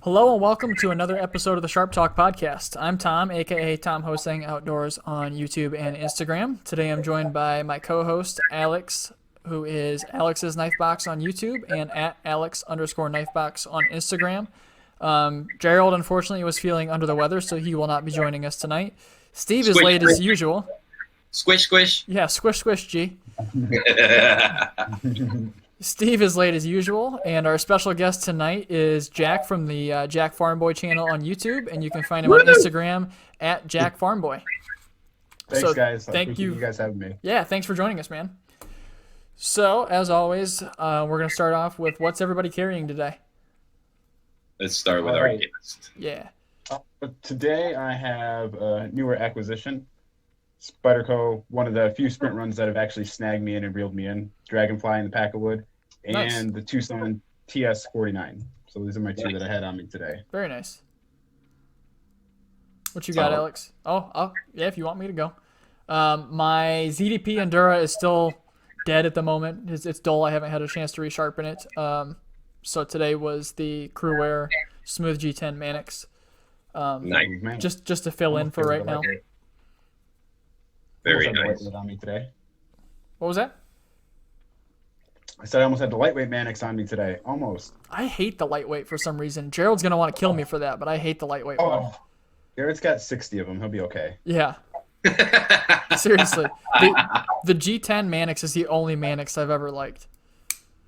Hello and welcome to another episode of the Sharp Talk podcast. I'm Tom, aka Tom Hosting Outdoors on YouTube and Instagram. Today I'm joined by my co-host Alex, who is Alex's Knifebox on YouTube and at Alex_Knifebox on Instagram. Gerald unfortunately was feeling under the weather, so he will not be joining us tonight. Steve is late as usual. Squish, squish. Yeah, squish, squish, G. Steve is late as usual, and our special guest tonight is Jack from the Jack FarmBoy channel on YouTube, and you can find him on Instagram at Jack FarmBoy. Thanks, guys. Thank you guys having me. Yeah, thanks for joining us, man. So, as always, we're going to start off with what's everybody carrying today? Let's start with our guest. Yeah. Today I have a newer acquisition. Spyderco, one of the few sprint runs that have actually snagged me in and reeled me in. Dragonfly in the Pack-A-Wood, and Nice. the Tucson TS49. So these are my two that I had on me today. Very nice. What you got, Alex? Oh, yeah, if you want me to go. My ZDP Endura is still dead at the moment. It's dull. I haven't had a chance to resharpen it. So today was the Crewwear Smooth G10 Manix. Nice. Just to fill in for right now. Very Almost had the nice. lightweight on me today. What was that? I said I almost had the lightweight Mannix on me today. Almost. I hate the lightweight for some reason. Gerald's going to want to kill me for that, but I hate the lightweight one. Oh, Garrett's got 60 of them. He'll be okay. Yeah. Seriously. The G10 Manix is the only Manix I've ever liked.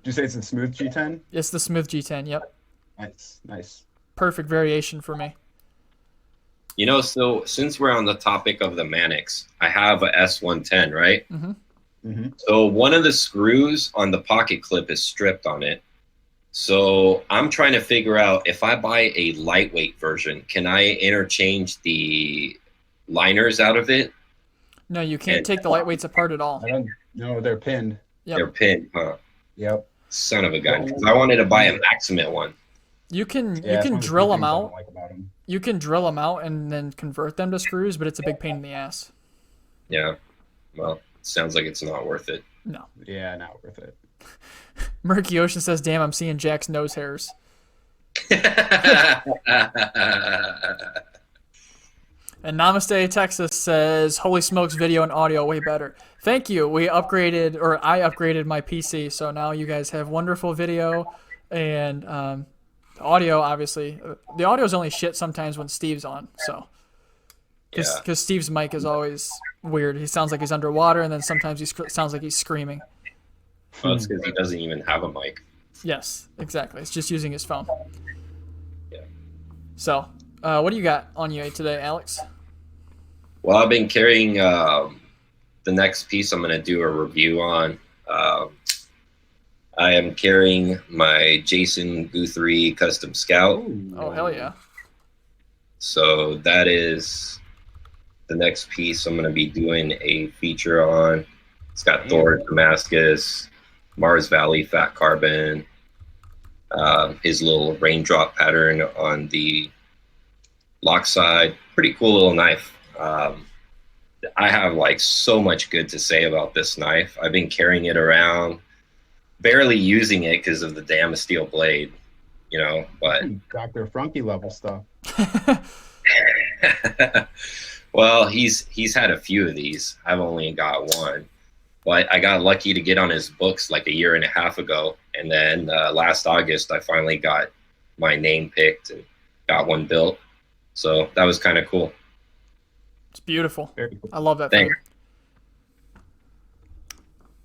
Did you say it's a smooth G10? It's the Smooth G10, yep. Nice. Perfect variation for me. You know, so since we're on the topic of the Mannix, I have a S110, right? Mm-hmm. So one of the screws on the pocket clip is stripped on it. So I'm trying to figure out if I buy a lightweight version, can I interchange the liners out of it? No, you can't take the lightweights apart at all. No, they're pinned. Yep. They're pinned, huh? Yep. Son of a gun. 'Cause I wanted to buy a Maximate one. You can Yeah, it's one of the drill few them things I out. don't like about 'em. You can drill them out and then convert them to screws, but it's a big pain in the ass. Yeah. Well, sounds like it's not worth it. No. Yeah, not worth it. Murky Ocean says, "Damn, I'm seeing Jack's nose hairs." And Namaste Texas says, "Holy smokes, video and audio way better." Thank you. I upgraded my PC, so now you guys have wonderful video and audio. Obviously, the audio is only shit sometimes when Steve's on. So, because Steve's mic is always weird. He sounds like he's underwater, and then sometimes he sounds like he's screaming. Well, it's because he doesn't even have a mic. Yes, exactly. It's just using his phone. Yeah. So, what do you got on you today, Alex? Well, I've been carrying the next piece I'm going to do a review on. I am carrying my Jason Guthrie Custom Scout. Oh, hell yeah. So that is the next piece I'm going to be doing a feature on. It's got Thor Damascus, Mars Valley Fat Carbon, his little raindrop pattern on the lock side. Pretty cool little knife. I have like so much good to say about this knife. I've been carrying it around, barely using it because of the damn steel blade, you know, but Dr. Frunky level stuff. well, he's had a few of these. I've only got one, but I got lucky to get on his books like a year and a half ago, and then last August I finally got my name picked and got one built. So that was kind of cool. It's beautiful. Very cool. I love that Thanks.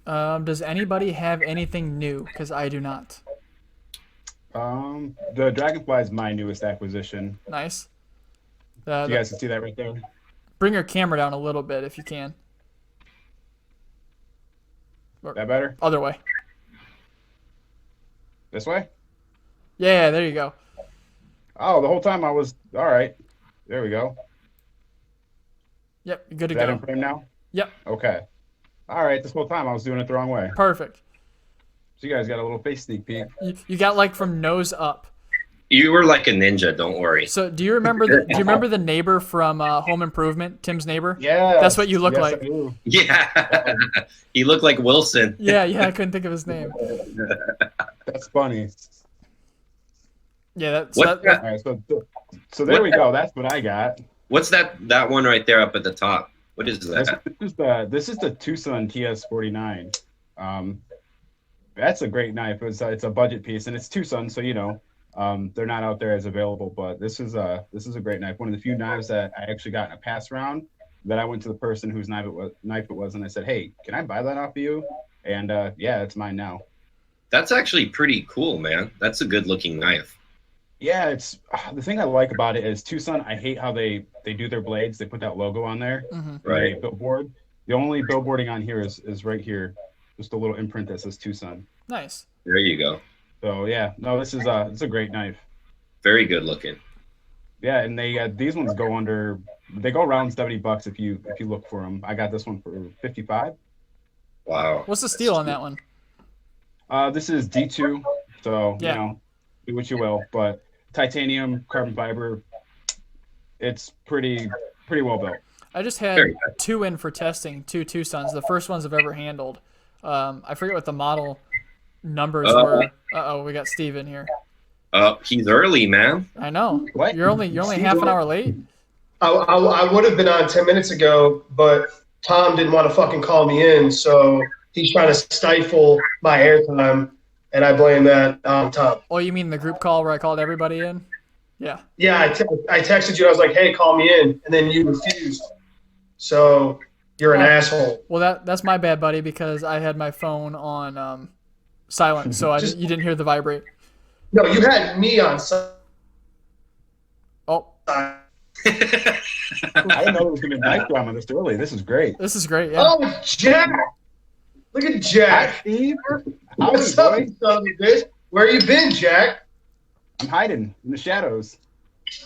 thing. Does anybody have anything new? Because I do not. The Dragonfly is my newest acquisition. Nice. You guys can see that right there. Bring your camera down a little bit if you can. That better? Other way. This way? Yeah, there you go. Oh, the whole time I was all right. There we go. Yep, you're good to Is that in go. frame now? Yep, Okay. All right. This whole time I was doing it the wrong way. perfect. So you guys got a little face sneak peek. You got like from nose up. You were like a ninja, don't worry. So do you remember the neighbor from Home Improvement, Tim's neighbor? Yeah. That's what you look like. I do. Yeah. He looked like Wilson. Yeah, I couldn't think of his name. That's funny. Yeah, that's What? that. All right, so there we go. That's what I got. What's that one right there up at the top? What is that? This is the Tucson TS49. That's a great knife. It's a budget piece, and it's Tucson, so they're not out there as available. But this is a great knife. One of the few knives that I actually got in a pass round. That I went to the person whose knife it was, and I said, "Hey, can I buy that off of you?" And yeah, it's mine now. That's actually pretty cool, man. That's a good looking knife. Yeah, it's the thing I like about it is Tucson. I hate how they do their blades. They put that logo on there, Right? Billboard. The only billboarding on here is right here, just a little imprint that says Tucson. Nice. There you go. So yeah, no, it's a great knife. Very good looking. Yeah, and these ones go around $70 if you look for them. I got this one for 55. Wow. What's the steel on that one? This is D2, so Yeah. do what you will. But titanium, carbon fiber, it's pretty well built. I just had Very good. 2 in for testing, 2 Tucsons, the first ones I've ever handled. I forget what the model numbers were. Uh-oh, we got Steve in here. He's early, man. I know. What? You're only Steve, half an hour late. I would have been on 10 minutes ago, but Tom didn't want to fucking call me in, so he's trying to stifle my airtime, and I blame that on Tom. Oh, you mean the group call where I called everybody in? Yeah. Yeah, I texted you. I was like, "Hey, call me in," and then you refused. So you're an asshole. Well, that's my bad, buddy, because I had my phone on silent, so you didn't hear the vibrate. No, you had me on side. Oh, I didn't know there was going to be knife drama this early. This is great. this is great. Yeah. Oh, Jack! Look at Jack. Steve, What's up, you son of a bitch? Where you been, Jack? I'm hiding in the shadows.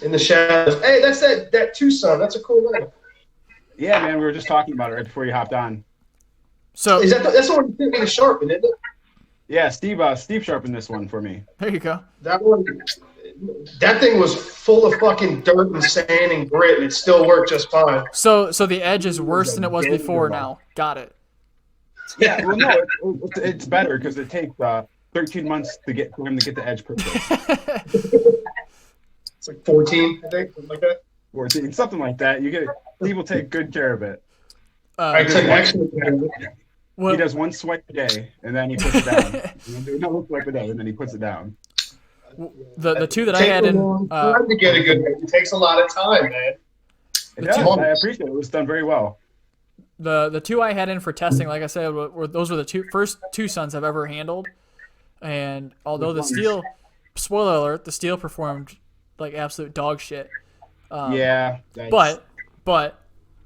In the shadows. Hey, that's that Tucson. That's a cool name. Yeah, man, we were just talking about it right before you hopped on. So That's the one you sent me to sharpen, isn't it? Yeah, Steve sharpened this one for me. there you go. That thing was full of fucking dirt and sand and grit, and it still worked just fine. So the edge is worse than it was before now. Got it. Yeah, well, no, it's better because it takes 13 months for him to get the edge perfect. It's like 14, I think, something like that. 14, something like that. Steve will take good care of it. I took excellent care of it. He does one swipe a day, and then he puts it down. No swipe a day, and then he puts it down. The 2 that I had in time to get a good. It takes a lot of time, man. I appreciate it. It was done very well. the 2 I had in for testing, like I said, those were the first Tucsons I've ever handled, and although the steel, spoiler alert, the steel performed like absolute dog shit. Yeah, but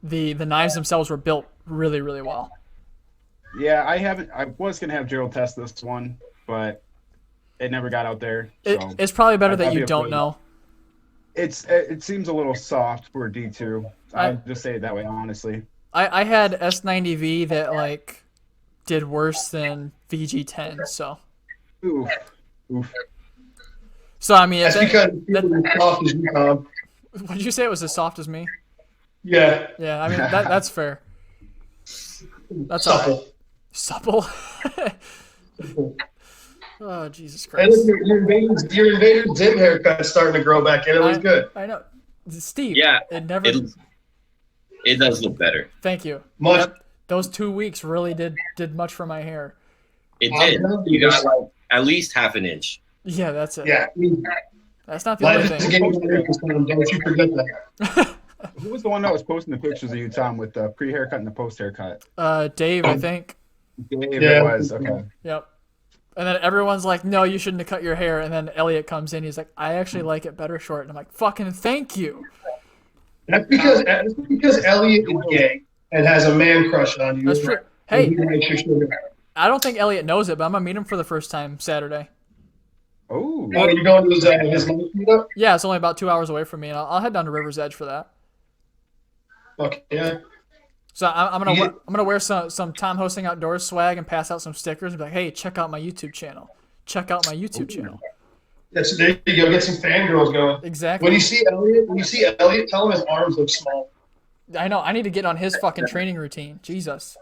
the knives themselves were built really, really well. Yeah, I was gonna have Gerald test this one, but it never got out there. So It's probably better that you don't know. It seems a little soft for a D2. I'll just say it that way, honestly. I had S90V that like did worse than VG10, so. Oof. So I mean, That's because people are soft as you, Tom. What did you say? It was as soft as me? Yeah. Yeah, I mean that's fair. That's all right. Supple. Oh, Jesus And Christ. your Invader Zim haircut's starting to grow back in. It was good. I know. Steve. Yeah, It never. it does look better. Thank you. Much. Those 2 weeks really did much for my hair. It did. You got like at least half an inch. Yeah, that's it. Yeah. That's not the only Life is a thing. game of miracles, Tom. Don't you forget that. Who was the one that was posting the pictures of you, Tom, with the pre-haircut and the post-haircut? Dave, I think. Dave, Yeah. it was. Okay. Yep. And then everyone's like, "No, you shouldn't have cut your hair." And then Elliot comes in. He's like, "I actually like it better short." And I'm like, "Fucking thank you." That's because Elliot is gay and has a man crush on you. That's true. And Hey, he makes you sure. I don't think Elliot knows it, but I'm gonna meet him for the first time Saturday. Oh. Oh, you're going to his life meetup? Yeah, it's only about 2 hours away from me, and I'll head down to River's Edge for that. Okay, yeah. So I'm gonna wear some Tom Hosting Outdoors swag and pass out some stickers and be like, "Hey, check out my YouTube channel. Check out my YouTube channel." Yes, there you go. Get some fangirls going. Exactly. When you see Elliot, tell him his arms look small. I know. I need to get on his fucking training routine. Jesus,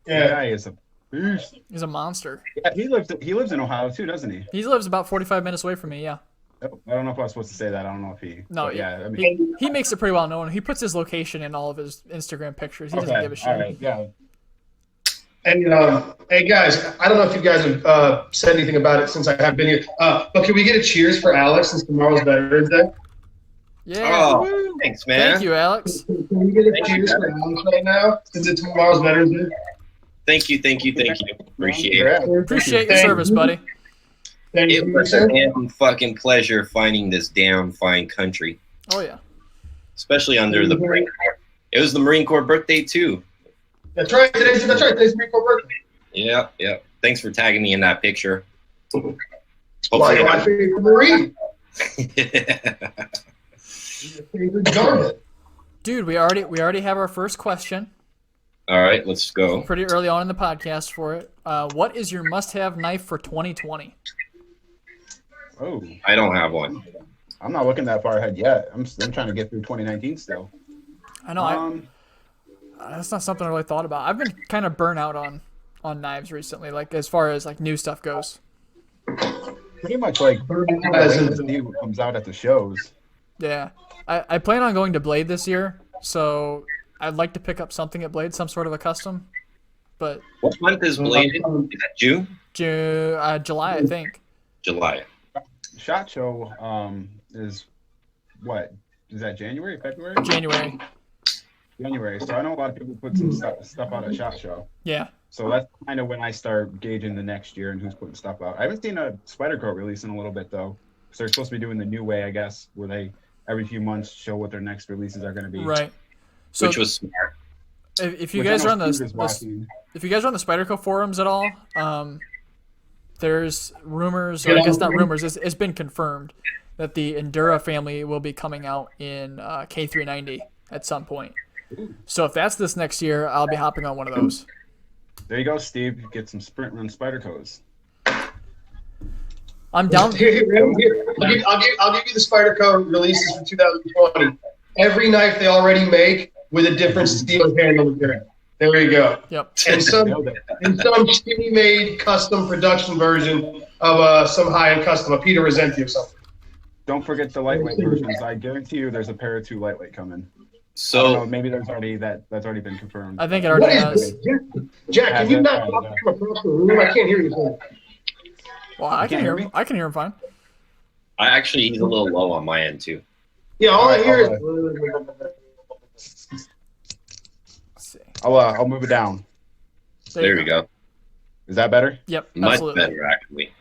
Yeah. Guy is a beast. he's a monster. Yeah, he lives in Ohio too, doesn't he? He lives about 45 minutes away from me. Yeah. I don't know if I was supposed to say that. I don't know if he. No, but yeah. I mean, he makes it pretty well known. He puts his location in all of his Instagram pictures. He doesn't okay. give a shit. All right. Yeah. And hey guys, I don't know if you guys have said anything about it since I have been here. But can we get a cheers for Alex since tomorrow's Veterans Day? Yeah. Oh, thanks, man. Thank you, Alex. Can we get a cheers for Alex right now since it's tomorrow's Veterans Day? Thank you. Appreciate it. Appreciate your Thank service, you. buddy. Thank It you, was sir. a damn fucking pleasure finding this damn fine country, Oh yeah. especially under the Marine Corps. It was the Marine Corps birthday too. That's right. Today's Marine Corps birthday. Yeah. Thanks for tagging me in that picture. Why Hopefully my favorite Marine? not- Favorite Jarhead. Dude, we already have our first question. All right, let's go. Pretty early on in the podcast for it. What is your must-have knife for 2020? Oh, I don't have one. I'm not looking that far ahead yet. I'm trying to get through 2019 still. I know that's not something I really thought about. I've been kind of burnt out on knives recently, like as far as like new stuff goes. Pretty much like As see what comes out at the shows. Yeah, I plan on going to Blade this year, so I'd like to pick up something at Blade, some sort of a custom. But What month is Blade? Is that June? July, I think. July. SHOT Show is what? Is that January, February? January. January. So I know a lot of people put some stuff out at SHOT Show. Yeah. So that's kind of when I start gauging the next year and who's putting stuff out. I haven't seen a Spyderco release in a little bit though. So they're supposed to be doing the new way, I guess, where they every few months show what their next releases are going to be. Right. So Which was smart. if you Which I guys know are on Steve is watching. if you guys are on the Spyderco forums at all, there's rumors, or I guess not rumors, it's been confirmed that the Endura family will be coming out in K390 at some point. So if that's this next year, I'll be hopping on one of those. There you go, Steve. Get some sprint run Spydercos. I'm down. Here. I'll give you the Spyderco releases for 2020. Every knife they already make with a different steel handle material. There you go. Yep. And some skinny made custom production version of some high end custom, a Peter Resenti or something. Don't forget the lightweight versions. I guarantee you, there's a pair or two lightweight coming. I don't know, So maybe that's already been confirmed. I think it What already is has. this? Jack, can you not talk from across the room? I can't hear you. Well, I can can't hear hear him. me? I can hear him fine. he's a little low on my end too. Yeah, all I hear is. Let's see. I'll move it down. There we go. Is that better? Yep. Much Absolutely. better actually.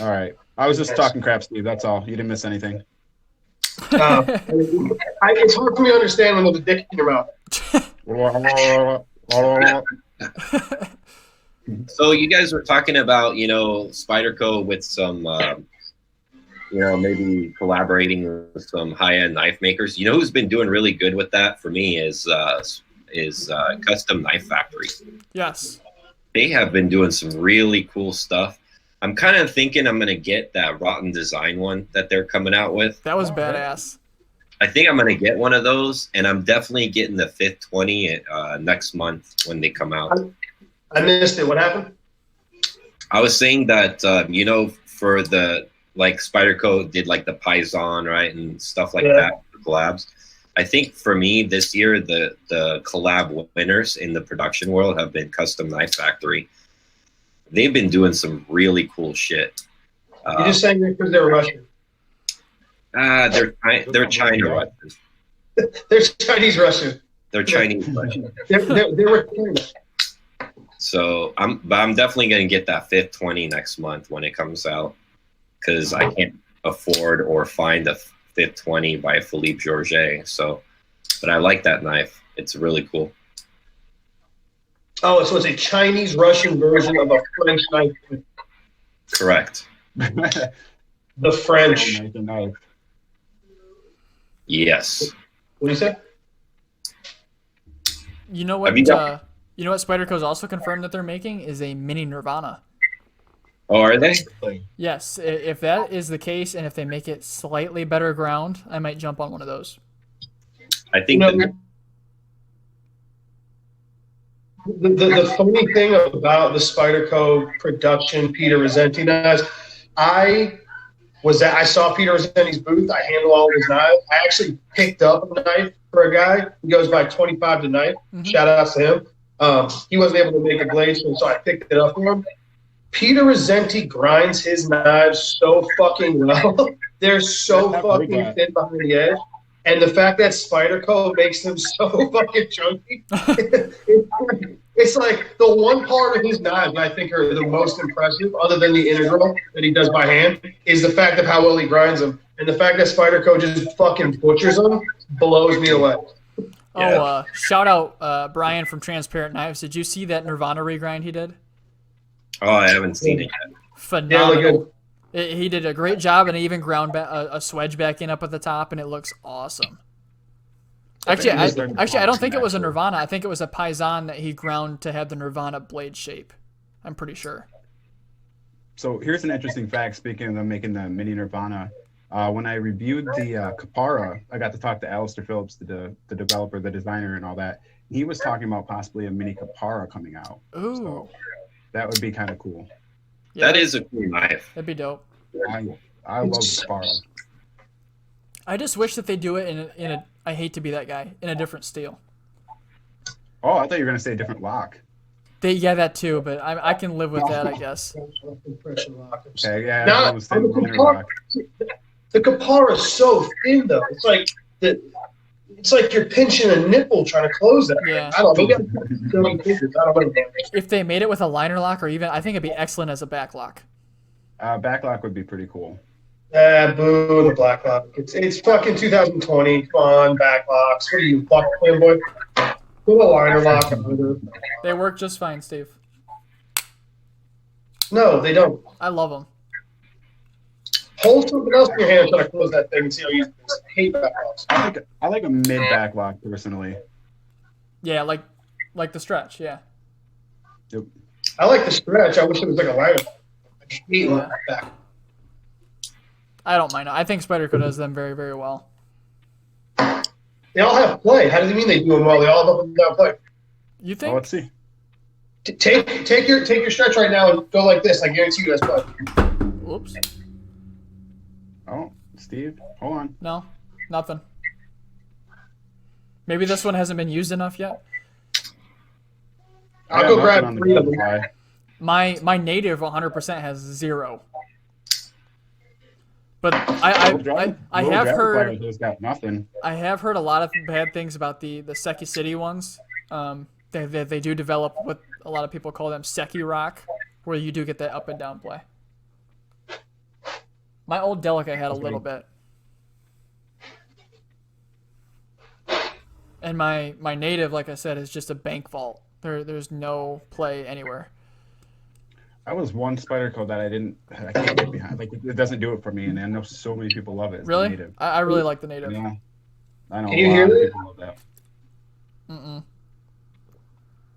All right. I was just talking crap, Steve. That's all. You didn't miss anything. It's hard for me to understand when there's a dick in your mouth. So you guys were talking about, Spyderco with some, maybe collaborating with some high-end knife makers. You know who's been doing really good with that for me is Custom Knife Factory. Yes. They have been doing some really cool stuff. I'm kind of thinking I'm going to get that Rotten Design one that they're coming out with. That was badass. I think I'm going to get one of those, and I'm definitely getting the 520 next month when they come out. I missed it. What happened? I was saying that, for the, like, Spyderco did, like, the Paisan, right, and stuff like that, for collabs. I think for me this year, the collab winners in the production world have been Custom Knife Factory. They've been doing some really cool shit. You're just saying that because they're Russian. They're China Russian. They're Chinese Russian. They're Chinese Russian. They were China. So I'm definitely gonna get that 520 next month when it comes out, because I can't afford or find a 520 by Philippe Georget. So, but I like that knife. It's really cool. Oh, so it's a Chinese Russian version of a French knife. Correct. The French. Yes. What do you say? You know what? Have you got- You know what? Spyderco's also confirmed that they're making is a mini Nirvana. Oh, are they? Yes. If that is the case, and if they make it slightly better ground, I might jump on one of those. I think The funny thing about the Spyderco production Peter Resenti knives, I was that I saw Peter Rossetti's booth. I handle all of his knives. I actually picked up a knife for a guy who goes by 25 to knife. Shout out to him. He wasn't able to make a blade, so I picked it up for him. Peter Rossetti grinds his knives so fucking well. They're so fucking thin behind the edge. And the fact that Spyderco makes them so fucking chunky, it's like the one part of his knives I think are the most impressive, other than the integral that he does by hand, is the fact of how well he grinds them. And the fact that Spyderco just fucking butchers them blows me away. Oh, shout out Brian from Transparent Knives. Did you see that Nirvana regrind he did? Oh, I haven't seen it yet. Phenomenal. He did a great job, and he even ground a swedge back in up at the top, and it looks awesome. Actually, I don't think it was a Nirvana. I think it was a Paisan that he ground to have the Nirvana blade shape. I'm pretty sure. So here's an interesting fact. Speaking of them making the mini Nirvana, when I reviewed the Kapara, I got to talk to Alistair Phillips, the developer, the designer, and all that. He was talking about possibly a mini Kapara coming out. Ooh. So that would be kind of cool. Yeah, that is a cool knife. That'd be dope. I love Kapara. I just wish that they do it in a. I hate to be that guy, in a different steel. Oh, I thought you were gonna say a different lock. Yeah, that too, but I can live with that, I guess. Okay, yeah. Now, the Kapara is so thin though. It's like you're pinching a nipple trying to close that. Yeah. I don't know. If they made it with a liner lock, or even, I think it'd be excellent as a back lock. Backlock would be pretty cool. Boo, the black lock. It's fucking 2020. Come on, backlocks. What are you, fuck fanboy? Put a liner lock under. They work just fine, Steve. No, they don't. I love them. Hold something else in your hand until I close that thing and see how you hate backlocks. I like a mid backlock personally. Yeah, like the stretch, yeah. Yep. I like the stretch. I wish it was like a liner lock. I hate back. I don't mind. I think Spyderco does them very, very well. They all have play. How does it mean they do them well? They all have up and down play. You think? Well, let's see. Take your stretch right now and go like this. I guarantee you that's play. Whoops. Oh, Steve, hold on. No, nothing. Maybe this one hasn't been used enough yet. I'll go grab 3 of them. My native 100% has 0. But I have heard got nothing. I have heard a lot of bad things about the Seki City ones. They do develop what a lot of people call them Seki Rock, where you do get that up and down play. My old Delica had a little bit. And my native, like I said, is just a bank vault. There's no play anywhere. That was one Spyderco that I can't get behind. Like, it doesn't do it for me, and I know so many people love it. It's Really? the native. I really like the native. Yeah. I know Can you hear of it? people love that. Mm-mm.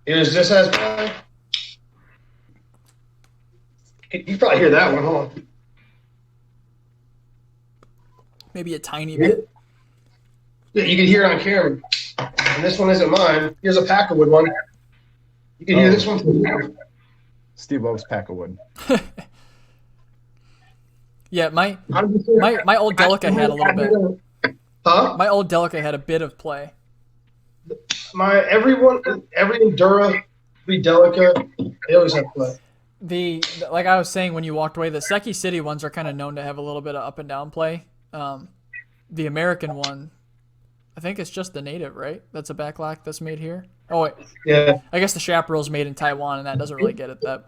Is this as play? You probably hear that one. Hold on. Maybe a tiny bit. Yeah, you can hear it on camera. And this one isn't mine. Here's a Packerwood one. You can hear this one too. Steve loves Packerwood. Yeah, my old Delica had a little bit. Huh? My old Delica had a bit of play. Every Endura, every Delica, they always have play. Like I was saying when you walked away, the Seki City ones are kind of known to have a little bit of up and down play. The American one, I think it's just the native, right? That's a backlock that's made here. Oh wait, Yeah. I guess the Chaparral's made in Taiwan, and that doesn't really get it that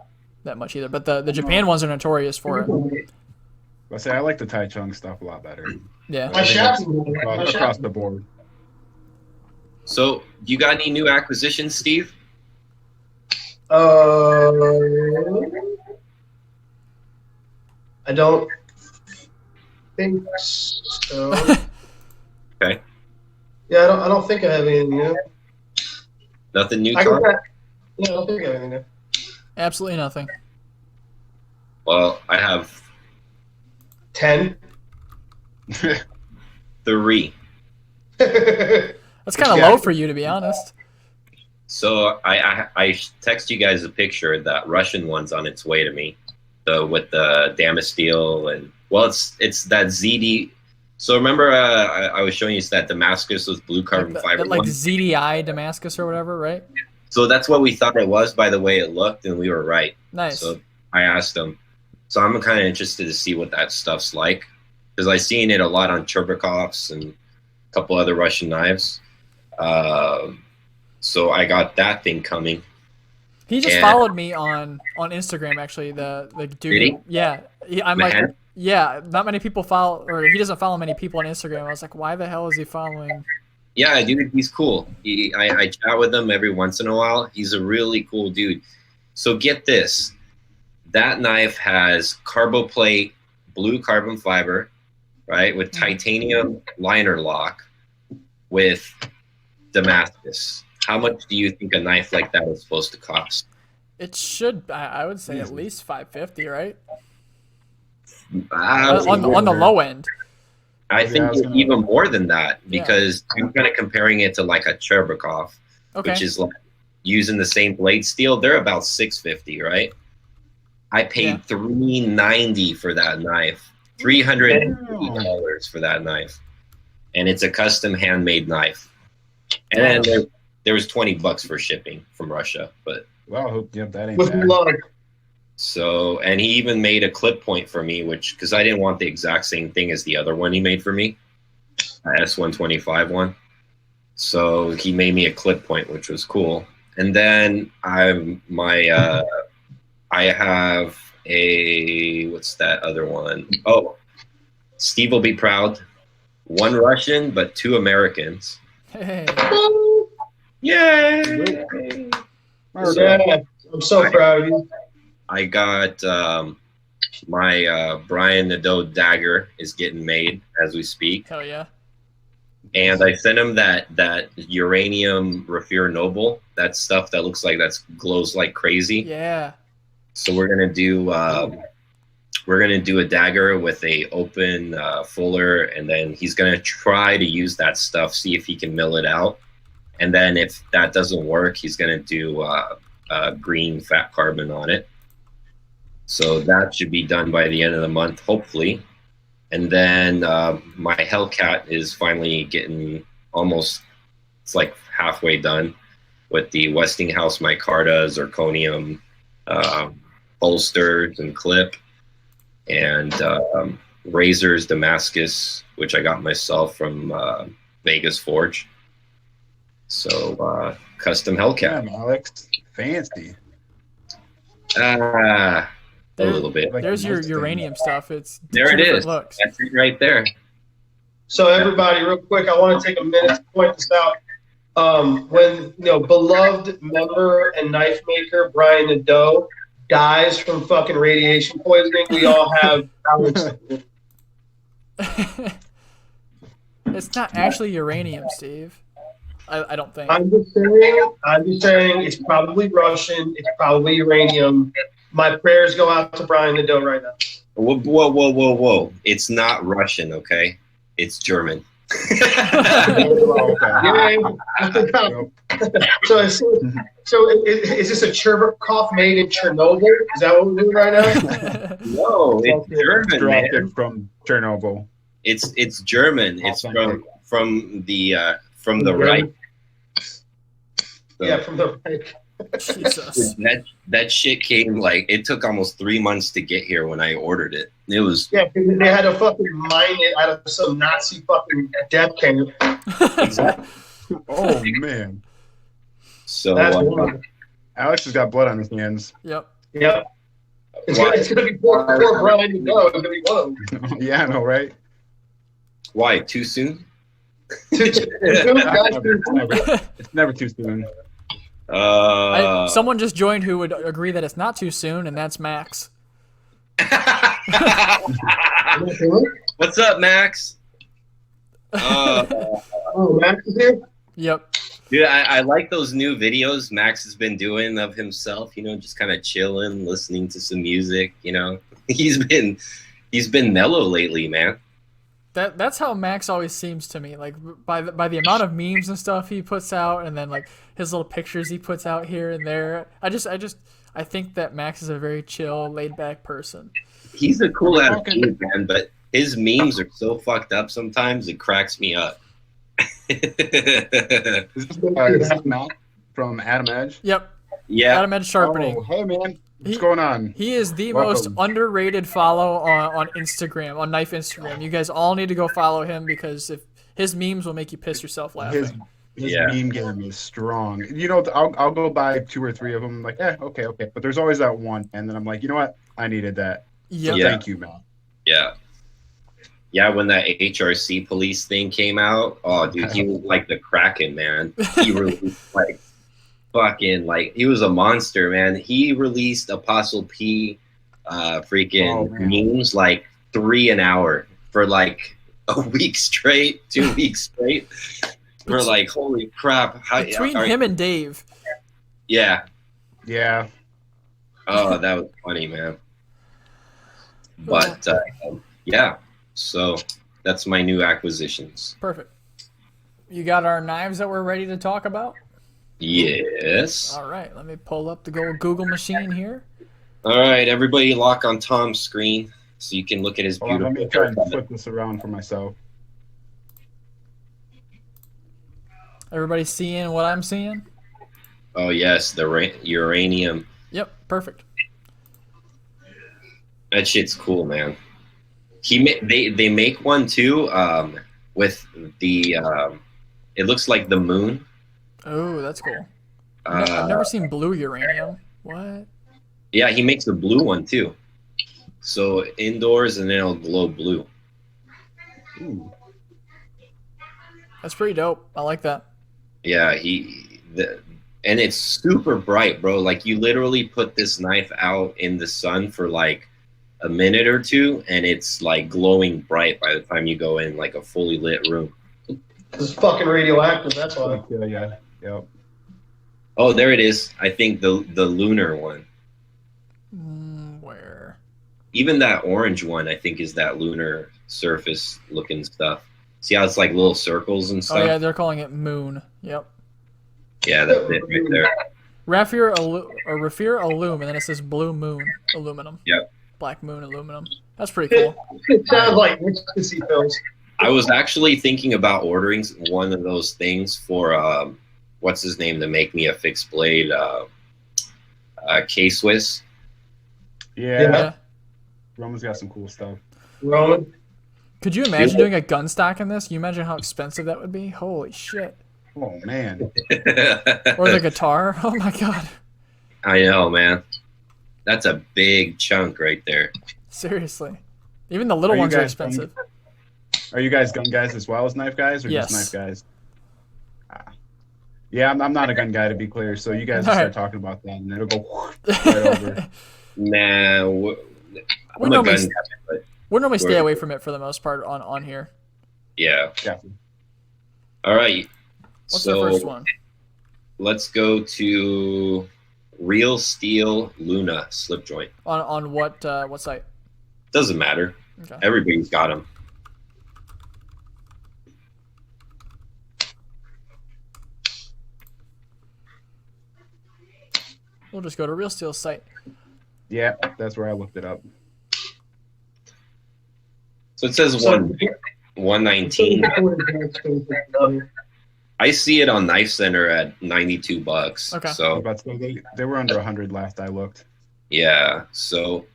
much either. But the Japan ones are notorious for it. I like the Tai Chung stuff a lot better. Yeah. My shaft Across the board. So, you got any new acquisitions, Steve? I don't think so. Okay. Yeah, I don't think I have anything new. Nothing new, I Tom? don't think I have anything new. Absolutely nothing. Well, I have 10. 3. That's kind of low for you, to be honest. So I text you guys a picture. That Russian one's on its way to me. with the Damasteel, and well, it's that ZD. So remember, I was showing you that Damascus was blue carbon fiber. Like ZDI Damascus or whatever, right? So that's what we thought it was by the way it looked, and we were right. Nice. So I asked him. So I'm kind of interested to see what that stuff's like, because I've seen it a lot on Cherbakovs and a couple other Russian knives. So I got that thing coming. He just followed me on Instagram, actually. The dude. Did he? Yeah. I'm like, yeah. Not many people follow, or he doesn't follow many people on Instagram. I was like, why the hell is he following? Yeah, dude, he's cool. I chat with him every once in a while. He's a really cool dude. So get this. That knife has carboplate, blue carbon fiber, right, with titanium liner lock, with Damascus. How much do you think a knife like that is supposed to cost? It should, I would say, at least $550, right? On the low end. I think even more than that, because I'm kind of comparing it to like a Cherbakov, which is like using the same blade steel. They're about $650, right? I paid $390 for that knife, $380 for that knife, and it's a custom handmade knife. And then there was $20 for shipping from Russia, but that ain't with bad. luck. So, and he even made a clip point for me, because I didn't want the exact same thing as the other one he made for me, S125 one. So he made me a clip point, which was cool. And then I have a, what's that other one? Oh, Steve will be proud. One Russian, but 2 Americans. Hey. Yay! Yeah, I'm so proud of you. I got my Brian Nadeau dagger is getting made as we speak. Hell yeah. And I sent him that uranium Raffir Noble, that stuff that looks like glows like crazy. Yeah. So we're gonna do a dagger with a open fuller, and then he's gonna try to use that stuff, see if he can mill it out. And then if that doesn't work, he's gonna do green fat carbon on it. So that should be done by the end of the month, hopefully. And then my Hellcat is finally getting almost, it's like halfway done with the Westinghouse micarta, zirconium bolsters and clip, and Razor's Damascus, which I got myself from Vegas Forge. So custom Hellcat. Damn, Alex, fancy. A little bit. There's your uranium stuff. It's there. It is. Looks. That's it right there. So everybody, real quick, I want to take a minute to point this out. When beloved member and knife maker Brian Nadeau dies from fucking radiation poisoning, we all have Alex. It's not actually uranium, Steve. I don't think. I'm just saying it's probably Russian. It's probably uranium. My prayers go out to Brian Nadeau right now. Whoa. It's not Russian, okay? It's German. So is this a Cherbakov made in Chernobyl? Is that what we're doing right now? No, it's German, man. From Chernobyl. It's German. It's from the right. Yeah, from the right. Jesus. That shit came it took almost 3 months to get here when I ordered it. It was they had to fucking mine it out of some Nazi fucking death camp. Exactly. Oh man. So Alex has got blood on his hands. Yep. It's gonna be poor Brian to go. It's gonna be one of them. Yeah, I know, right? Why? Too soon? It's never too soon. Someone just joined who would agree that it's not too soon, and that's Max. What's up, Max? Max is here? Yep. Dude, I like those new videos Max has been doing of himself, just kind of chilling, listening to some music, He's been mellow lately, man. That's how Max always seems to me. Like by the amount of memes and stuff he puts out, and then like his little pictures he puts out here and there. I I think that Max is a very chill, laid back person. He's a cool ass dude, man, but his memes are so fucked up sometimes it cracks me up. Is this Matt from Adam Edge? Yep. Yeah. Adam Edge Sharpening. Oh, hey man, what's going on? He is the Welcome. most underrated follow on Instagram, on Knife Instagram. You guys all need to go follow him because if his memes will make you piss yourself laughing. His meme game is strong. You know, I'll go buy 2 or 3 of them. Like, okay. But there's always that one, and then I'm like, you know what? I needed that. Yep. So thank you, man. Yeah. Yeah, when that HRC police thing came out, oh, dude, he was like the Kraken, man. He released like fucking like he was a monster, man. He released Apostle P, freaking memes like 3 an hour for like a week straight, 2 weeks straight. We're like, holy crap! Between him and Dave. Yeah. Yeah. Oh, that was funny, man. But yeah. So that's my new acquisitions. Perfect. You got our knives that we're ready to talk about? Yes. All right. Let me pull up the Google machine here. All right, everybody lock on Tom's screen so you can look at his beautiful. Let me try and flip this around for myself. Everybody seeing what I'm seeing? Oh, yes, the uranium. Yep, perfect. That shit's cool, man. They make one too with the it looks like the moon. Oh, that's cool. I've never seen blue uranium. What? Yeah, he makes a blue one too. So indoors and then it'll glow blue. Ooh. That's pretty dope. I like that. Yeah, and it's super bright, bro. Like you literally put this knife out in the sun for like a minute or two, and it's like glowing bright by the time you go in like a fully lit room. It's fucking radioactive. That's why. Yeah. Yep. Oh, there it is. I think the lunar one. Where? Even that orange one, I think, is that lunar surface looking stuff. See how it's like little circles and stuff? Oh yeah, they're calling it moon. Yep. Yeah, that's it right there. Raphir Illum, and then it says blue moon aluminum. Yep. Black moon aluminum. That's pretty cool. It sounds like ecstasy pills. I was actually thinking about ordering one of those things for what's his name to make me a fixed blade K-Swiss. Yeah. Roman's got some cool stuff. Roman. Could you imagine doing a gun stock in this? Can you imagine how expensive that would be? Holy shit. Oh man. Or the guitar? Oh my god. I know, man. That's a big chunk right there. Seriously. Even the little ones are expensive. Are you guys gun guys as well as knife guys, or Yes. just knife guys? Yeah, I'm not a gun guy, to be clear. So you guys start talking about that, and it'll go right over. Nah, We I'm a gun guy, but We'll normally stay away from it for the most part on here. yeah. Definitely. All right. What's So the first one? let's go to Real Steel Luna slip joint. On what site? Doesn't matter. Okay. Everybody's got them. We'll just go to Real Steel's site. Yeah, that's where I looked it up. So it says 119. I see it on Knife Center at $92. Okay. So But they were under 100 last I looked. yeah. So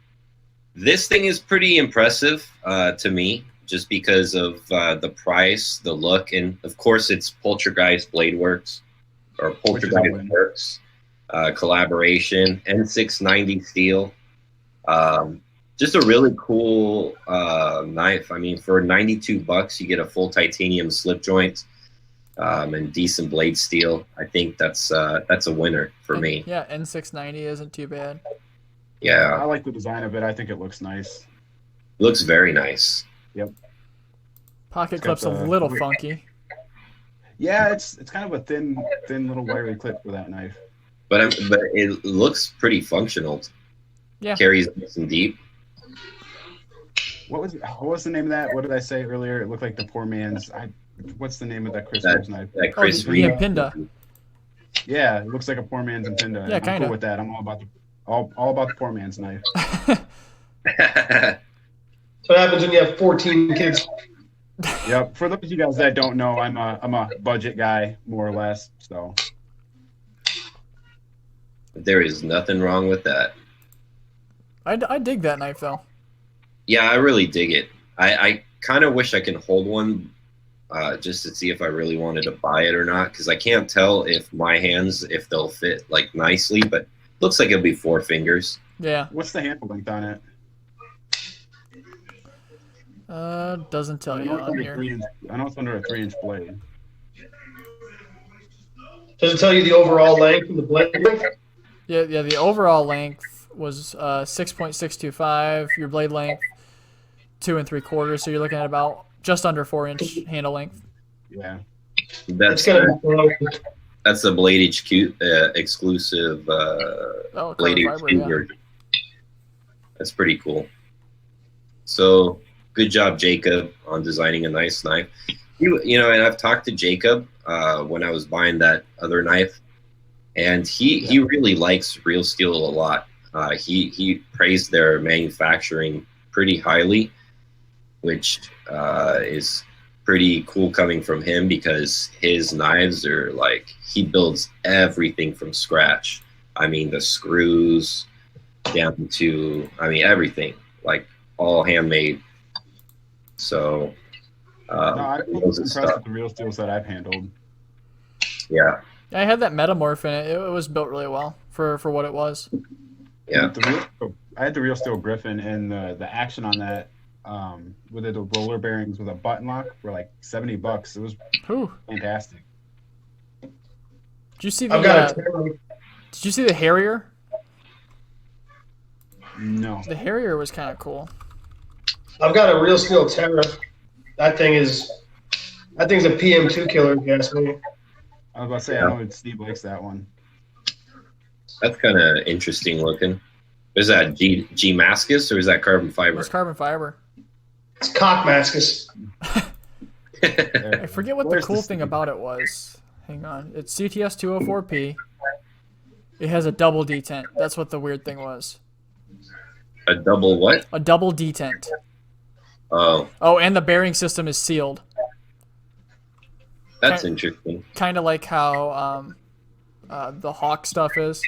this thing is pretty impressive to me, just because of the price, the look, and of course it's Poltergeist Blade Works or Poltergeist Works collaboration. N690 steel. Just a really cool knife. I mean, for $92, you get a full titanium slip joint and decent blade steel. I think that's a winner for me. Yeah, N690 isn't too bad. Yeah, I like the design of it. I think it looks nice. looks very nice. Yep. Pocket It's got clip's a the little weird- funky. Yeah, it's kind of a thin little wiry clip for that knife. But it looks pretty functional. Yeah. Carries nice and deep. What was the name of that? What did I say earlier? It looked like the poor man's. What's the name of that Chris Reeves knife? That Chris the Reed. Impinda. Yeah, it looks like a poor man's Impinda. Yeah, I'm kinda. cool with that. I'm all about All about the poor man's knife. That's what happens when you have 14 kids. Yep. For those of you guys that don't know, I'm a budget guy, more or less. So There is nothing wrong with that. I dig that knife though. Yeah, I really dig it. I kind of wish I could hold one just to see if I really wanted to buy it or not, because I can't tell if my hands, if they'll fit like nicely, but looks like it'll be 4 fingers. Yeah. what's the handle length on it? Doesn't tell I you know it's on under here. 3 inch. I know it's under a 3-inch blade. Does it tell you the overall length and the blade length? Yeah, the overall length was 6.625. Your blade length 2 3/4. So you're looking at about just under 4-inch handle length. Yeah. That's It's gonna be that's the Blade HQ exclusive Oh, Blade carbon HQ fiber, yeah. version. That's pretty cool. So good job, Jacob, on designing a nice knife. You know, and I've talked to Jacob when I was buying that other knife, and he really likes Real Steel a lot. He praised their manufacturing pretty highly, which is pretty cool coming from him, because his knives are like, he builds everything from scratch. I mean, the screws down to, I mean, everything, like all handmade. So No, I'm those are impressed stuff. with the Real Steels that I've handled. Yeah, I had that metamorph in it. It was built really well for what it was. yeah. I had the Real Steel Griffin, and the action on that, with the roller bearings with a button lock, were like $70. It was Whew. fantastic. Did you see I've got the Did you see the Harrier? No. The Harrier was kind of cool. I've got a Real Steel Terra. That thing's a PM2 killer, if you ask me. I was about to say, I know Steve likes that one. That's kind of interesting looking. Is that G Mascus or is that carbon It fiber? was carbon fiber. It's Cockmascus. I forget what the Where's cool the thing Steve? about it was. Hang on. It's CTS 204P. It has a double detent. That's what the weird thing was. A double what? A double detent. Oh, Oh, and the bearing system is sealed. that's Okay. interesting. Kind of like how the Hawk stuff is.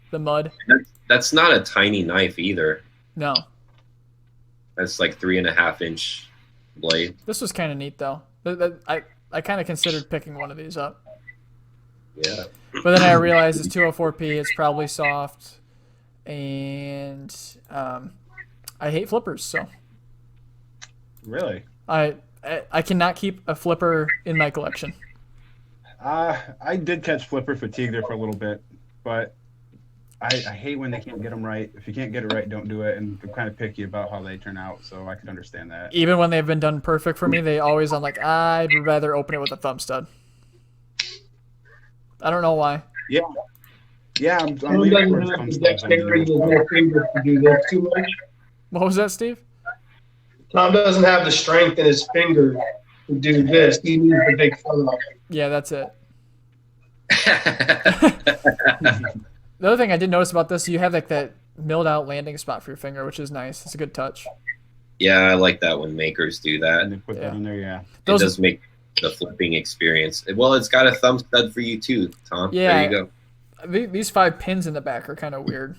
The mud. That's not a tiny knife either. No. That's like 3.5-inch blade. This was kind of neat, though. I kind of considered picking one of these up. Yeah. But then I realized it's 204P. It's probably soft. And I hate flippers, so Really? I cannot keep a flipper in my collection. I did catch flipper fatigue there for a little bit, but I hate when they can't get them right. If you can't get it right, don't do it. And I'm kind of picky about how they turn out, so I could understand that. Even when they've been done perfect for me, I'm like, I'd rather open it with a thumb stud. I don't know why. Yeah. Yeah, I'm Tom leaning doesn't towards have thumb the studs dexterity anymore. of their fingers to do this too much. What was that, Steve? Tom doesn't have the strength in his finger to do this. He needs the big thumb. Yeah, that's it. The other thing I did notice about this, you have like that milled out landing spot for your finger, which is nice. It's a good touch. Yeah, I like that when makers do that. And they put that in there, yeah. It Those- does make the flipping experience. Well, it's got a thumb stud for you too, Tom. Yeah. There you go. These 5 pins in the back are kind of weird.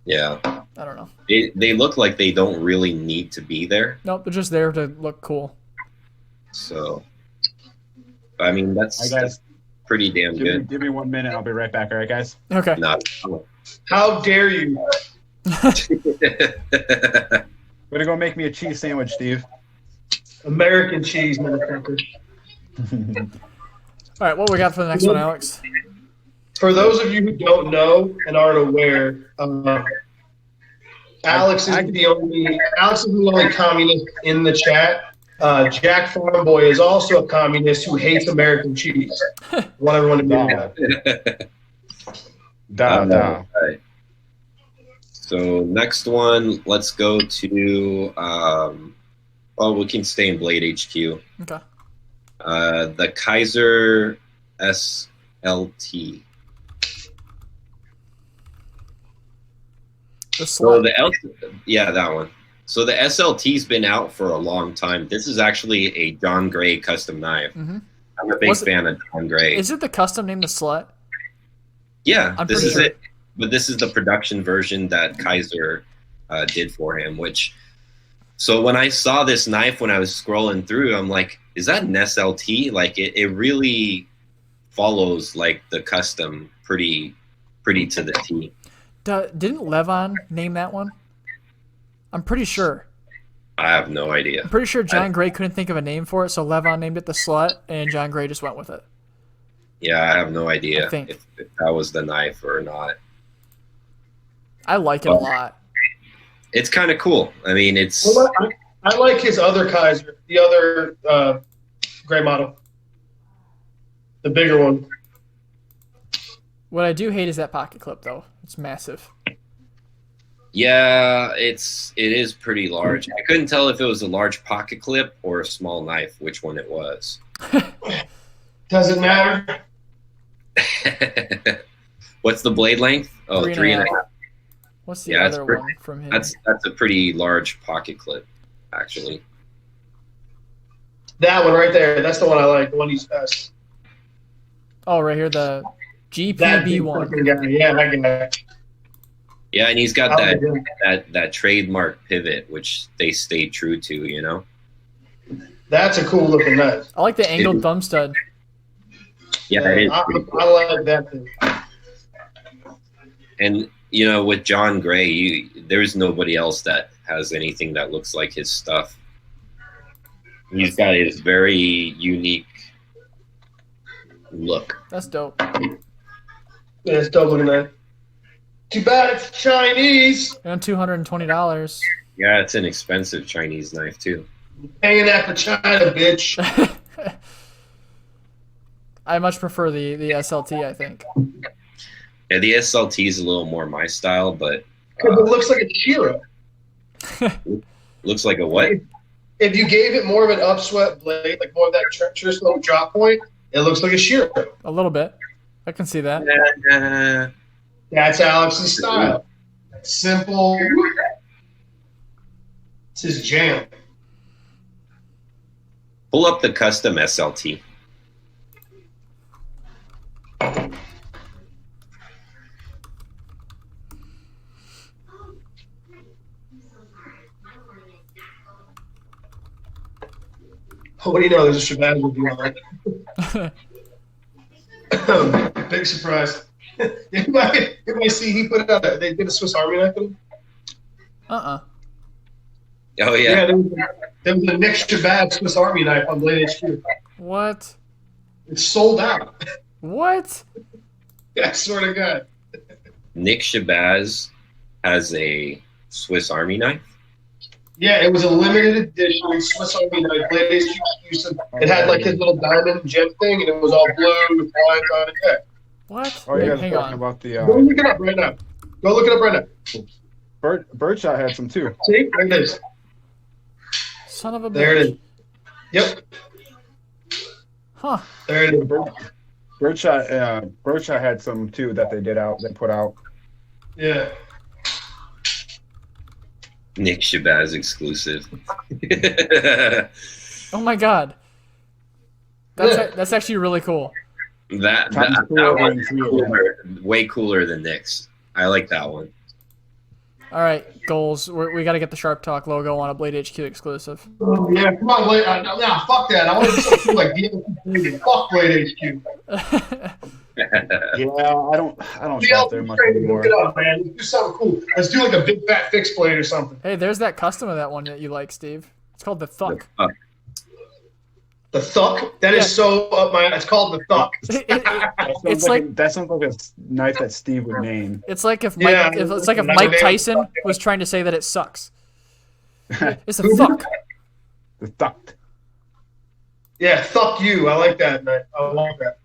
Yeah. I don't know. They look like they don't really need to be there. Nope, they're just there to look cool. So, I mean, Hi, that's guys. pretty damn good. Give me 1 minute. I'll be right back. All right, guys? Okay. Not. How dare you? Way to go make me a cheese sandwich, Steve. American cheese, motherfucker. All right, what we got for the next one, Alex? For those of you who don't know and aren't aware, Alex is the only communist in the chat. Jack FarmBoy is also a communist who hates American cheese. I want everyone to know that. Right. So next one, let's go to. We can stay in Blade HQ. Okay. The Kaiser SLT. The So slut. yeah, that one. So the SLT's been out for a long time. This is actually a John Gray custom knife. Mm-hmm. I'm a big fan of John Gray. Is it the custom named the slut? Yeah, I'm this pretty is sure. it. But this is the production version that Kaiser did for him. So when I saw this knife when I was scrolling through, I'm like, is that an SLT? Like it really follows like the custom pretty to the T. Didn't Levon name that one? I'm pretty sure. I have no idea. I'm pretty sure John Gray couldn't think of a name for it, so Levon named it the slut, and John Gray just went with it. Yeah, I have no idea I think. if that was the knife or not. I like it a lot. It's kind of cool. I mean, it's. Well, I like his other Kaiser, the other gray model, the bigger one. What I do hate is that pocket clip, though. It's massive. Yeah, it is pretty large. I couldn't tell if it was a large pocket clip or a small knife, which one it was. Doesn't matter. What's the blade length? Oh, 3.5. What's the Yeah, other one from him? That's a pretty large pocket clip, actually. That one right there. That's the one I like. The one he's best. Oh, right here, the GPB one. Guy. Yeah, that guy. Yeah, and he's got that trademark pivot, which they stayed true to, you know? That's a cool looking knife. I like the angled thumb stud. Yeah, it is pretty cool. I like that thing. And, you know, with John Gray, there's nobody else that has anything that looks like his stuff. He's got his very unique look. That's dope. Yeah, it's dope looking knife. Too bad it's Chinese. And $220. Yeah, it's an expensive Chinese knife, too. Hanging that for China, bitch. I much prefer the SLT, I think. Yeah, the SLT is a little more my style, but... Because it looks like a Shiro. Looks like a what? If you gave it more of an upswept blade, like more of that traditional drop point, it looks like a Shiro. A little bit. I can see that. That's Alex's style. Simple. It's his jam. Pull up the custom SLT. Oh, what do you know? There's a Shabazz review on that. Big surprise. Anybody see he put out they did a Swiss Army knife with him? Uh-uh. Oh, yeah. There was a Nick Shabazz Swiss Army knife on Blade HQ. What? It's sold out. What? Yeah, sort of good. Nick Shabazz has a Swiss Army knife. Yeah, it was a limited edition Swiss Army knife. Blade HQ exclusive. It had like his little diamond gem thing, and it was all blue with lines on it. Yeah. What? Oh, you guys are Hang talking on. about the Go look it up right now. Go look it up right now. Birdshot had some too. See? There it is. Son of a bitch. There it is. Yep. Huh. There it is. Birdshot had some too that they put out. Yeah. Nick Shabazz exclusive. Oh my god. That's actually really cool. that one's cooler, way cooler than Nick's. I like that one. All right, goals. We got to get the Sharp Talk logo on a Blade HQ exclusive. Oh, yeah, come on, Blade. Nah, fuck that. I want to do something like DLC. Fuck Blade HQ. Yeah, I don't shop there much anymore. Look it up, man. Let's do something cool. Let's do like a big fat fixed blade or something. Hey, there's that custom of that one that you like, Steve. It's called the Thuck. The Thuck? That is so up my. It's called the Thuck. That sounds like a knife that Steve would name. It's like if Mike Tyson was trying to say that it sucks. It's a Thuck. The Thuck. Yeah, Thuck you. I like that. I like that.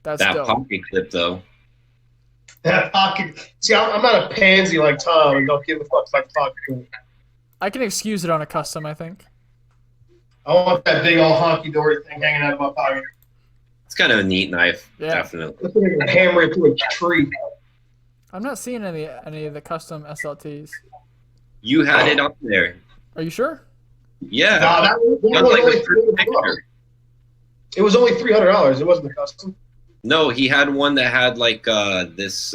That's that dope. pocket clip though. That pocket. See, I'm not a pansy like Tom and don't give a fuck about the pocket clip. I can excuse it on a custom, I think. I want that big old honky dory thing hanging out of my pocket. It's kind of a neat knife, Yeah. definitely. Let's hammer it to a tree. I'm not seeing any of the custom SLTs. You had it up there. Are you sure? Yeah. Nah, that was That's only like the first $300. picture. It was only $300. It wasn't the custom. No, he had one that had like this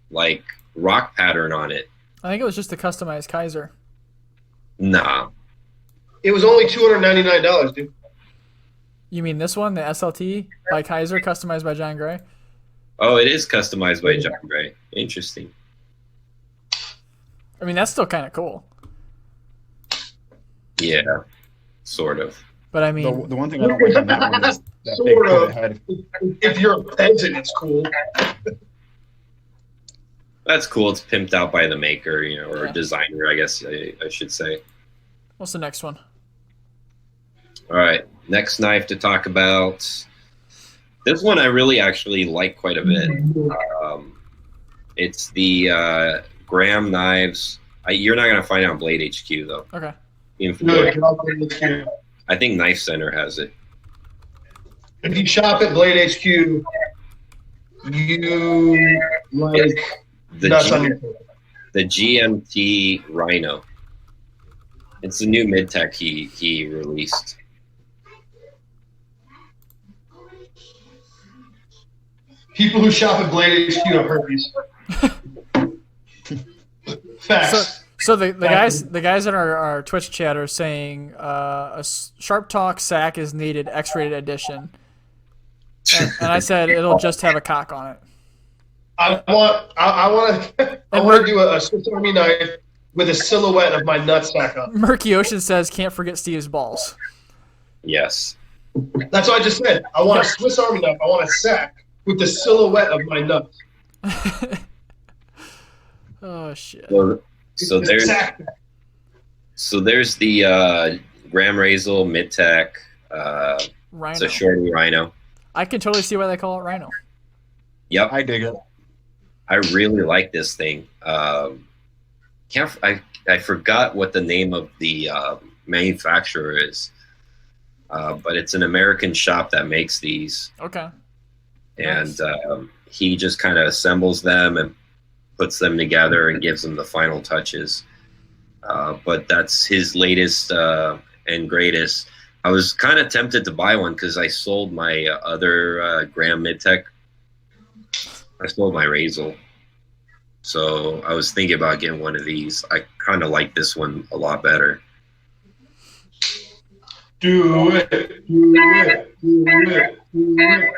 like rock pattern on it. I think it was just the customized Kaiser. Nah. It was only $299, dude. You mean this one, the SLT by Kaiser, customized by John Gray? Oh, it is customized by John Gray. Interesting. I mean, that's still kind of cool. Yeah, sort of. But I mean, The one thing I don't like on that one is that big Sort of. pivot head. If you're a peasant, it's cool. That's cool. It's pimped out by the maker, you know, or Yeah. designer, I guess I should say. what's the next one? All right, next knife to talk about. This one I really actually like quite a bit. It's the Graham knives. You're not gonna find it on Blade HQ though. Okay. I think Knife Center has it. If you shop at Blade HQ, you like The nuts on your the GMT Rhino. It's the new mid-tech he released. people who shop at Blade HQ have herpes. Facts. So the guys in our Twitch chat are saying Sharp Talk sack is needed, X-rated edition, and I said it'll just have a cock on it. I want to do a Swiss Army knife with a silhouette of my nutsack up. Murky Ocean says can't forget Steve's balls. Yes. That's what I just said. I want a Swiss Army knife. I want a sack with the silhouette of my nuts. Oh shit. So there's the Graham Razel mid-tech. Rhino. It's a shorty Rhino. I can totally see why they call it Rhino. Yep. I dig it. I really like this thing. I forgot what the name of the manufacturer is, but it's an American shop that makes these, Okay. and Nice. he just kind of assembles them and puts them together and gives them the final touches. But that's his latest and greatest. I was kind of tempted to buy one because I sold my other Graham Mid-Tech. I sold my Razel. So I was thinking about getting one of these. I kind of like this one a lot better. Do it. Do it. Do it. Do it.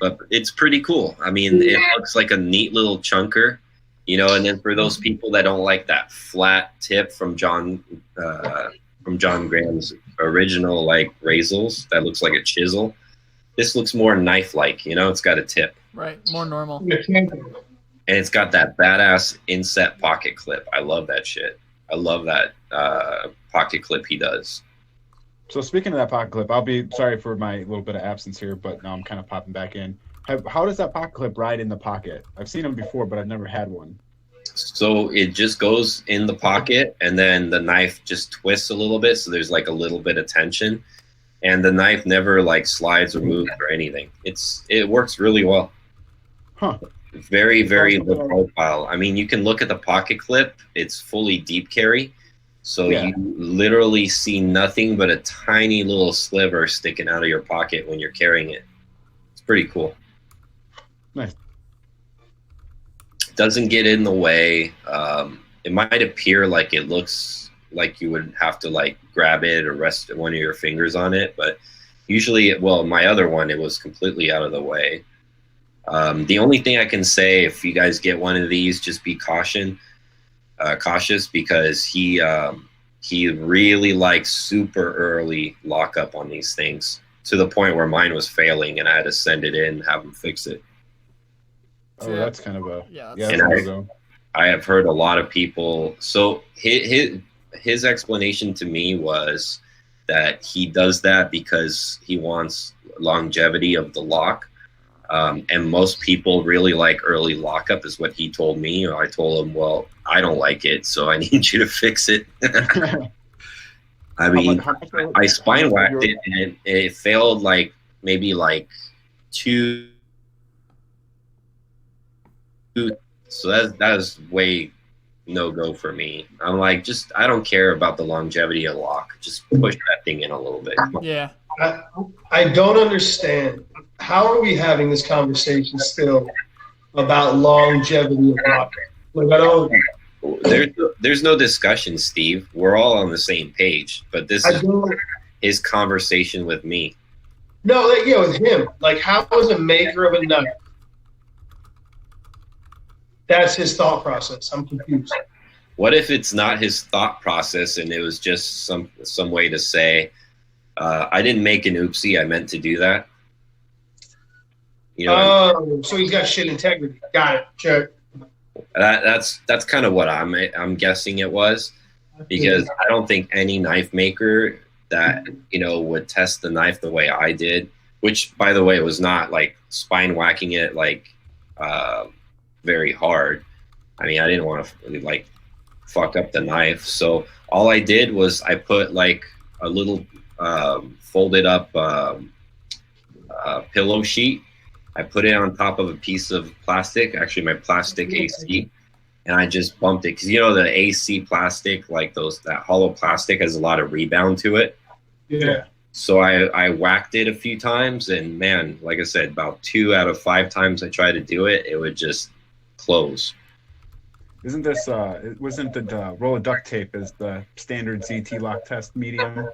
But it's pretty cool. I mean, it looks like a neat little chunker, you know. And then for those people that don't like that flat tip from John Graham's original like Razels, that looks like a chisel. This looks more knife-like, you know. It's got a tip, Right. More normal. and it's got that badass inset pocket clip. I love that shit. I love that pocket clip he does. So speaking of that pocket clip, I'll be sorry for my little bit of absence here, but now I'm kind of popping back in. How does that pocket clip ride in the pocket? I've seen them before, but I've never had one. So it just goes in the pocket, and then the knife just twists a little bit, so there's like a little bit of tension, and the knife never like slides or moves or anything. It works really well. Huh. Very, very low profile. I mean, you can look at the pocket clip. It's fully deep carry, so Yeah. you literally see nothing but a tiny little sliver sticking out of your pocket when you're carrying it. It's pretty cool. Nice. Doesn't get in the way. It might appear like it looks like you would have to like grab it or rest one of your fingers on it, but usually, well, my other one, it was completely out of the way. The only thing I can say, if you guys get one of these, just be cautious because he really likes super early lockup on these things to the point where mine was failing and I had to send it in and have him fix it. Oh, that's kind of a Yeah. yeah. And That's a no-go. I have heard a lot of people. So his explanation to me was that he does that because he wants longevity of the lock. And most people really like early lockup is what he told me. Or I told him, well, I don't like it, so I need you to fix it. I mean, I spine whacked it and it failed like maybe like two So that is way no go for me. I'm like, I don't care about the longevity of the lock. Just push that thing in a little bit. Yeah. I don't understand. How are we having this conversation still about longevity of lock? Like I don't. There's no discussion, Steve. We're all on the same page. But this is his conversation with me. No, like, yeah, with him. Like, how is a maker of a knife? That's his thought process. I'm confused. What if it's not his thought process and it was just some way to say, I didn't make an oopsie. I meant to do that. You know. So he's got shit integrity. Got it. Check. That's kind of what I'm guessing it was, because I don't think any knife maker that would test the knife the way I did, which by the way was not like spine whacking it like very hard. I mean, I didn't want to like fuck up the knife, so all I did was I put like a little folded up pillow sheet. I put it on top of a piece of plastic, actually my plastic AC, and I just bumped it because the AC plastic, like that hollow plastic, has a lot of rebound to it. Yeah. So I whacked it a few times, and man, like I said, about 2 out of 5 times I tried to do it, it would just close. Wasn't the roll of duct tape is the standard ZT lock test medium?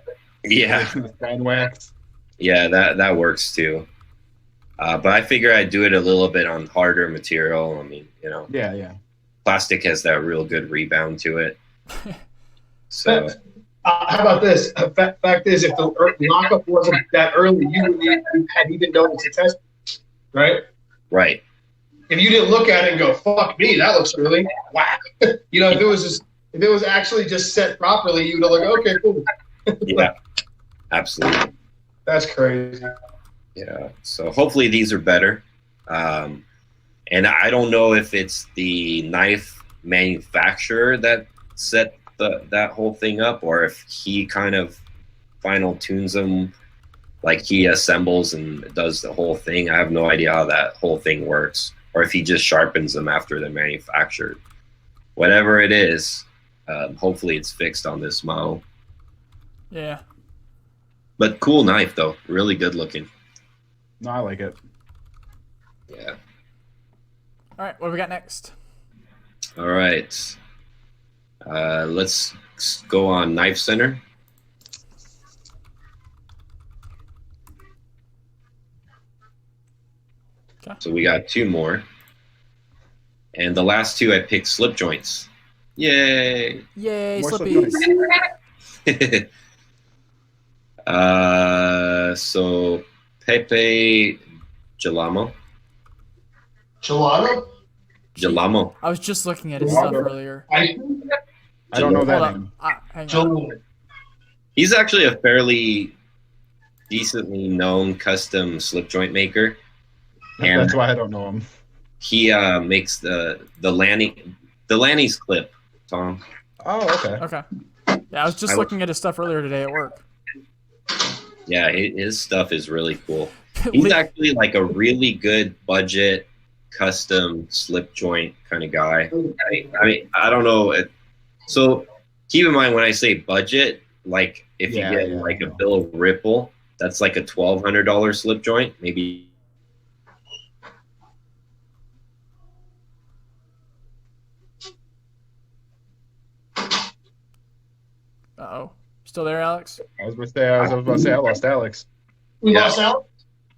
Yeah. Spine wax. Yeah, that works too. But I figure I'd do it a little bit on harder material. I mean, Yeah. Plastic has that real good rebound to it. So. How about this? Fact is, if the lockup wasn't that early, you wouldn't have even known to test it, right? Right. If you didn't look at it and go, "Fuck me, that looks early," whack. If it was actually just set properly, you would have like, "Okay, cool." Yeah, absolutely. That's crazy. Yeah. So hopefully these are better. And I don't know if it's the knife manufacturer that set that whole thing up, or if he kind of final tunes them, like he assembles and does the whole thing. I have no idea how that whole thing works, or if he just sharpens them after they're manufactured. Whatever it is, hopefully it's fixed on this model. Yeah. But cool knife though, really good looking. No, I like it. Yeah. All right, what do we got next? All right. Let's go on Knife Center. Okay. So we got 2 more. And the last 2 I picked slip joints. Yay! Yay, More slippies. So Pepe Gelamo. Gelamo. I was just looking at his stuff earlier. I don't know that Hold name. on. Hang on. He's actually a fairly decently known custom slip joint maker. And That's why I don't know him. he makes the Lanny's clip, Tom. Oh, okay. Okay. Yeah, I was just looking at his stuff earlier today at work. Yeah, his stuff is really cool. He's actually like a really good budget custom slip joint kind of guy. I mean, I don't know. So keep in mind when I say budget, like if you get like a Bill Ripple, that's like a $1,200 slip joint, maybe. Uh-oh. Still there, Alex? I was about to say I lost Alex. We lost out.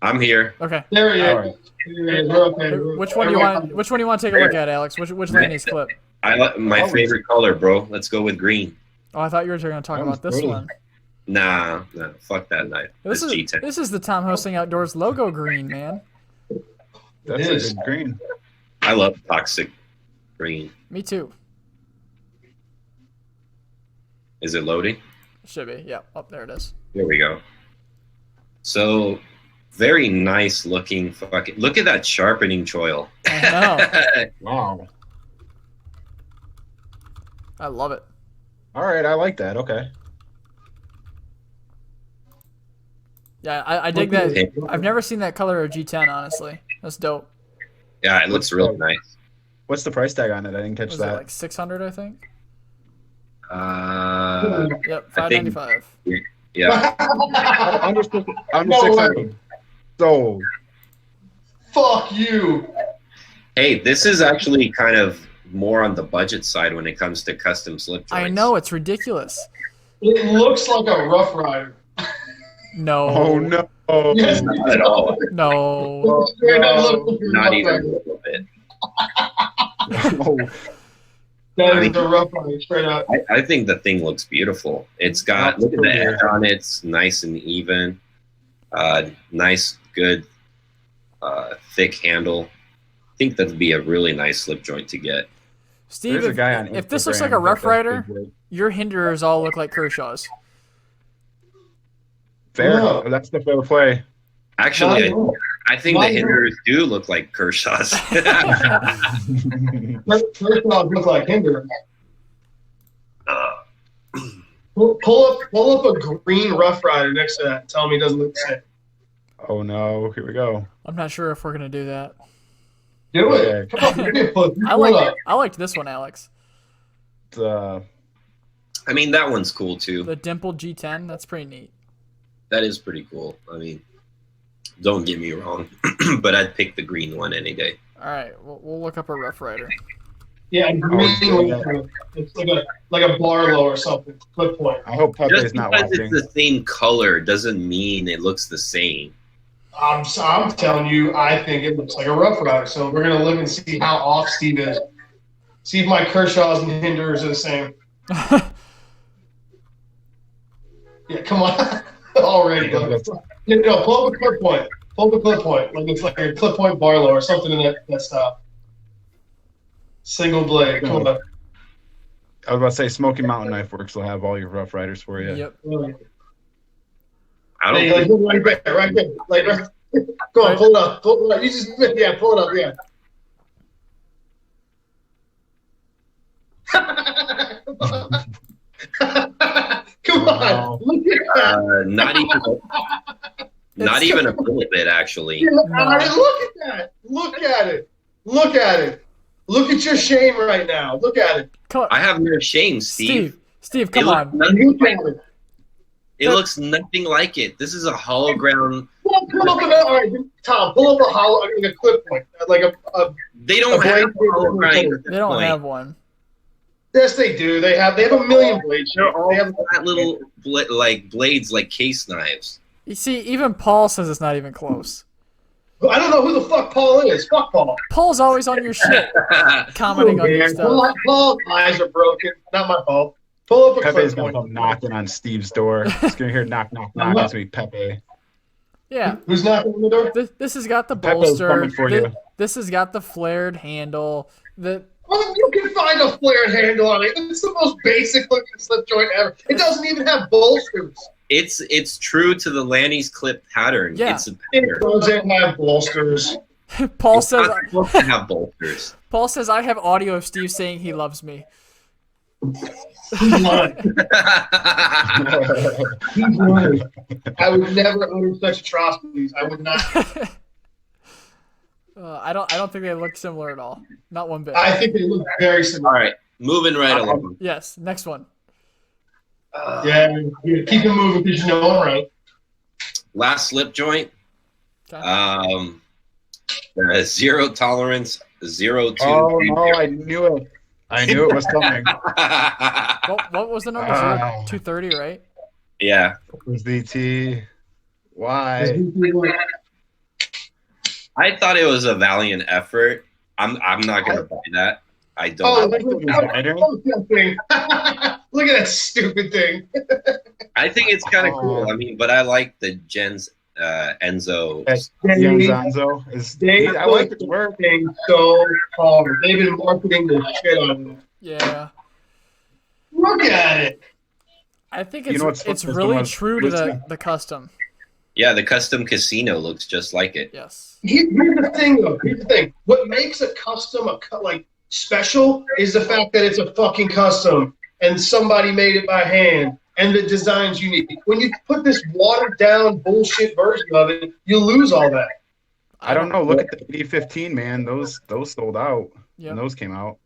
I'm here. Okay. There he is. All right. We're okay. Which one do you want? Which one do you want to take a look at, Alex? Which Lanny's clip? I like my favorite color, bro. Let's go with green. Oh, I thought you were going to talk about this pretty. one. Nah, fuck that knife. This is G10. this is the Tom Hosting Outdoors logo green, man. That's a good green. I love toxic green. Me too. Is it loading? Should be. Yeah. Oh, there it is. There we go. So, very nice looking fucking. Look at that sharpening choil. I know. Wow. I love it. All right, I like that. Okay. Yeah, I dig that. I've never seen that color of G10, honestly. That's dope. Yeah, it looks really nice. What's the price tag on it? I didn't catch Was that. it like 600? I think. Yep, I think, $595. yeah. Under No 600. Sold. Fuck you. Hey, this is actually kind of more on the budget side when it comes to custom slip joints. I know, it's ridiculous. It looks like a Rough Rider. No. Oh no. Yes. Not at all. No. Straight up looks like a Not Rough even a Rider. little bit. Oh, That is a Rough Rider, straight up. I think the thing looks beautiful. It's got, look at the edge on it. It's nice and even. Nice, good, thick handle. I think that'd be a really nice slip joint to get. Steve, there's a guy on if this looks Instagram like a Rough that does Rider, big blade. your hinders all look like Kershaw's. Fair. No. That's the fair play. Actually, I think the Not hinders do look like Kershaw's. First off, look like Hinder. Pull up a green Rough Rider next to that and tell me it doesn't look the same. Oh no. Here we go. I'm not sure if we're gonna do that. Do it. Okay. Come on, give me a push. I liked this one, Alex. It's, I mean, that one's cool too. The dimpled G10. That's pretty neat. That is pretty cool. I mean, don't get me wrong, but I'd pick the green one any day. All right, we'll look up a Rough Rider. Yeah, green. It's like a Barlow or something. Good point. I hope Just Pepe's not because watching. it's the same color doesn't mean it looks the same. I'm telling you, I think it looks like a Rough Rider. So we're gonna live and see how off Steve is. See if my Kershaws and Hinders are the same. Yeah, come on. Already. No, pull up a clip point. Pull up a clip point. Like it's like a clip point Barlow or something in that style. Single blade. Come on. I was about to say Smoky Mountain Knife Works will have all your Rough Riders for you. Yep. I don't Hey, think like, right there. Like, right. Go on, pull it up. Pull it up. You just, yeah, pull it up, yeah. Come Wow. on. Look at that. not even a little bit actually. Look at that. Look at it. Look at it. Look at your shame right now. Look at it. Come on, I have no shame, Steve. Steve, come on. Look at it. It looks nothing like it. This is a hollow ground. Pull up all right, Tom, pull up a hollow, I mean, a clip point. Like a They don't have a hollow grind at this They don't point. have one. yes, they do. They have a million blades. They're all They have flat little blades like case knives. You see, even Paul says it's not even close. I don't know who the fuck Paul is. Fuck Paul. Paul's always on your shit, commenting on your stuff. Paul's eyes are broken. Not my fault. Pull up a Pepe's clip gonna point. come knocking on Steve's door. He's gonna hear knock, knock, knock. It's gonna be Pepe. Yeah, Who's knocking on the door? this has got the Pepe's bolster. coming for you. This has got the flared handle. Well, you can find a flared handle on it. It's the most basic looking slip joint ever. It doesn't even have bolsters. It's true to the Lanny's clip pattern. Yeah. It's a It pattern. doesn't have bolsters. Paul It's says. not supposed to have bolsters. Paul says I have audio of Steve saying he loves me. He's lying. He's lying. I would never utter such atrocities. I would not. I don't think they look similar at all. Not one bit. I think they look very All similar. right, moving right along. Yes. Next one. Yeah, keep it moving because you know I'm right. Last slip joint. Okay. Zero tolerance. 02. Oh no, I knew it. I knew it was coming. What was the number? Wow. 230, right? Yeah. It was DT. Why? I thought it was a valiant effort. I'm not gonna buy that. I don't. Oh, like the designer. look at that thing. Look at that stupid thing. I think it's kind of Oh. cool. I mean, but I like the Jen's Enzo. Zanzo is. I like his work. Thing so hard. They've been marketing the shit on it. Yeah. Look at it. I think You know what's it's the really most true to recent- the custom. Yeah, the custom casino looks just like it. Yes. Here's the thing, though. Here's the thing. What makes a custom special is the fact that it's a fucking custom and somebody made it by hand and the design's unique. When you put this watered down bullshit version of it, you lose all that. I don't know. Look at the 8015, man. Those sold out. Yep. when those came out.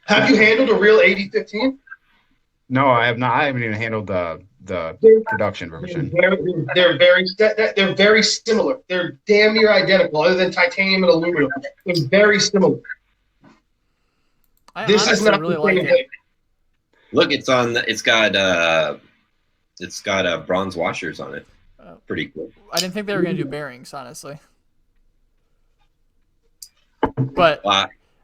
Have you handled a real 8015? No, I have not. I haven't even handled the production version. They're very similar. They're damn near identical, other than titanium and aluminum. They're very similar. I This is honestly not really the like same it. thing. Look, it's got bronze washers on it. Pretty cool. I didn't think they were gonna do bearings, honestly. But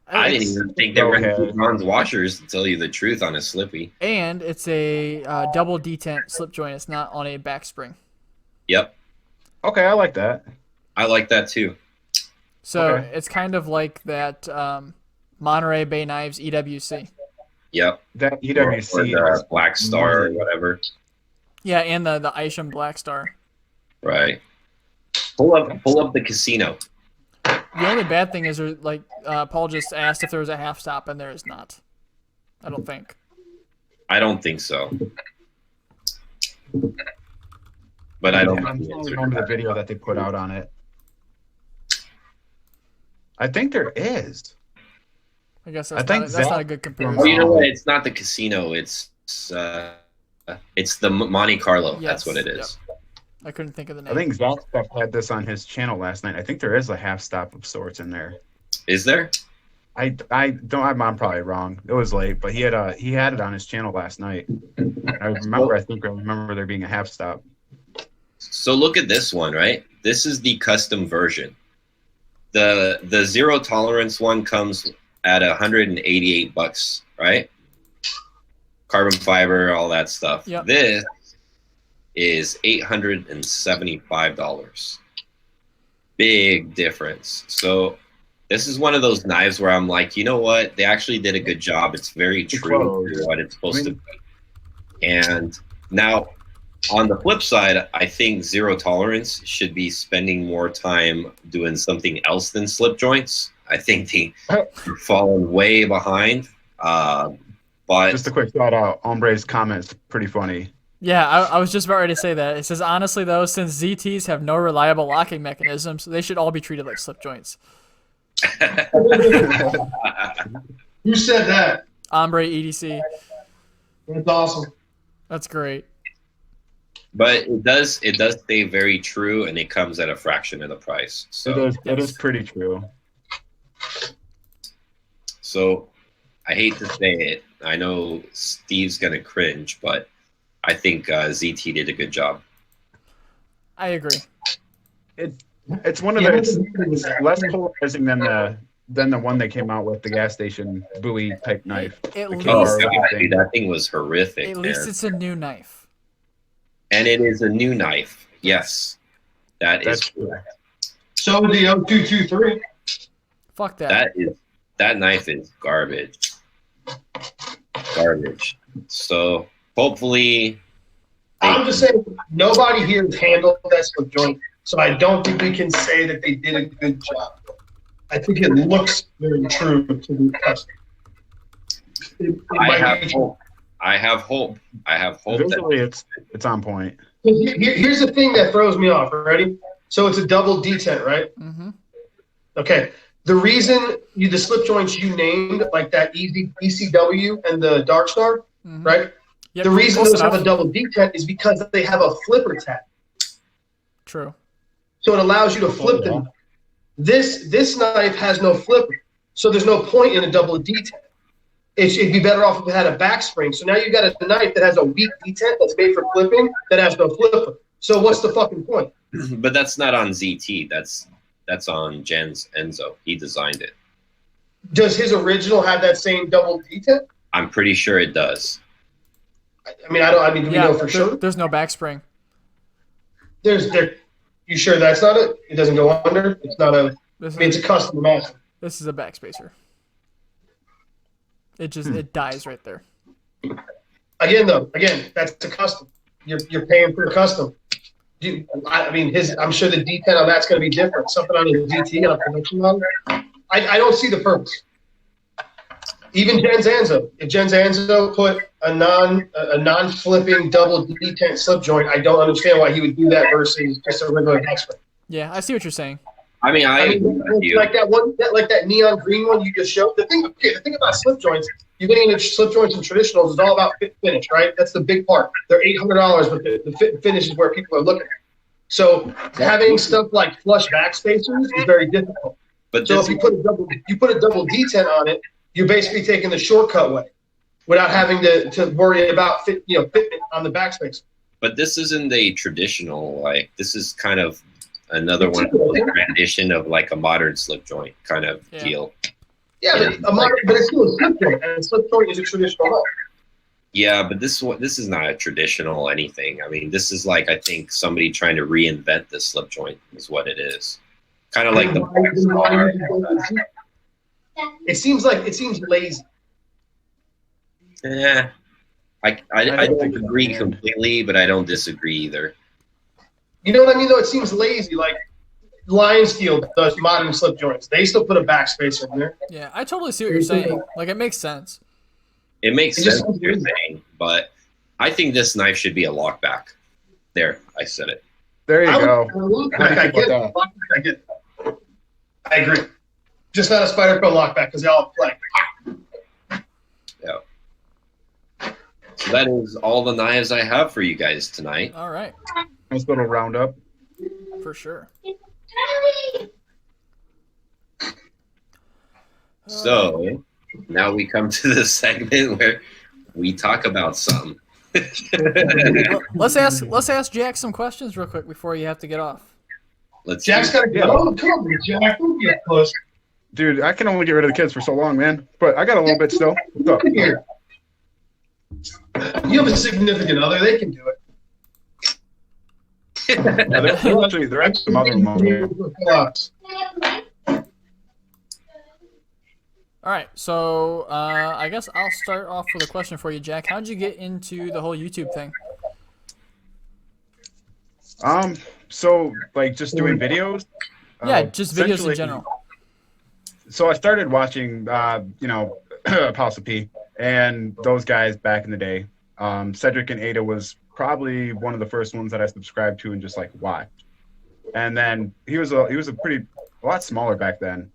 I didn't even think they were going to Okay. do bronze washers, to tell you the truth, on a Slippy. and it's a double detent slip joint. It's not on a back spring. Yep, Okay, I like that. I like that too. So Okay. it's kind of like that Monterey Bay Knives EWC. Yep. That Or EWC the Black Star or whatever. Yeah, and the Isham Black Star. Right. Pull up the casino. The only bad thing is, like, Paul just asked if there was a half stop, and there is not. I don't think. I don't think so. But I don't know I'm the trying answer to to remember the that. video that they put out on it. I think there is. I guess I that's, think not, that's Zach- not a good comparison. Oh, you know what? It's not the casino. It's the Monte Carlo. Yes, That's what it is. I couldn't think of the name. I think Zach had this on his channel last night. I think there is a half stop of sorts in there. Is there? I don't. I'm probably wrong. It was late, but he had it on his channel last night. I remember there being a half stop. So look at this one, right? This is the custom version. The zero tolerance one comes at $188, right? Carbon fiber, all that stuff. Yep. This is $875. Big difference. So this is one of those knives where I'm like, you know what? They actually did a good job. It's very true to what it's supposed to be. And now, on the flip side, I think zero tolerance should be spending more time doing something else than slip joints. I think they've fallen way behind. But Just a quick shout out. Hombre's comments pretty funny. Yeah, I was just about ready to say that. It says, honestly, though, since ZTs have no reliable locking mechanisms, they should all be treated like slip joints. Who said that? Ombre EDC. That's awesome. That's great. But it does stay very true, and it comes at a fraction of the price. So It is pretty true. So I hate to say it. I know Steve's gonna cringe, but I think ZT did a good job. I agree. It's one of the it's less polarizing than the one they came out with, the gas station buoy type knife. At The least- Oh K-bar god, thing. dude, that thing was horrific. At least man. it's a new knife. And it is a new knife. Yes, that is That's correct. So the 0223. Fuck that. That knife is garbage. Garbage. So hopefully, I'm just saying, nobody here has handled that slip joint, so I don't think we can say that they did a good job. I think it looks very true to the customer. I have hope. I have hope. I have hope. Visually, it's on point. Here's the thing that throws me off. Ready? So it's a double detent, right? Mm-hmm. Okay. The reason the slip joints you named, like that ECW and the Dark Star, Mm-hmm. right? Yep, The reason close those have enough. a double detent is because they have a flipper tab. True. So it allows you to flip yeah. them. This knife has no flipper, so there's no point in a double detent. It'd be better off if it had a back spring. So now you've got a knife that has a weak detent that's made for flipping that has no flipper. So what's the fucking point? But that's not on ZT. That's on Jen's Enzo. He designed it. Does his original have that same double detent? I'm pretty sure it does. I mean, do we know for sure? There's no back spring. You sure that's not it? It doesn't go under? It's not a, it's a custom master. This is a backspacer. It just it dies right there. Again, that's a custom. You're paying for a custom. I'm sure the detent on that's going to be different. Something on a DT on a production model. I don't see the purpose. Even Jen's Anzo. If Jen's Anzo put a non-flipping double detent slip joint, I don't understand why he would do that versus just a regular back spring. Yeah, I see what you're saying. I mean, I agree with you. like that neon green one you just showed. The thing about slip joints, you getting into slip joints and traditionals is all about fit and finish, right? That's the big part. They're $800, but the fit and finish is where people are looking at. So having stuff like flush back spacers is very difficult. But so if you put a double detent on it, you're basically taking the shortcut way without having to worry about fitment on the backspacer. But this isn't a traditional, like, this is kind of another one, like, rendition of like a modern slip joint kind of deal. Yeah, but it's still a slip joint, and a slip joint is a traditional look. Yeah, but this is not a traditional anything. I mean, this is like, I think somebody trying to reinvent the slip joint is what it is. Kind of like the It seems lazy. Yeah, I don't agree completely, but I don't disagree either. You know what I mean? Though it seems lazy. Like Lion Steel does modern slip joints. They still put a backspacer in there. Yeah, I totally see what you're saying. Like, it makes sense. It makes sense what you're saying, but I think this knife should be a lockback. There, I said it. There you go. I agree. Just not a Spyderco lockback because they all play. Yeah. So that is all the knives I have for you guys tonight. All right. Nice little roundup. For sure. So now we come to the segment where we talk about something. Let's ask Jack some questions real quick before you have to get off. Jack's got to go. Come on, Jack. Don't get close. Dude, I can only get rid of the kids for so long, man. But I got a little bit still. What's up? Here. You have a significant other. They can do it. They're actually mother of mine. All right, so I guess I'll start off with a question for you, Jack. How'd you get into the whole YouTube thing? So like just doing videos? Yeah, just videos in general. So I started watching, Apostle P and those guys back in the day. Cedric and Ada was probably one of the first ones that I subscribed to and just like watched. And then he was a lot smaller back then.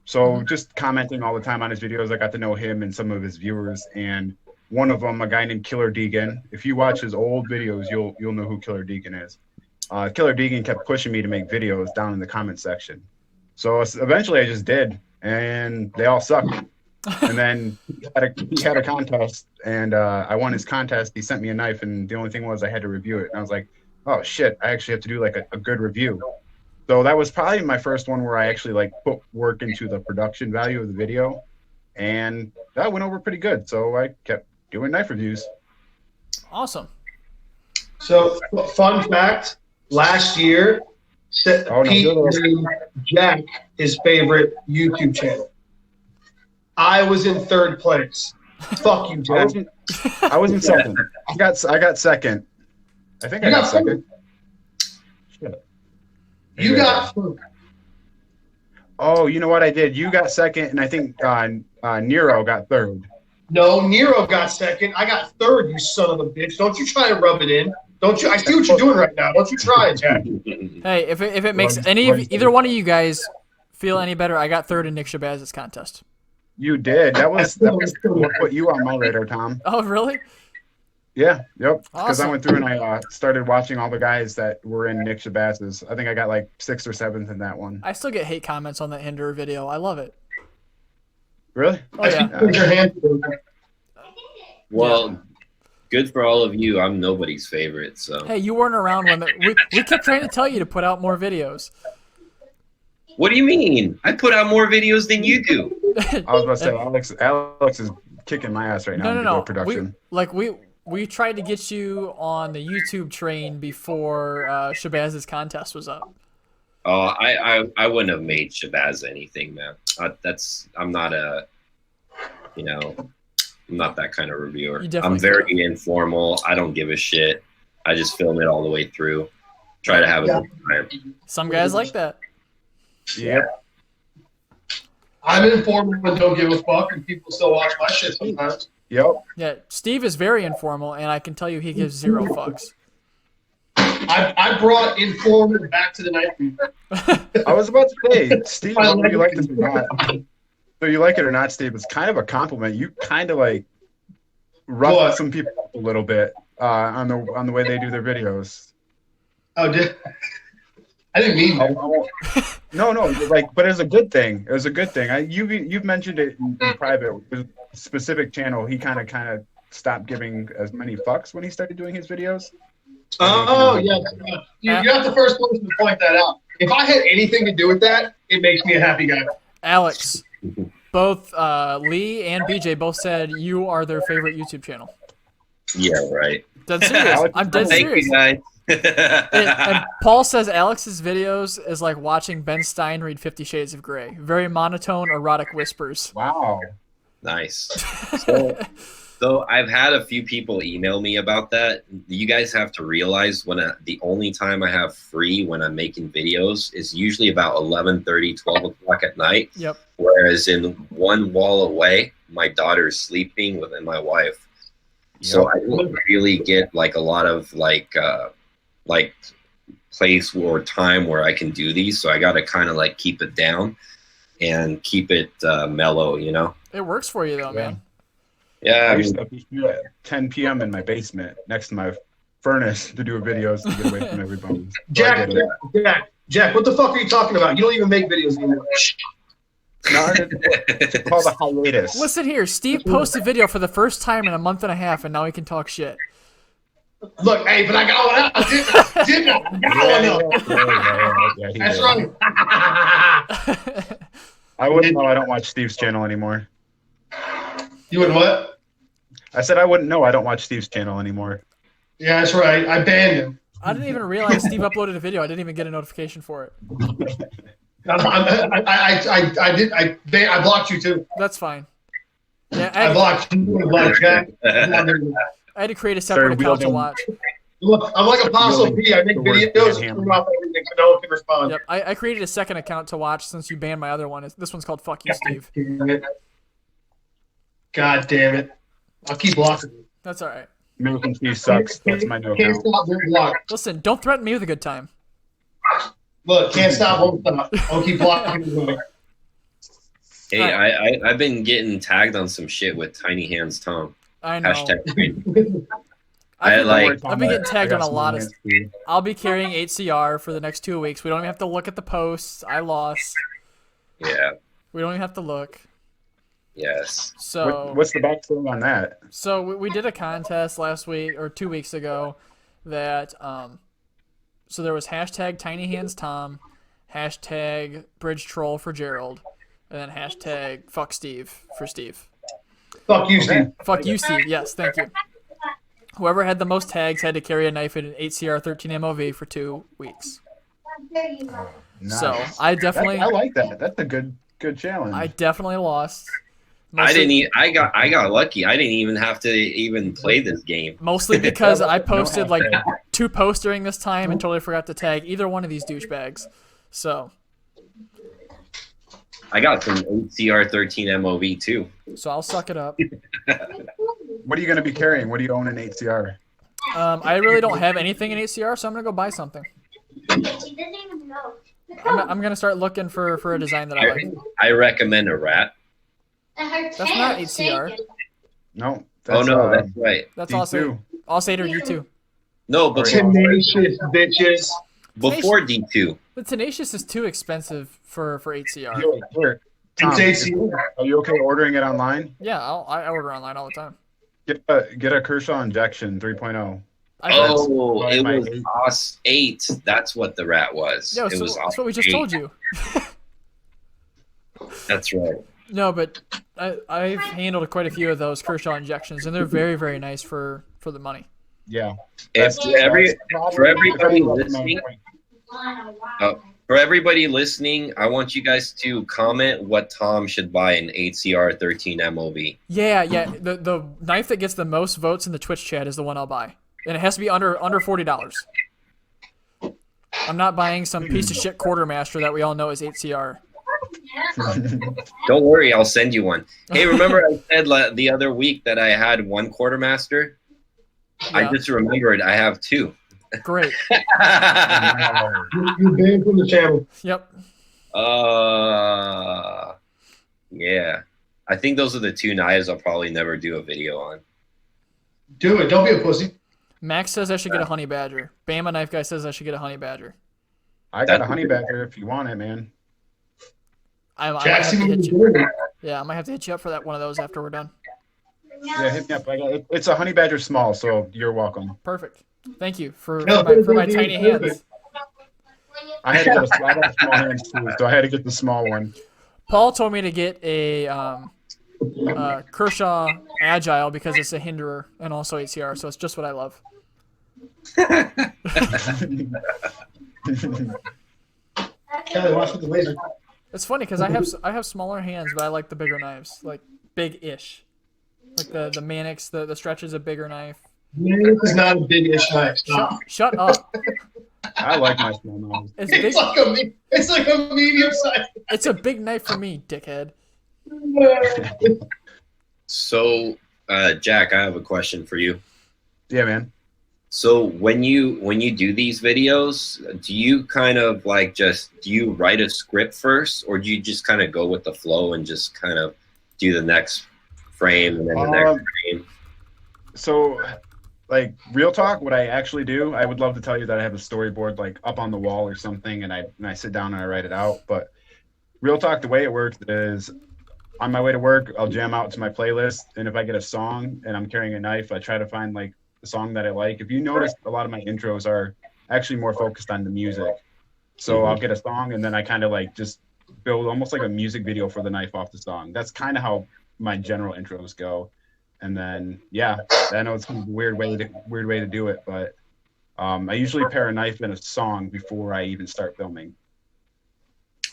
So just commenting all the time on his videos, I got to know him and some of his viewers. And one of them, a guy named Killer Deegan. If you watch his old videos, you'll know who Killer Deegan is. Killer Deegan kept pushing me to make videos down in the comment section. So eventually I just did, and they all sucked. And then he had a contest, and I won his contest. He sent me a knife, and the only thing was I had to review it. And I was like, oh shit, I actually have to do like a good review. So that was probably my first one where I actually like put work into the production value of the video, and that went over pretty good. So I kept doing knife reviews. Awesome. So fun fact, last year, Pete named Jack his favorite YouTube channel. I was in third place. Fuck you, Jack. I was in second. I got second. I think I got second. Shit. You got third. Oh, you know what I did? You got second, and I think Nero got third. No, Nero got second. I got third, you son of a bitch. Don't you try to rub it in. Don't you? I see what you're doing right now. Don't you try it, Jack. Hey, if it makes either one of you guys feel any better, I got third in Nick Shabazz's contest. You did. That was what put you on my radar, Tom. Oh, really? Yeah. Yep. Because Awesome. I went through and I started watching all the guys that were in Nick Shabazz's. I think I got like 6th or 7th in that one. I still get hate comments on that Hinder video. I love it. Really? Oh, yeah. Your hand. Well, good for all of you. I'm nobody's favorite, so. Hey, you weren't around when we kept trying to tell you to put out more videos. What do you mean? I put out more videos than you do. I was about to say, Alex is kicking my ass right now. No. Production. We tried to get you on the YouTube train before Shabazz's contest was up. Oh, I wouldn't have made Shabazz anything, man. I'm not I'm not that kind of reviewer. I'm very informal. I don't give a shit. I just film it all the way through. Try to have a good time. Some guys like that. Yep. I'm informal and don't give a fuck, and people still watch my shit sometimes. Yep. Yeah, Steve is very informal, and I can tell you he gives 0 fucks. I'm I brought Informer back to the knife. I was about to say, Steve, whether you like this or not, whether you like it or not, Steve, it's kind of a compliment. You kind of like rough some people up a little bit on the way they do their videos. Oh, I didn't mean that. No, like, but it's a good thing. It was a good thing. You've mentioned it in private. With a specific channel, he kind of stopped giving as many fucks when he started doing his videos. Oh, yeah. You're not the first person to point that out. If I had anything to do with that, it makes me a happy guy. Alex, both Lee and BJ both said you are their favorite YouTube channel. Yeah, right. Dead serious. I'm dead Thank serious. you, guys. And Paul says Alex's videos is like watching Ben Stein read 50 Shades of Grey. Very monotone, erotic whispers. Wow. Nice. So I've had a few people email me about that. You guys have to realize the only time I have free when I'm making videos is usually about 11:30, 12 o'clock at night. Yep. Whereas in one wall away, my daughter's sleeping with my wife. So I don't really get like a lot of like place or time where I can do these. So I got to kind of like keep it down and keep it mellow, you know? It works for you though, man. Yeah. I used to be at 10 p.m. in my basement next to my furnace to do videos to get away from everybody. Jack, what the fuck are you talking about? You don't even make videos anymore. No, it's called a hiatus. Listen here, Steve posted a video for the first time in a month and a half, and now he can talk shit. Look, hey, but I got one out. Didn't I? I got one out. That's right. I wouldn't know. I don't watch Steve's channel anymore. You would what? I said I wouldn't know. I don't watch Steve's channel anymore. Yeah, that's right. I banned him. I didn't even realize Steve uploaded a video. I didn't even get a notification for it. I blocked you too. That's fine. Yeah, I blocked you. I blocked Jack. I had to create a separate account to watch. Look, I'm like Apostle P. I make videos and turn off everything so no one can respond. Yep, I created a second account to watch since you banned my other one. This one's called Fuck You, Steve. God damn it. I'll keep blocking you. That's all right. American Steve sucks. That's my no Can't count. stop, won't block. Listen, don't threaten me with a good time. Look, can't stop, won't stop. I'll keep blocking you. Hey, I've been getting tagged on some shit with Tiny Hands Tom. I know. Hashtag. I've been getting tagged on a lot of. I'll be carrying 8CR for the next 2 weeks. We don't even have to look at the posts. I lost. Yeah. We don't even have to look. Yes. So what's the backstory on that? So we did a contest last week or 2 weeks ago that so there was hashtag Tiny Hands Tom, hashtag Bridge Troll for Gerald, and then hashtag Fuck Steve for Steve. Fuck you, Steve. Fuck you, Steve. Yes, thank you. Whoever had the most tags had to carry a knife in an 8CR 13 MOV for 2 weeks. Nice. So I definitely I like that. That's a good challenge. I definitely lost. I got lucky. I didn't even have to even play this game. Mostly because I posted like 2 posts during this time and totally forgot to tag either one of these douchebags. So I got some HCR 13 MOV too. So I'll suck it up. What are you going to be carrying? What do you own in HCR? I really don't have anything in HCR, so I'm going to go buy something. I'm going to start looking for a design that I like. I recommend a rat. That's not HCR. No. That's right. That's also All-State or D2. No, but Tenacious bitches. Before D2. The Tenacious is too expensive for HCR. Here, Tom, are you okay ordering it online? Yeah, I order online all the time. Get a Kershaw injection 3.0. Oh, it was OS 8. That's what the rat was. Yeah, that's what we just told you. That's right. No, but I've handled quite a few of those Kershaw injections, and they're very, very nice for the money. Yeah. For everybody listening, I want you guys to comment what Tom should buy in HCR 13 MOV. Yeah. The knife that gets the most votes in the Twitch chat is the one I'll buy, and it has to be under $40. I'm not buying some piece of shit quartermaster that we all know is HCR. Don't worry, I'll send you one. Hey, remember I said the other week that I had one quartermaster? Yeah. I just remembered I have 2. Great. You're banned from the channel. Yep. Yeah. I think those are the two knives I'll probably never do a video on. Do it. Don't be a pussy. Max says I should get a honey badger. Bama Knife Guy says I should get a honey badger. I got a honey badger if you want it, man. I might Jack, have see to what hit you're you. doing. Yeah, I might have to hit you up for that one of those after we're done. Yeah, hit me up. It's a honey badger small, so you're welcome. Perfect. Thank you for No, my perfect. tiny hands. I had to get I got small hands too, so I had to get the small one. Paul told me to get a Kershaw Agile because it's a hinderer and also ACR, so it's just what I love. Kelly, watch with the laser. It's funny because I have smaller hands, but I like the bigger knives, like big-ish. Like the Mannix, the Stretch is a bigger knife. Man, this is not a big-ish knife. Stop. Shut up. I like my small knives. It's big. It's like a medium size. It's a big knife for me, dickhead. So, Jack, I have a question for you. Yeah, man. So when you do these videos, do you kind of like do you write a script first, or do you just kind of go with the flow and just kind of do the next frame and then the next frame? So, like, real talk, what I actually do, I would love to tell you that I have a storyboard like up on the wall or something, and I sit down and I write it out. But real talk, the way it works is, on my way to work, I'll jam out to my playlist, and if I get a song and I'm carrying a knife, I try to find like the song that I like. If you notice, a lot of my intros are actually more focused on the music. So I'll get a song and then I kind of like just build almost like a music video for the knife off the song. That's kind of how my general intros go. And then, yeah, I know it's kind of a weird way to do it, but I usually pair a knife and a song before I even start filming.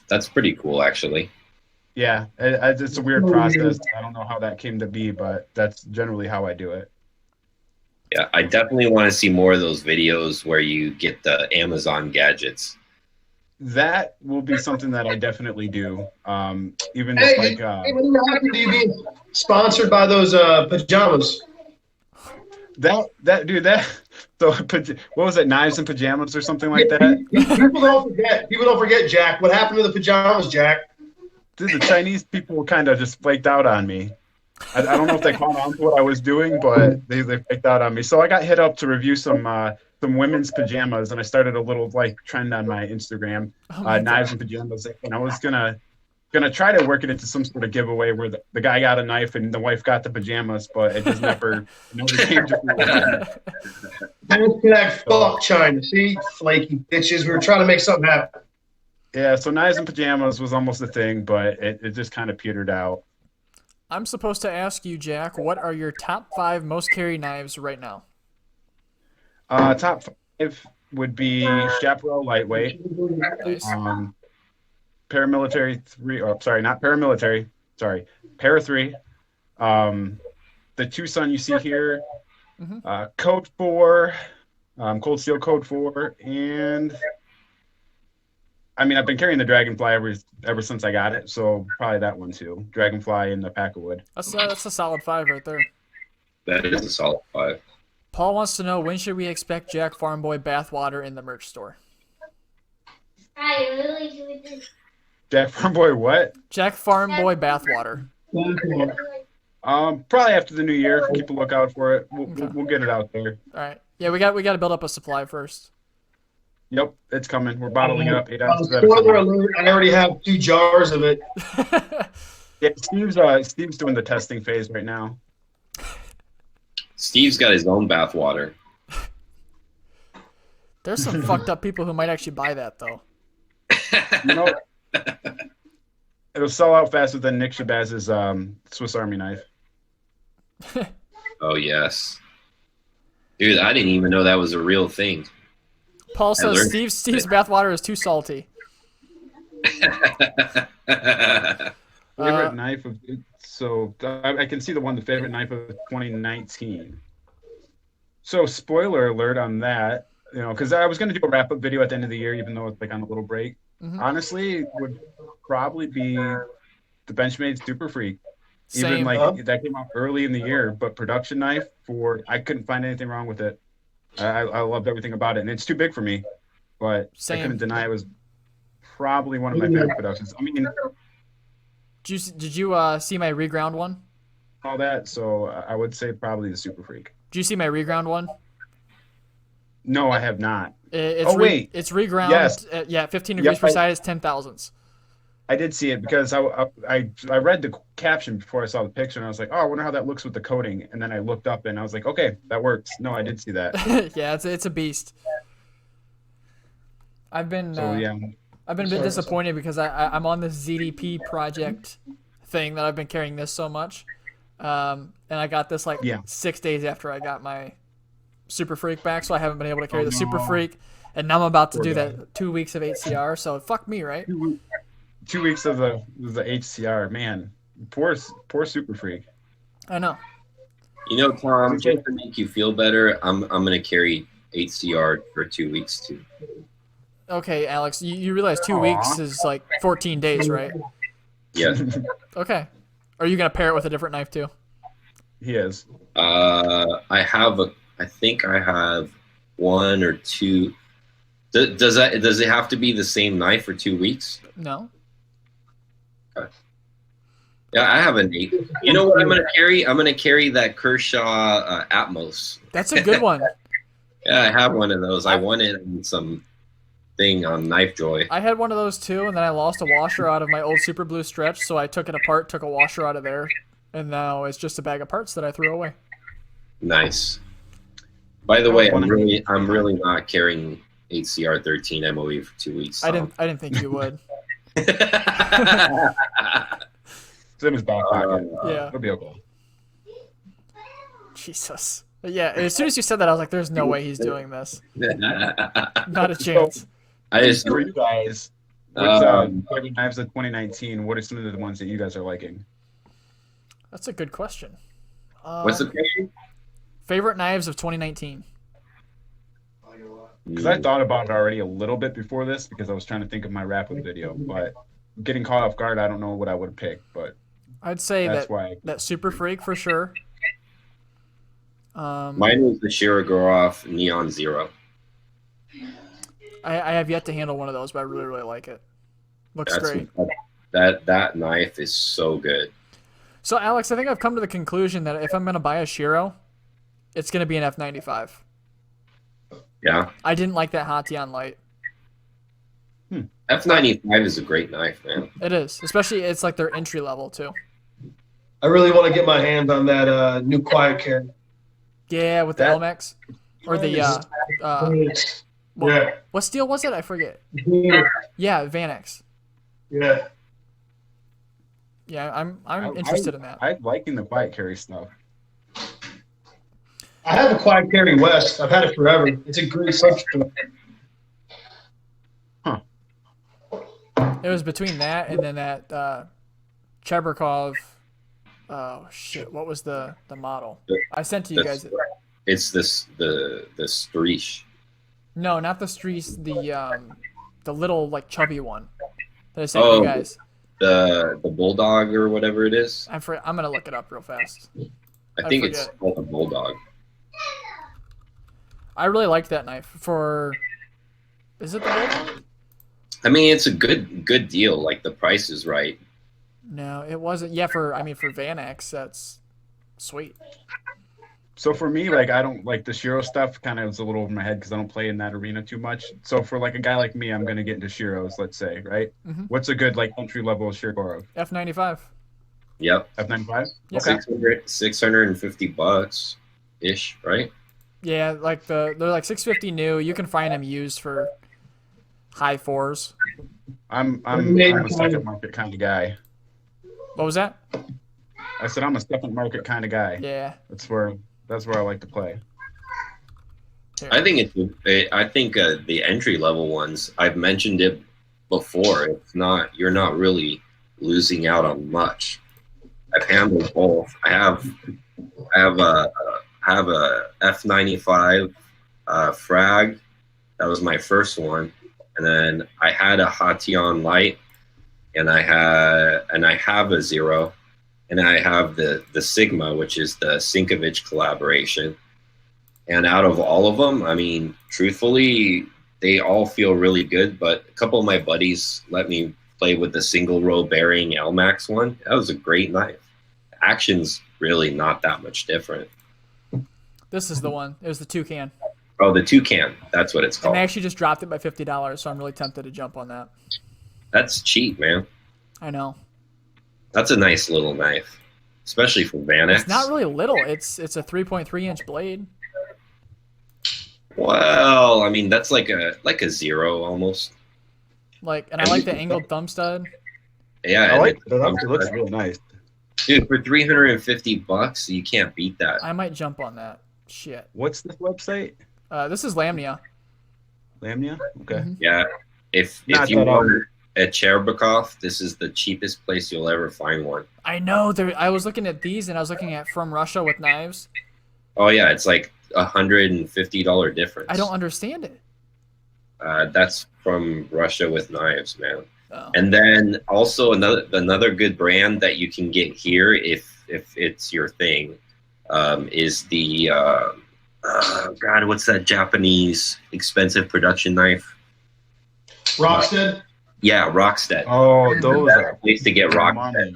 That's pretty cool, actually. Yeah, it's a weird process. I don't know how that came to be, but that's generally how I do it. Yeah, I definitely want to see more of those videos where you get the Amazon gadgets. That will be something that I definitely do. Even Hey, just like what do you happen to you being sponsored by those pajamas? so what was it, knives and pajamas or something like that? People don't forget, Jack. What happened to the pajamas, Jack? Dude, the Chinese people kind of just flaked out on me. I don't know if they caught on to what I was doing, but they flaked out on me. So I got hit up to review some women's pajamas, and I started a little like trend on my Instagram, knives and pajamas, and I was gonna try to work it into some sort of giveaway where the guy got a knife and the wife got the pajamas, but it just never came to Hashtag fuck China. See, flaky bitches. We were trying to make something happen. Yeah, so knives and pajamas was almost a thing, but it just kind of petered out. I'm supposed to ask you, Jack, what are your top 5 most carried knives right now? Top 5 would be Chaparral Lightweight, Nice. Paramilitary 3, or sorry, not paramilitary, sorry, Para 3, the Tucson you see here, Code 4, Cold Steel Code 4, and I mean, I've been carrying the Dragonfly ever since I got it, so probably that one too. Dragonfly and the Pack of Wood. That's a solid 5 right there. That is a solid 5. Paul wants to know, when should we expect Jack FarmBoy bathwater in the merch store? Jack FarmBoy what? Jack FarmBoy bathwater. Probably after the new year. Keep a lookout for it. We'll get it out there. All right. Yeah, we got to build up a supply first. Yep, it's coming. We're bottling it up 8 ounces at a Spoiler time. alert, I already have 2 jars of it. Yeah, Steve's doing the testing phase right now. Steve's got his own bathwater. There's some fucked up people who might actually buy that, though. You know, it'll sell out faster than Nick Shabazz's Swiss Army knife. Oh, yes. Dude, I didn't even know that was a real thing. Paul says Steve's bathwater is too salty. Favorite knife of so I can see the favorite knife of 2019. So spoiler alert on that, because I was going to do a wrap up video at the end of the year, even though it's like on a little break. Honestly, it would probably be the Benchmade Super Freak. Same. Even like that came out early in the year, but production knife I couldn't find anything wrong with it. I loved everything about it, and it's too big for me, but Same. I couldn't deny it was probably one of my favorite productions. I mean, Did you see my reground one? all that, so I would say probably the Super Freak. Did you see my reground one? No, I have not. It's wait. it's reground. Yes. Yeah, 15 degrees Yep, precise, 10 thousandths. I did see it because I read the caption before I saw the picture, and I was like, oh, I wonder how that looks with the coating. And then I looked up, and I was like, okay, that works. No, I did see that. Yeah, it's a beast. I've been So yeah, I've been a bit disappointed because I'm on this ZDP project thing that I've been carrying this so much, and I got this like 6 days after I got my Super Freak back, so I haven't been able to carry the Super Freak, and now I'm about to do that 2 weeks of HCR. So fuck me, right? 2 weeks of the HCR, man. Poor Super Freak. I know. You know, Tom, just to make you feel better, I'm gonna carry HCR for 2 weeks too. Okay, Alex, you realize 2 weeks is like 14 days, right? Yeah. Okay. Are you gonna pair it with a different knife too? He is. I think I have one or two. Does it have to be the same knife for 2 weeks? No. Okay. Yeah, I have an 8. You know what I'm gonna carry? I'm gonna carry that Kershaw Atmos. That's a good one. Yeah, I have one of those. I won it in some thing on Knife Joy. I had one of those too, and then I lost a washer out of my old Super Blue Stretch, so I took it apart, took a washer out of there, and now it's just a bag of parts that I threw away. Nice. By the way, I'm really not carrying HCR 13 MOE for 2 weeks. I didn't think you would. It's in his back pocket. Yeah. It'll be okay. Jesus. Yeah, as soon as you said that, I was like, there's no way he's doing this. Not a chance. I just For you guys, what's favorite knives of 2019? What are some of the ones that you guys are liking? That's a good question. What's the question? Favorite knives of 2019? Because I thought about it already a little bit before this because I was trying to think of my rapid video, but getting caught off guard, I don't know what I would pick, but I'd say that's that Super Freak for sure. Mine was the Shirogorov Neon Zero. I have yet to handle one of those, but I really, really like it. Looks great. That knife is so good. So, Alex, I think I've come to the conclusion that if I'm going to buy a Shiro, it's going to be an F95. Yeah. I didn't like that Hatian light. F95 is a great knife, man. It is. Especially, it's like their entry level, too. I really want to get my hands on that new quiet carry. Yeah, with the Elmex. Or the, yeah. What steel was it? I forget. Yeah. Yeah, Vanex. Yeah. Yeah, I'm interested in that. I'm liking the quiet carry stuff. I have a quiet carry West. I've had it forever. It's a great substitute. Huh. It was between that and then that Chebrikov. Oh shit! What was the model? I sent to you guys. It's the Streesh. No, not the Streesh. The little like chubby one that I sent you guys. The Bulldog or whatever it is. I'm gonna look it up real fast. I think it's called a Bulldog. I really liked that knife for. Is it the Bulldog? I mean, it's a good deal. Like the price is right. No, it wasn't. Yeah, for Vanex, that's sweet. So for me, like I don't like the Shiro stuff. Kind of is a little over my head because I don't play in that arena too much. So for like a guy like me, I'm gonna get into Shiros. Let's say, right? Mm-hmm. What's a good like entry level Shiro? F95. Yep. F95. Yep. Okay. $650 ish, right? Yeah, like they're like 650 new. You can find them used for high fours. I'm a second market kind of guy. What was that? I said I'm a second market kind of guy. Yeah. That's where I like to play. Here. I think the entry level ones. I've mentioned it before. It's not. You're not really losing out on much. I've handled both. I have a F95 frag. That was my first one, and then I had a Hatian light, and I have a Zero, and I have the Sigma, which is the Sinkovich collaboration, And out of all of them, I mean, truthfully, they all feel really good. But a couple of my buddies let me play with the single row bearing LMAX one. That was a great knife. Action's really not that much different. This is the one. It was the Toucan. Oh, the Toucan. That's what it's And called. they actually just dropped it by $50, so I'm really tempted to jump on that. That's cheap, man. I know. That's a nice little knife, especially for Van X. It's not really little. It's a 3.3-inch blade. Well, I mean, that's like a zero almost. And I like the angled thumb stud. Yeah, I and like it. It looks really nice. dude, for $350, you can't beat that. I might jump on that. Shit. What's this website? This is Lamnia. Lamnia? Okay. Mhm. Yeah, if Not you that want a Cherbakov, this is the cheapest place you'll ever find one. I know. I was looking at these, and I was looking at From Russia with knives. Oh yeah, it's like $150 difference. I don't understand it. That's from Russia with knives, man. Oh. And then also another good brand that you can get here if it's your thing is the God, what's that Japanese expensive production knife? Rockstead. Yeah, Rockstead. Oh, those That's are a place to get Rockstead.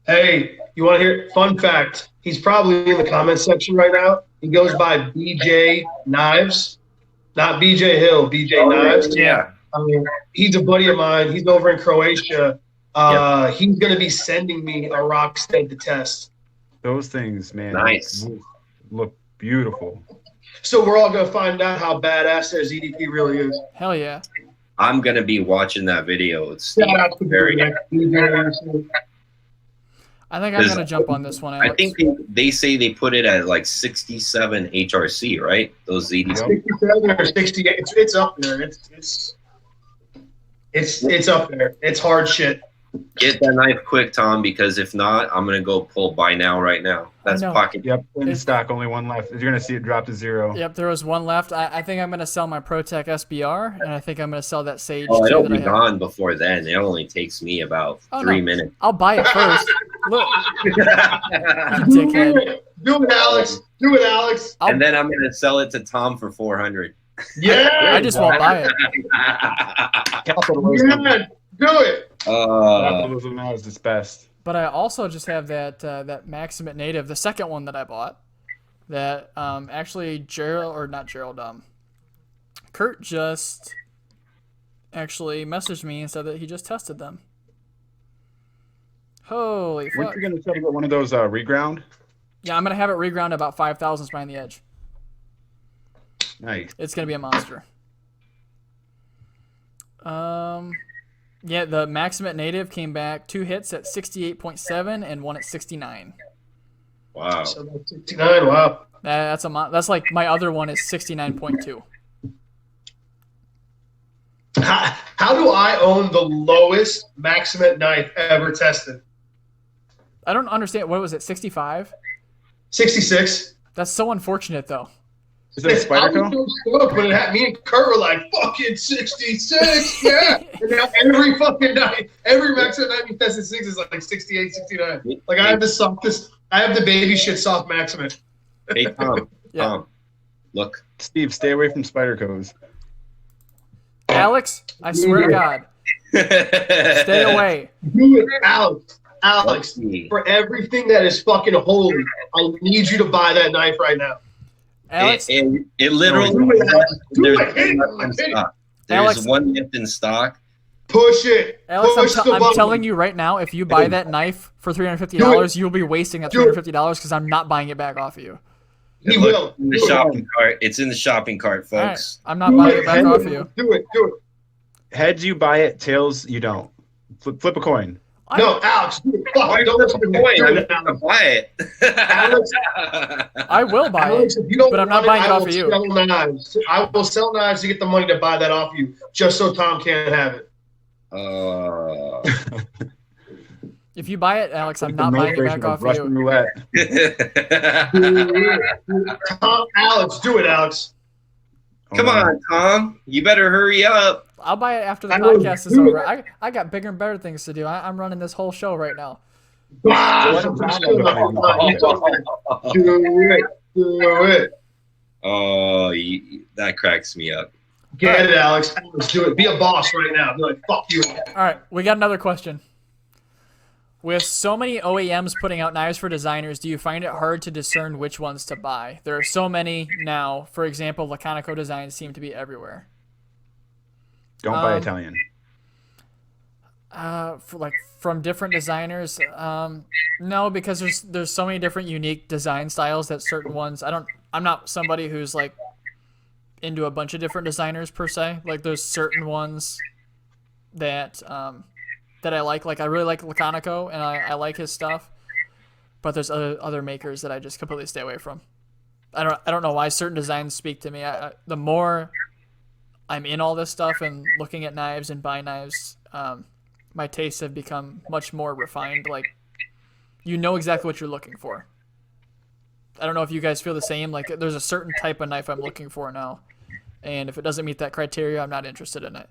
Hey, you want to hear? Fun fact. He's probably in the comments section right now. He goes by BJ Knives, not BJ Hill. BJ Knives. Yeah. He's a buddy of mine. He's over in Croatia. He's going to be sending me a Rockstead to test. Those things, man. Nice. Look beautiful. So we're all going to find out how badass their ZDP really is. Hell yeah. I'm gonna be watching that video. It's Shout out to very. BJ. I think I'm gonna jump on this one, Alex. I think they say they put it at like 67 HRC, right? Those ZDs. 67 or 68. It's up there. It's up there. It's hard shit. Get that knife quick, Tom, because if not, I'm gonna go pull buy now right now. That's I know. pocket. Yep, in stock, only one left. You're gonna see it drop to 0. Yep, there was one left. I think I'm gonna sell my ProTech SBR, and I think I'm gonna sell that Sage. Oh, too it'll that be I have. gone before then. It only takes me about Oh, 3 no. minutes. I'll buy it first. Look, you Do dickhead. it. Do it, Alex. Do it, Alex. I'll- And then I'm gonna sell it to Tom for 400. Yeah. I just won't buy it. Capitalism. Yeah. Do it. Capitalism now is its best. But I also just have that Maximate Native, the second one that I bought. That actually Kurt just actually messaged me and said that he just tested them. Holy fuck! Weren't you gonna try to get one of those reground? Yeah, I'm gonna have it reground about 5,000 behind the edge. Nice. It's gonna be a monster. Yeah, the Maximate Native came back 2 hits at 68.7 and 1 at 69. Wow. So that's 69. Wow. That's like my other one is 69.2. How do I own the lowest Maximate knife ever tested? I don't understand. What was it? 65? 66. That's so unfortunate, though. Is that a Spyderco? I was so stoked when it had me and Kurt were like, fucking 66, yeah. And now every fucking night, every Maximate knife he tested 6 is like 68, 69. Like I have the baby shit soft Maximate. Hey Tom. Yeah. Tom. Look. Steve, stay away from Spydercos. Alex, I swear to God, stay away. Do it, Alex. Alex, for everything that is fucking holy, I need you to buy that knife right now. Alex, It literally Do it. there's one left in stock. There's Alex. one left in stock. Push it. Alex, Push the I'm button. telling you right now, if you buy that knife for $350, you'll be wasting that $350 because I'm not buying it back off of you. He Look, will. in the Do it. shopping cart. It's in the shopping cart, All right, folks. I'm not buying it back off of you. Do it. Heads, you buy it. Tails, you don't. Flip a coin. No, Alex, do it. Fuck, Why don't don't listen to me. point? Do I'm it, not gonna Alex. buy it. Alex, I will buy Alex, it. if you don't but I'm not want buying it I off will of you. Sell knives. I will sell knives to get the money to buy that off you, just so Tom can't have it. If you buy it, Alex, I'm not buying it back off of Russian you. roulette. Tom, Alex, do it, Alex. Come on, Tom. You better hurry up. I'll buy it after the I will podcast is do over. it. I got bigger and better things to do. I'm running this whole show right now. Do it. Do it. Oh, that cracks me up. Get it, Alex. Let's do it. Be a boss right now. Be like, fuck you. All right, we got another question. With so many OEMs putting out knives for designers, do you find it hard to discern which ones to buy? There are so many now. For example, Laconico designs seem to be everywhere. Don't buy Italian. From different designers, no, because there's so many different unique design styles that certain ones I'm not somebody who's like into a bunch of different designers per se. Like there's certain ones that that I like. Like I really like Laconico and I like his stuff, but there's other makers that I just completely stay away from. I don't know why certain designs speak to me. The more I'm in all this stuff and looking at knives and buying knives, my tastes have become much more refined. Like, you know exactly what you're looking for. I don't know if you guys feel the same. Like, there's a certain type of knife I'm looking for now, and if it doesn't meet that criteria, I'm not interested in it.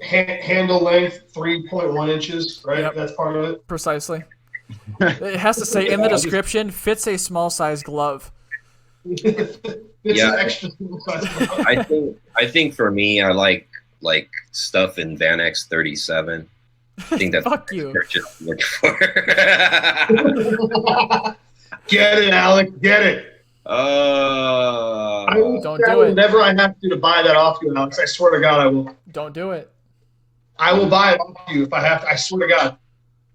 Handle length 3.1 inches, right? Yep. That's part of it. Precisely. It has to say in the description, fits a small size glove. It's an extra small size. I think for me, I like stuff in Van X 37. I think that's Fuck you. what you're just looking for. Get it, Alex. Get it. I will Don't do it. Whenever I have to buy that off you, Alex, I swear to God, I will. Don't do it. I will buy it off you if I have to. I swear to God.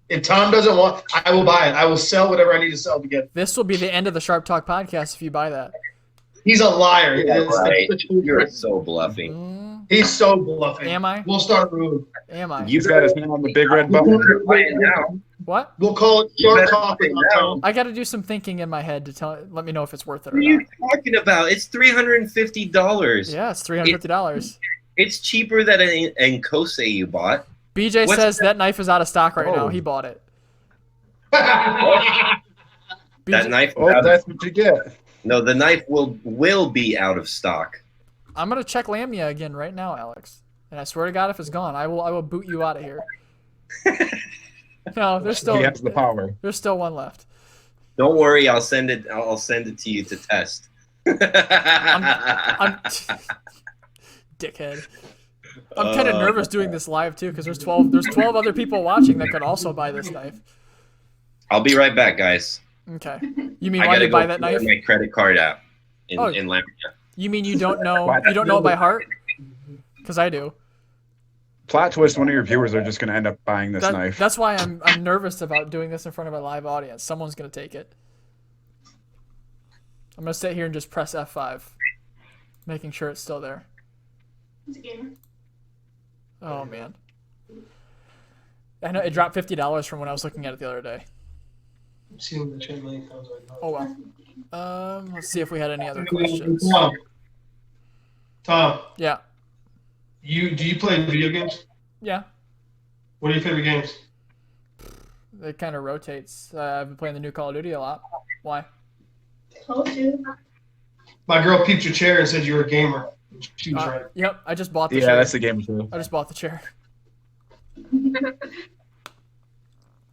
If Tom doesn't want, I will buy it. I will sell whatever I need to sell to get it. This will be the end of the Sharp Talk podcast if you buy that. He's a liar. Yeah, right. You're so bluffing. He's so bluffing. Am I? We'll start a room. Am I? You've got his hand on the big red button. Buy it now. What? We'll call it Sharp Talk with Tom. I got to do some thinking in my head to let me know if it's worth it or What are you not. talking about? It's $350. Yeah, it's $350. It's cheaper than an Enkose you bought. BJ What's says that? that knife is out of stock right now. Oh. He bought it. That BJ, knife. Oh, that's what you get. No, the knife will be out of stock. I'm gonna check Lamia again right now, Alex. And I swear to God, if it's gone, I will boot you out of here. No, there's still He has the power. there's still one left. Don't worry, I'll send it. I'll send it to you to test. I'm dickhead. I'm kind of nervous doing this live too because there's 12 other people watching that could also buy this knife. I'll be right back, guys. Okay. You mean I why gotta you buy go that clear knife? my credit card app in Oh. Lamia. You mean you don't know it by heart? Because I do. Plot twist: one of your viewers are just going to end up buying this knife. That's why I'm nervous about doing this in front of a live audience. Someone's gonna take it. I'm gonna sit here and just press F5, making sure it's still there. Oh man. I know it dropped $50 from when I was looking at it the other day. I've seen the chat many times. Oh well. Let's see if we had any other questions. Tom, Yeah. do you play video games? Yeah. What are your favorite games? It kind of rotates. I've been playing the new Call of Duty a lot. Why? Told you. My girl peeped your chair and said you were a gamer. She was right. Yep. I just bought the Yeah, chair. that's the game too. I just bought the chair.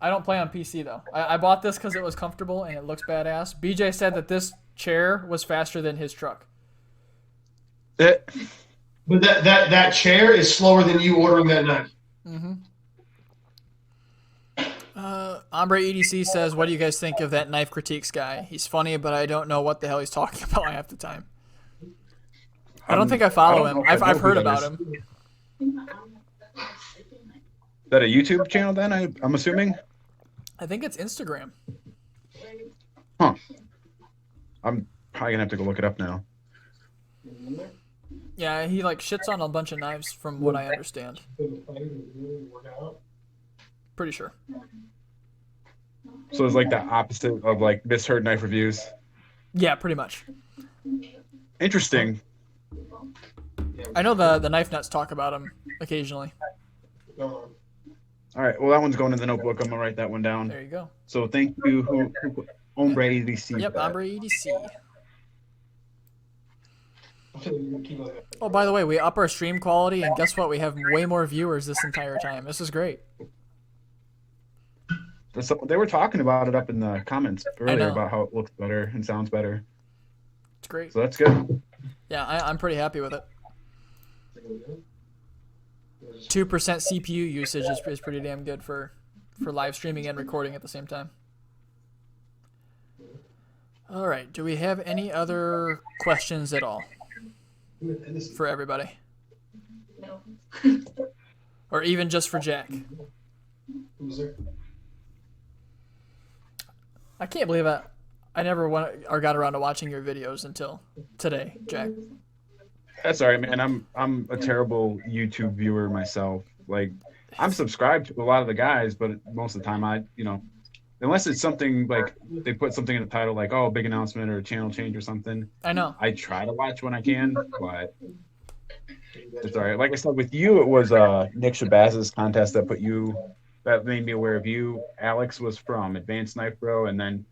I don't play on PC though. I bought this because it was comfortable and it looks badass. BJ said that this chair was faster than his truck. But that chair is slower than you ordering that knife. Mm-hmm. Ombre EDC says, what do you guys think of that knife critiques guy? He's funny, but I don't know what the hell he's talking about half the time. I don't think I follow him. I've heard about him. Is that a YouTube channel then, I'm assuming? I think it's Instagram. Huh. I'm probably going to have to go look it up now. Yeah, he like shits on a bunch of knives from what I understand. Pretty sure. So it's like the opposite of like misheard knife reviews. Yeah, pretty much. Interesting. I know the knife nuts talk about him occasionally. All right. Well, that one's going in the notebook. I'm gonna write that one down. There you go. So thank you, Ombre EDC. Yep, for that. Ombre EDC. Oh, by the way, we up our stream quality, and guess what? We have way more viewers this entire time. This is great. So they were talking about it up in the comments earlier know. about how it looks better and sounds better. It's great. So that's good. Yeah, I'm pretty happy with it. 2% CPU usage is pretty damn good for live streaming and recording at the same time. All right. Do we have any other questions at all for everybody? No. Or even just for Jack? I can't believe I never went or got around to watching your videos until today, Jack. That's all right, man. I'm a terrible YouTube viewer myself. Like, I'm subscribed to a lot of the guys, but most of the time unless it's something like they put something in the title like, oh, big announcement or a channel change or something. I know. I try to watch when I can, but it's all right. Like I said, with you, it was Nick Shabazz's contest that made me aware of you. Alex was from Advanced Knife Bro, and then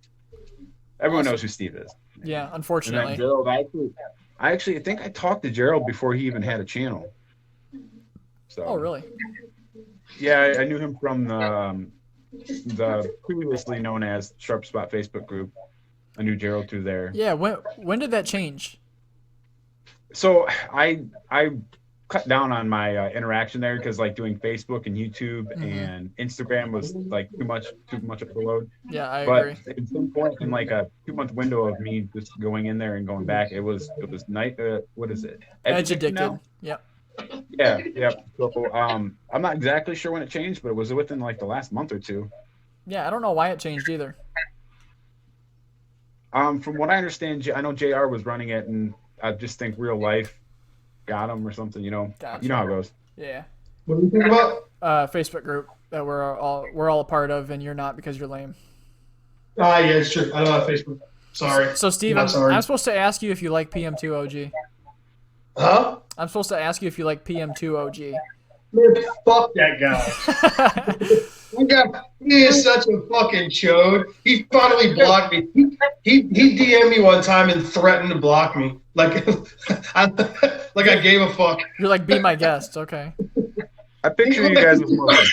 everyone knows who Steve is. Yeah, And unfortunately. then Gerald, I actually think I talked to Gerald before he even had a channel. So. Oh, really? Yeah, I knew him from the previously known as Sharp Spot Facebook group. I knew Gerald through there. Yeah, when did that change? So I cut down on my interaction there because like doing Facebook and YouTube and Instagram was like too much of a load. Yeah, I But agree. at some point in like a 2-month window of me just going in there and going back, it was night. What is it? Edge addicted. now? Yep. Yeah. So I'm not exactly sure when it changed, but it was within like the last month or two. Yeah, I don't know why it changed either. From what I understand, I know JR was running it, and I just think real life got him or something. Gotcha. You know how it goes. Yeah. What do you think about? Facebook group that we're all a part of, and you're not because you're lame. Yeah, it's true. I don't have Facebook. Sorry. So Steve, I'm sorry. I'm supposed to ask you if you like PM2 OG. Huh? I'm supposed to ask you if you like PM2 OG. Man, fuck that guy. He is such a fucking chode. He finally blocked me. He DM'd me one time and threatened to block me. Like I gave a fuck. You're like, be my guest, okay? I picture you guys as more like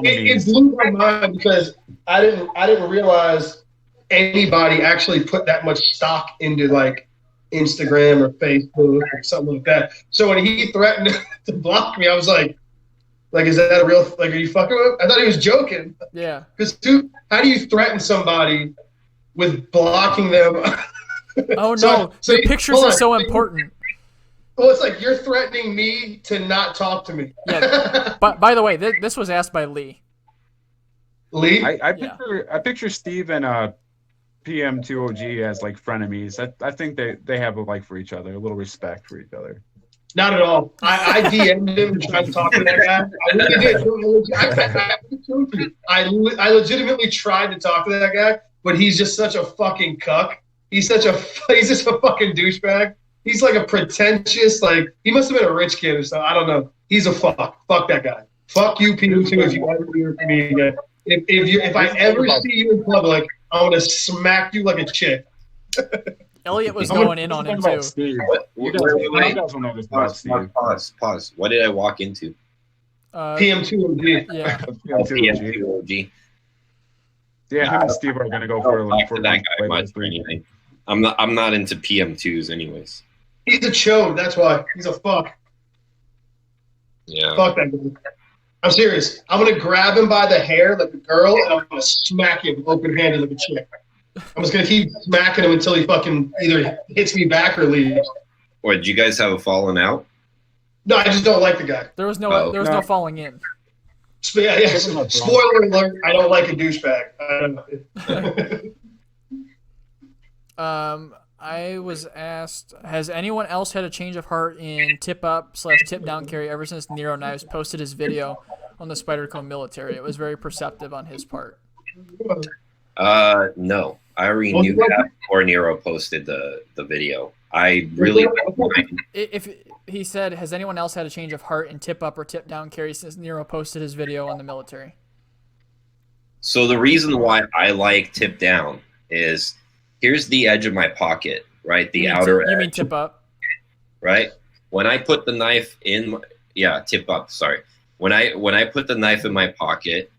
It blew my mind because I didn't realize anybody actually put that much stock into like Instagram or Facebook or something like that. So when he threatened to block me, I was like, is that a real? Like, are you fucking with? I thought he was joking. Yeah. Because how do you threaten somebody with blocking them? Oh So- no, so your you- pictures hold are on. so important. Well, it's like you're threatening me to not talk to me. Yeah. But by the way, this was asked by Lee. Lee? I picture Steve and PM2OG as like frenemies. I think they have a like for each other, a little respect for each other. Not at all. I DM'd him and tried to talk to that guy. I really did. I legitimately tried to talk to that guy, but he's just such a fucking cuck. He's just a fucking douchebag. He's like a pretentious, he must have been a rich kid or something. I don't know. He's a fuck. Fuck that guy. Fuck you, P2, if you ever hear from me again. If I ever see you in public, I'm gonna smack you like a chick. Elliot was going in on him too. You guys will know this about Steve. Pause. What did I walk into? PM2OG. Yeah. PM2OG. Yeah, him and Steve are gonna go for that guy much for anything. I'm not into PM2s anyways. He's a chode. That's why. He's a fuck. Yeah. Fuck that guy. I'm serious. I'm gonna grab him by the hair like a girl, and I'm gonna smack him open-handed like a chick. I'm just gonna keep smacking him until he fucking either hits me back or leaves. What, did you guys have a falling out? No, I just don't like the guy. There was no falling in. Yeah. Spoiler alert: I don't like a douchebag. I don't know. I was asked, has anyone else had a change of heart in tip up / tip down carry ever since Nero Knives posted his video on the Spyderco military? It was very perceptive on his part. No. I already knew that before Nero posted the video. I really If he said, has anyone else had a change of heart in tip up or tip down carry since Nero posted his video on the military? So the reason why I like tip down is here's the edge of my pocket, right? The outer edge. You mean tip up? Right? When I put the knife in, tip up, sorry. When I put the knife in my pocket,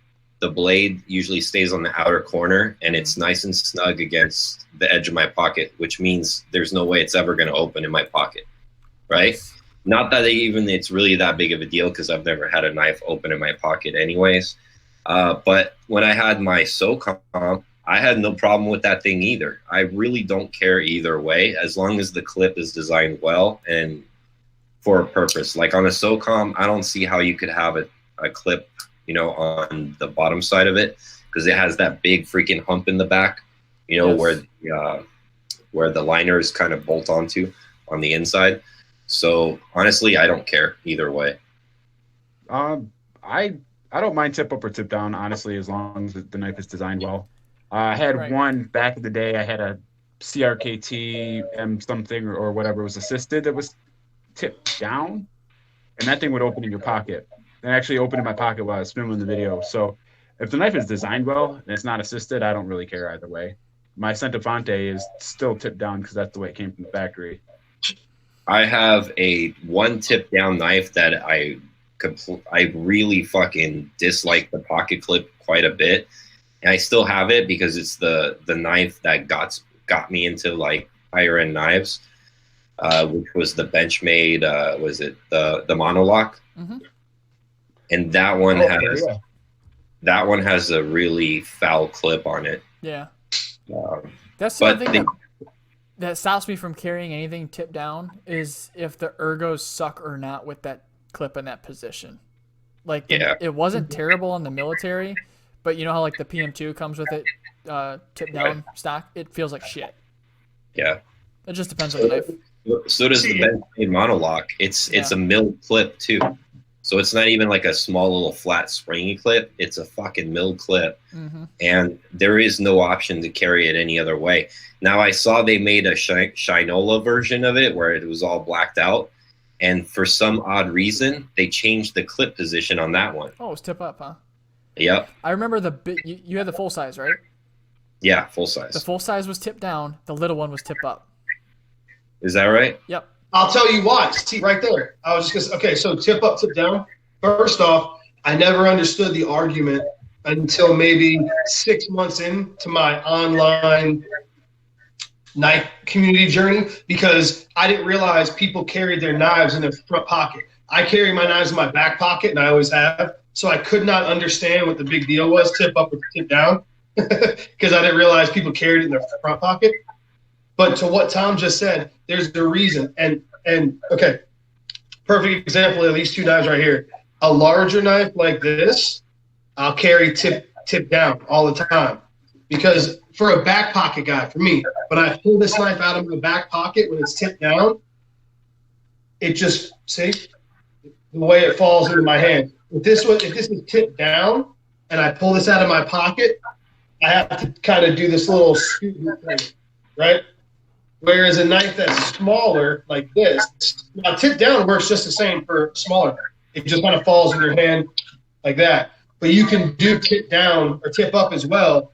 the blade usually stays on the outer corner, and it's nice and snug against the edge of my pocket, which means there's no way it's ever going to open in my pocket, right? Not that it's really that big of a deal because I've never had a knife open in my pocket anyways. But when I had my SOCOM, I had no problem with that thing either. I really don't care either way, as long as the clip is designed well and for a purpose. Like on a SOCOM, I don't see how you could have a clip, you know, on the bottom side of it, because it has that big freaking hump in the back, you know, where the liners kind of bolt onto on the inside. So honestly, I don't care either way. I don't mind tip up or tip down, honestly, as long as the knife is designed well. I had one back in the day. I had a CRKT M something or whatever was assisted that was tipped down, and that thing would open in your pocket. It actually opened in my pocket while I was filming the video. So if the knife is designed well and it's not assisted, I don't really care either way. My Centofonte is still tipped down because that's the way it came from the factory. I have one tip down knife that I really fucking dislike the pocket clip quite a bit. And I still have it because it's the knife that got me into like higher end knives, which was the Benchmade, was it the Monolock? Mm-hmm. And that one has a really foul clip on it. Yeah. That's the thing that stops me from carrying anything tipped down is if the ergos suck or not with that clip in that position. Like it wasn't terrible in the military, but you know how like the PM2 comes with it tipped down stock? It feels like shit. Yeah. It just depends on the knife. So does the Benchmade Monolock. It's a milled clip too. So it's not even like a small little flat springy clip. It's a fucking milled clip. Mm-hmm. And there is no option to carry it any other way. Now I saw they made a Shinola version of it where it was all blacked out. And for some odd reason, they changed the clip position on that one. Oh, it was tip up, huh? Yep. I remember you had the full size, right? Yeah, full size. The full size was tipped down. The little one was tip up. Is that right? Yep. I'll tell you why. See, right there. I was just okay, so tip up, tip down. First off, I never understood the argument until maybe 6 months into my online knife community journey, because I didn't realize people carried their knives in their front pocket. I carry my knives in my back pocket, and I always have. So I could not understand what the big deal was, tip up or tip down, because I didn't realize people carried it in their front pocket. But to what Tom just said, there's a reason. And okay, perfect example of these two knives right here. A larger knife like this, I'll carry tip down all the time. Because for a back pocket guy, for me, when I pull this knife out of my back pocket when it's tipped down, it just, see, the way it falls into my hand. If this is tipped down and I pull this out of my pocket, I have to kind of do this little scoop thing, right? Whereas a knife that's smaller, like this, now tip down works just the same for smaller. It just kind of falls in your hand like that. But you can do tip down or tip up as well,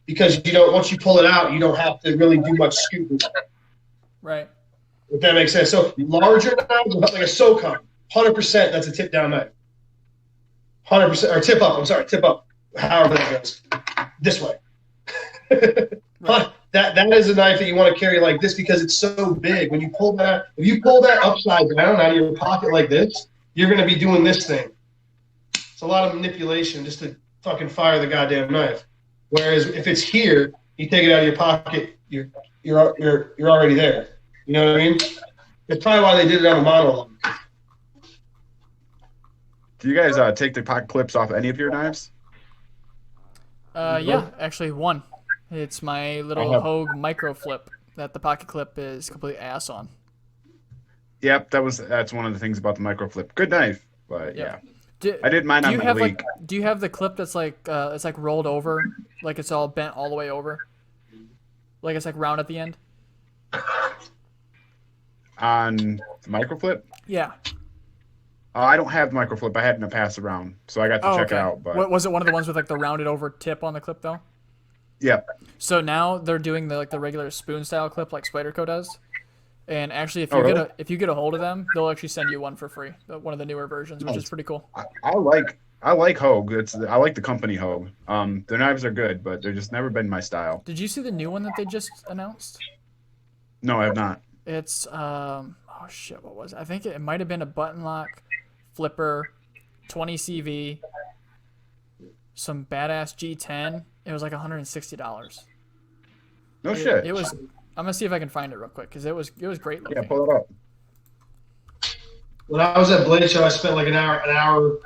because once you pull it out, you don't have to really do much scooping. Right. If that makes sense. So larger knives, like a SOCOM, 100% that's a tip down knife. 100%, or tip up. I'm sorry, tip up. However that goes, this way. Right. That is a knife that you want to carry like this because it's so big. When you pull that, if you pull that upside down out of your pocket like this, you're going to be doing this thing. It's a lot of manipulation just to fucking fire the goddamn knife. Whereas if it's here, you take it out of your pocket, you're already there. You know what I mean? That's probably why they did it on a monologue. Do you guys take the pocket clips off any of your knives? Yeah, actually one. It's my little Hogue micro flip that the pocket clip is complete ass on. Yep, that's one of the things about the micro flip. Good knife, but yeah. I did mine on the leak. Do you have the clip that's like it's like rolled over, like it's all bent all the way over, like it's like round at the end? On the micro flip? Yeah. I don't have micro flip. I had it in a pass around, so I got to check it out. But was it one of the ones with like the rounded over tip on the clip though? Yep. So now they're doing the regular spoon style clip like Spyderco does, and actually if you get a hold of them, they'll actually send you one for free, one of the newer versions, which is pretty cool. I I like Hogue. I like the company Hogue. Their knives are good, but they're just never been my style. Did you see the new one that they just announced? No, I have not. It's oh shit, what was it? I think it might have been a button lock, flipper, 20 CV, some badass G10. It was like $160. No shit. It was. I'm gonna see if I can find it real quick because it was great looking. Yeah, pull it up. When I was at Blade Show, I spent like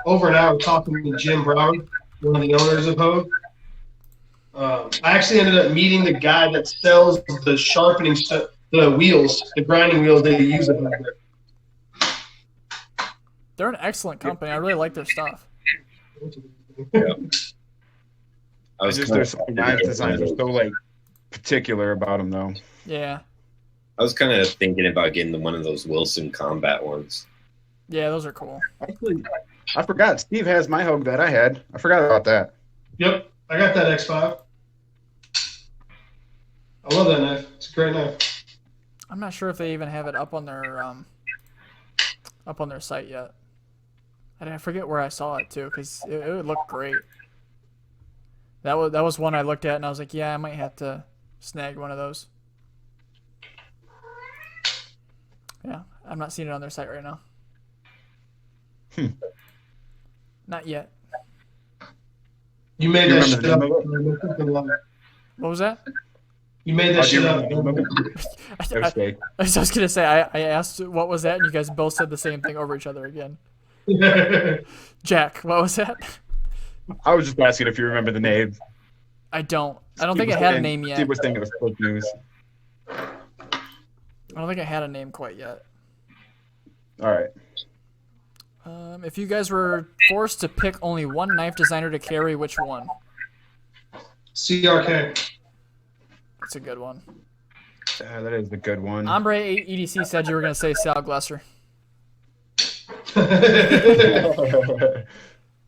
over an hour talking to Jim Brown, one of the owners of Hogue. I actually ended up meeting the guy that sells the sharpening the wheels, the grinding wheels they use at Hogue. They're an excellent company. I really like their stuff. Yeah. I was Just there's some knife designs are so like particular about them though. Yeah. I was kind of thinking about getting one of those Wilson Combat ones. Yeah, those are cool. Actually, I forgot. Steve has my Hogue that I had. I forgot about that. Yep, I got that X5. I love that knife. It's a great knife. I'm not sure if they even have it up on their site yet. And I forget where I saw it too, because it would look great. That was one I looked at and I was like, yeah, I might have to snag one of those. Yeah, I'm not seeing it on their site right now. Not yet. You made that shit up. What was that? You made that shit up. I was gonna say I asked what was that, and you guys both said the same thing over each other again. Jack, what was that? I was just asking if you remember the name. I don't think it had a name yet. Steve was thinking it was Flip News. I don't think I had a name quite yet. All right. If you guys were forced to pick only one knife designer to carry, which one? CRK. That's a good one. That is a good one. Ombre EDC said you were going to say Sal Glesser.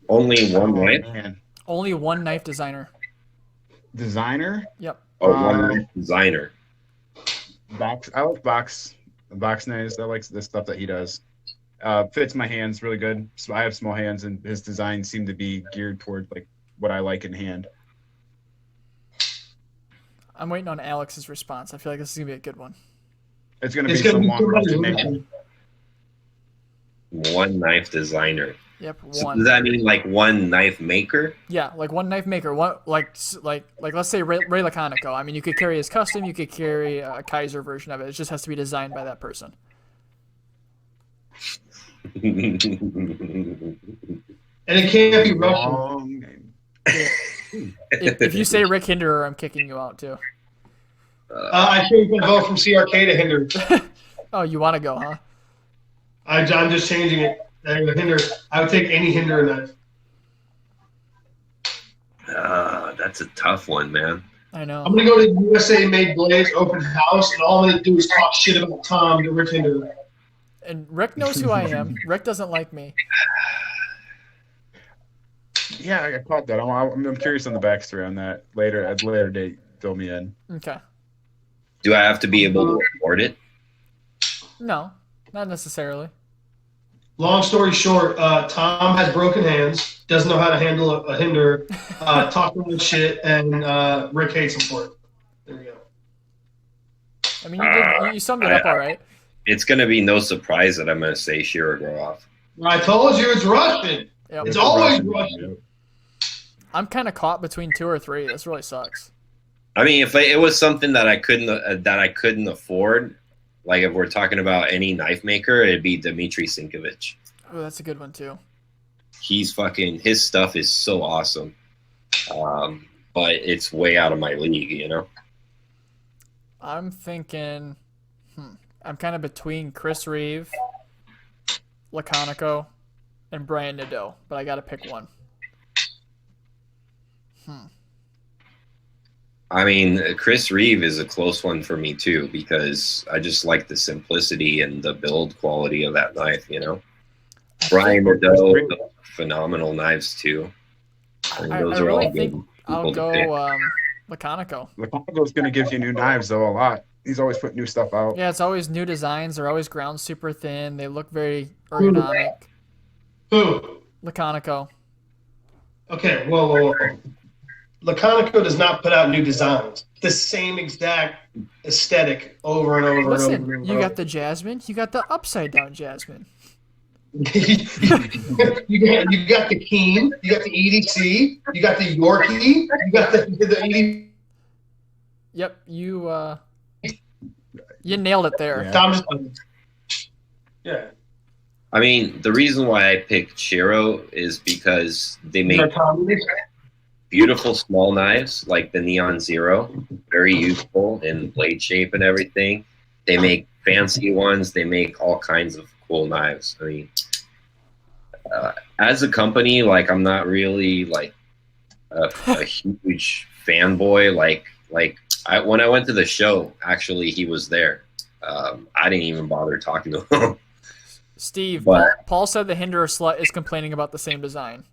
Only one knife? Man. Only one knife designer. Designer? Yep. One knife designer. I like box knives. I like the stuff that he does. Fits my hands really good. So I have small hands, and his designs seem to be geared toward like what I like in hand. I'm waiting on Alex's response. I feel like this is gonna be a good one. It's gonna be some long rusted name. One knife designer. Yep, so one. Does that mean like one knife maker? Yeah, like one knife maker. One like let's say Ray Laconico. I mean, you could carry his custom. You could carry a Kaiser version of it. It just has to be designed by that person. And it can't be Russian. If you say Rick Hinderer, I'm kicking you out too. I changed my vote from CRK to Hinder. Oh, you want to go, huh? I'm just changing it. Hinder. I would take any Hinder knife. That's a tough one, man. I know. I'm gonna go to USA Made Blades open house, and all I'm gonna do is talk shit about Tom to Rick Hinder. And Rick knows who I am. Rick doesn't like me. Yeah, I caught that. I'm curious on the backstory on that later at a later date. Fill me in. Okay. Do I have to be able to afford it? No, not necessarily. Long story short, Tom has broken hands, doesn't know how to handle a Hinder, talking with shit, and Rick hates him for it. There we go. I mean, you summed it up all right. It's going to be no surprise that I'm going to say Shirogorov. I told you it's Russian. Yep. It's always Russian. I'm kind of caught between two or three. This really sucks. I mean, if it was something that I couldn't afford, like if we're talking about any knife maker, it'd be Dmitry Sinkovich. Oh, that's a good one too. His stuff is so awesome, but it's way out of my league, you know. I'm thinking. I'm kind of between Chris Reeve, Laconico, and Brian Nadeau, but I got to pick one. I mean, Chris Reeve is a close one for me too, because I just like the simplicity and the build quality of that knife, you know. Brian Nadeau, phenomenal knives too. I really think I'll go Laconico. Laconico's going to give you new knives though a lot. He's always putting new stuff out. Yeah, it's always new designs. They're always ground super thin. They look very ergonomic. Who? Laconico. Okay, whoa. Laconico does not put out new designs. The same exact aesthetic over and over Listen, and over. And you over. got the Jasmine, you got the upside down Jasmine. you got the Keen, you got the EDC, you got the Yorkie, you got the EDC. Yep, you nailed it there. Yeah. Yeah. I mean, the reason why I picked Shiro is because they make beautiful small knives like the Neon Zero, very useful in blade shape and everything. They make fancy ones. They make all kinds of cool knives. I mean, as a company, like I'm not really like a huge fanboy. When I went to the show, actually he was there. I didn't even bother talking to him. Steve, But- Paul said the Hinderer slut is complaining about the same design.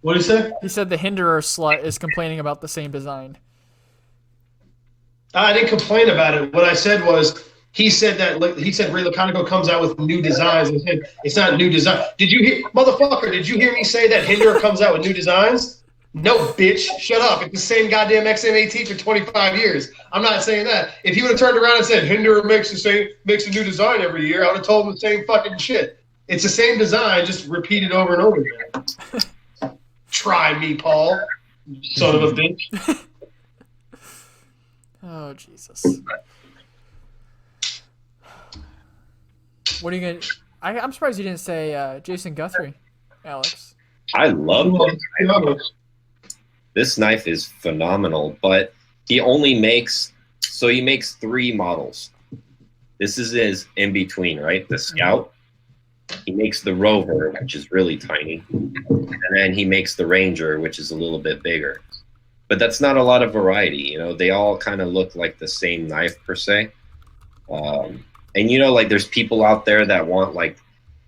What did he say? He said the Hinderer slut is complaining about the same design. I didn't complain about it. What I said was he said Ray Laconico comes out with new designs. I said it's not new design. Did you hear, motherfucker? Did you hear me say that Hinderer comes out with new designs? No, bitch. Shut up. It's the same goddamn XM18 for 25 years. I'm not saying that. If he would have turned around and said Hinderer makes a new design every year, I would have told him the same fucking shit. It's the same design, just repeated over and over again. Try me, Paul. Son of a bitch. Oh, Jesus. What are you going to... I'm surprised you didn't say Jason Guthrie, Alex. I love this knife is phenomenal, but he makes 3 models. This is his in between, right? The Scout. He makes the Rover, which is really tiny, and then he makes the Ranger, which is a little bit bigger. But that's not a lot of variety, you know. They all kind of look like the same knife per se. And you know, like there's people out there that want like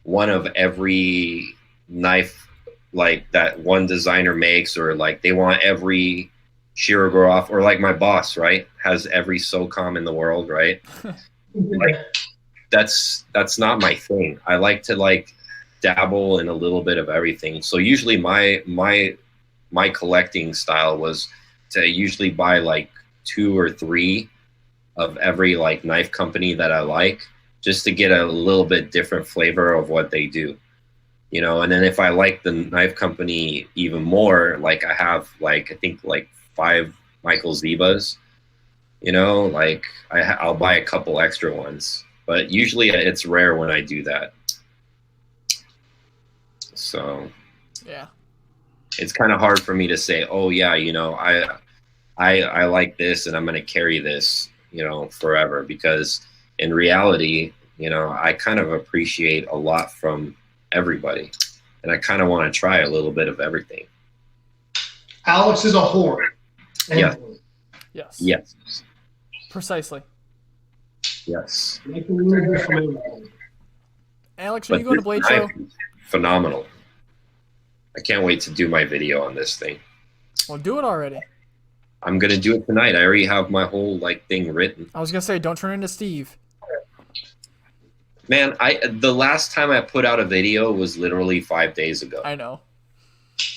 one of every knife like that one designer makes, or like they want every Shirogorov, or like my boss, right, has every SOCOM in the world, right? Like, that's not my thing. I like to like dabble in a little bit of everything. So usually my collecting style was to usually buy like 2 or 3 of every like knife company that I like, just to get a little bit different flavor of what they do. You know, and then if I like the knife company even more, like I have like I think like 5 Michael Zebas, you know, like I'll buy a couple extra ones, but usually it's rare when I do that. So Yeah. it's kind of hard for me to say, oh yeah, you know, I like this and I'm going to carry this, you know, forever, because in reality, you know, I kind of appreciate a lot from everybody, and I kind of want to try a little bit of everything. Alex is a whore. Yeah. Yes. Yes. Precisely. Yes. Alex, are you going to Blade Show? Phenomenal. I can't wait to do my video on this thing. Well, do it already. I'm gonna do it tonight. I already have my whole like thing written. I was going to say, don't turn into Steve. Man, the last time I put out a video was literally 5 days ago. I know.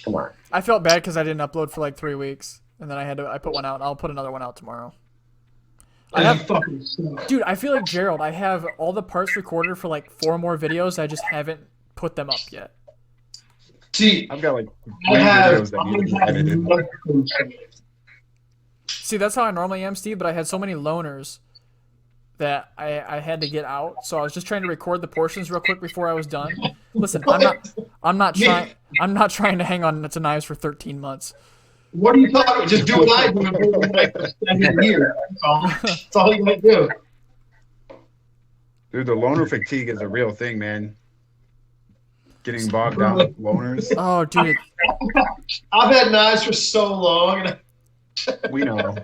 Come on. I felt bad because I didn't upload for like 3 weeks, and then I put one out, and I'll put another one out tomorrow. Dude, I feel like Gerald. I have all the parts recorded for like 4 more videos. I just haven't put them up yet. See, I've got like I 3 have, videos that need to be edited. See, that's how I normally am, Steve, but I had so many loners that I had to get out. So I was just trying to record the portions real quick before I was done. Listen, I'm not trying to hang on to knives for 13 months. What are you talking about? Just do what I do for 7 years. That's all you gotta do. Dude, the loner fatigue is a real thing, man. Getting bogged down with loners. Oh, dude. I've had knives for so long. And We know.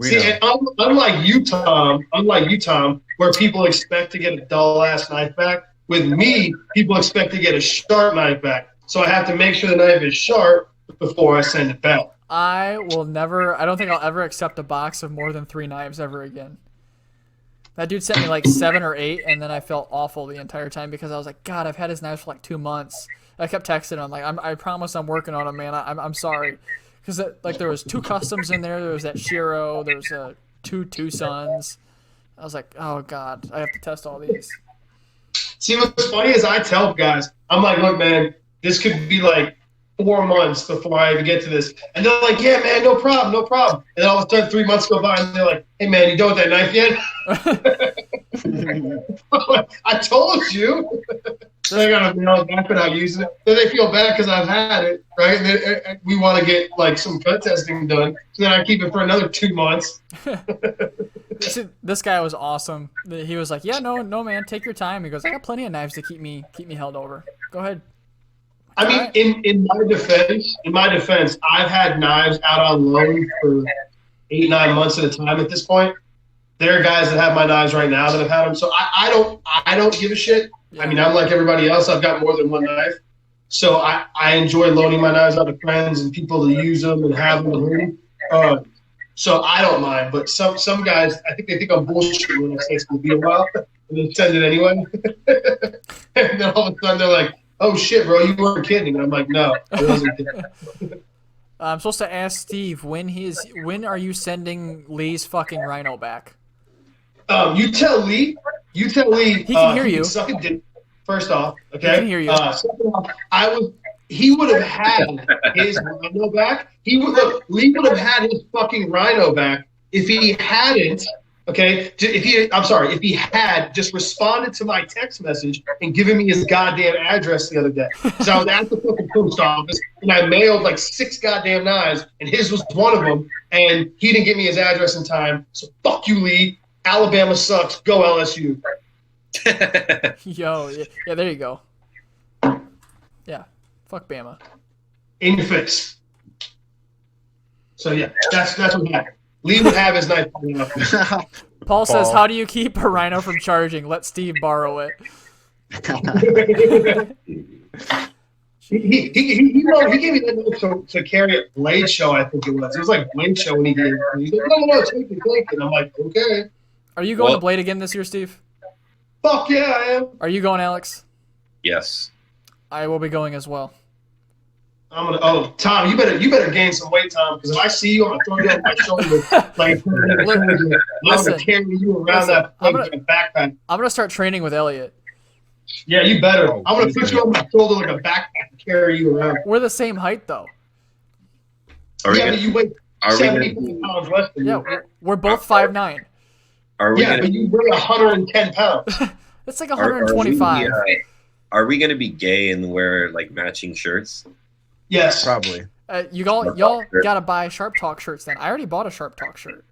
See, and unlike you, Tom, where people expect to get a dull ass knife back, with me, people expect to get a sharp knife back. So I have to make sure the knife is sharp before I send it back. I don't think I'll ever accept a box of more than 3 knives ever again. That dude sent me like 7 or 8, and then I felt awful the entire time because I was like, God, I've had his knives for like 2 months. I kept texting him like, I promise I'm working on it, man. I'm sorry, because like there was 2 customs in there. There was that Shiro. There was 2 Sons. I was like, oh god, I have to test all these. See, what's funny is I tell guys, I'm like, look, man, this could be like 4 months before I even get to this. And they're like, yeah, man, no problem, no problem. And then all of a sudden 3 months go by and they're like, hey, man, you done with that knife yet? I told you. So I got to know back when I'm using it. Then they feel bad because I've had it, right? And then we want to get like some cut testing done. So then I keep it for another 2 months. See, this guy was awesome. He was like, yeah, no, man, take your time. He goes, I got plenty of knives to keep me held over. Go ahead. I mean, in my defense, I've had knives out on loan for 8-9 months at a time at this point. There are guys that have my knives right now that have had them. So I don't give a shit. Yeah. I mean, I'm like everybody else. I've got more than one knife. So I enjoy loaning my knives out to friends and people to use them and have them. So I don't mind. But some guys, I think they think I'm bullshit when I say it's going to be a while. And they send it anyway. And then all of a sudden they're like, oh, shit, bro, you weren't kidding. And I'm like, no, I wasn't kidding. I'm supposed to ask Steve, when are you sending Lee's fucking rhino back? You tell Lee. He can hear you. Suck a dick, first off, okay? He can hear you. Second off, he would have had his rhino back. Lee would have had his fucking rhino back if he hadn't, okay? If he had just responded to my text message and given me his goddamn address the other day. So I was at the fucking post office and I mailed like 6 goddamn knives and his was one of them and he didn't give me his address in time. So fuck you, Lee. Alabama sucks. Go LSU. Yo, yeah, there you go. Yeah, fuck Bama. In your face. So yeah, that's what happened. Lee would have his knife. Paul says, "How do you keep a rhino from charging? Let Steve borrow it." he gave me that note to carry at Blade Show. I think it was. It was like Blade Show when he gave it. He's like, no, take it. And I'm like, okay. Are you going to Blade again this year, Steve? Fuck yeah, I am. Are you going, Alex? Yes. I will be going as well. I'm gonna. Oh, Tom, you better gain some weight, Tom, because if I see you, I'm gonna throw you on my shoulder, like I'm gonna carry you around that backpack. I'm gonna start training with Elliot. Yeah, you better. I'm gonna put you on my shoulder like a backpack and carry you around. We're the same height, though. But you weigh 70 pounds less than me. Yeah, we're both 5'9". But you weigh 110 pounds. It's like 125. Are we gonna be gay and wear like matching shirts? Yes, probably. Y'all gotta buy Sharp Talk shirts. Then I already bought a Sharp Talk shirt.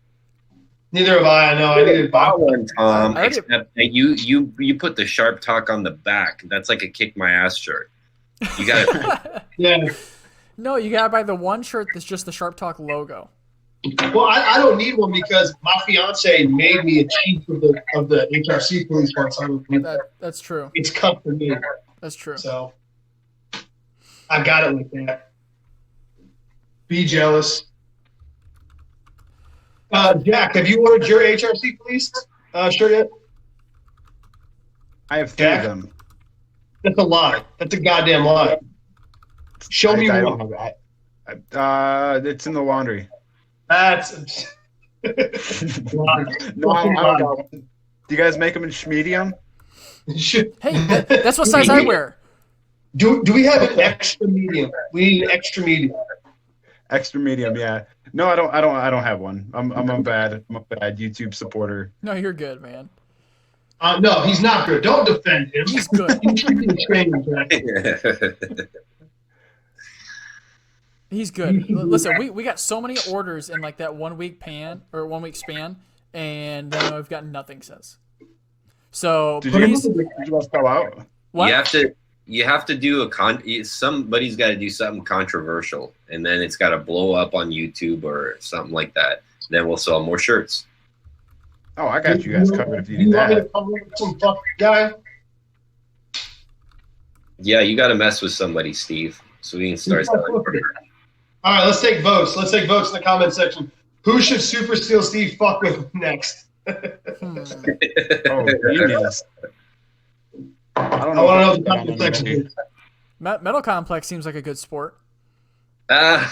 Neither have I. I know. I need to buy one, Tom. Except that you put the Sharp Talk on the back. That's like a kick my ass shirt. You got Yeah. No, you gotta buy the one shirt that's just the Sharp Talk logo. Well, I don't need one because my fiance made me a chief of the HRC police once. That's true. It's cut for me. That's true. So I got it like that. Be jealous. Jack, have you ordered your HRC police shirt yet? I have 3 of them. That's a lie. That's a goddamn lie. Show me one. It's in the laundry. That's no, I don't know. Do you guys make them in medium? Hey, that's what size I wear. Do we have an extra medium? We need an extra medium. Extra medium, yeah. No, I don't have one. I'm a bad YouTube supporter. No, you're good, man. No, he's not good. Don't defend him. He's good. You should be ashamed, Jack. He's good. Listen, we got so many orders in like that 1 week span, and we've got nothing since. So did you spell out? What? You have to do somebody's got to do something controversial, and then it's got to blow up on YouTube or something like that. Then we'll sell more shirts. Oh, I got you guys covered if you need that. Some fucking guy? Yeah, you got to mess with somebody, Steve, so we can start selling. All right, let's take votes. Let's take votes in the comment section. Who should Super Steel Steve fuck with next? Oh, genius. I don't know. I want to know the comment section. Metal Complex seems like a good sport. Buddies.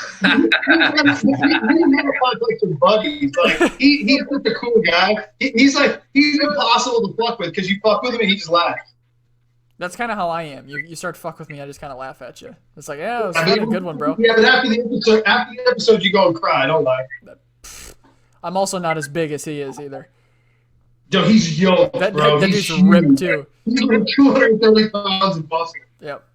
Like he's just a cool guy. He's impossible to fuck with because you fuck with him and he just laughs. That's kind of how I am. You start to fuck with me, I just kind of laugh at you. It's like, yeah, it was funny, good one, bro. Yeah, but after the episode, you go and cry. Don't lie. I'm also not as big as he is either. Yo, he's yoked, bro. That dude's ripped too. He's like 230 pounds of muscle. Yep.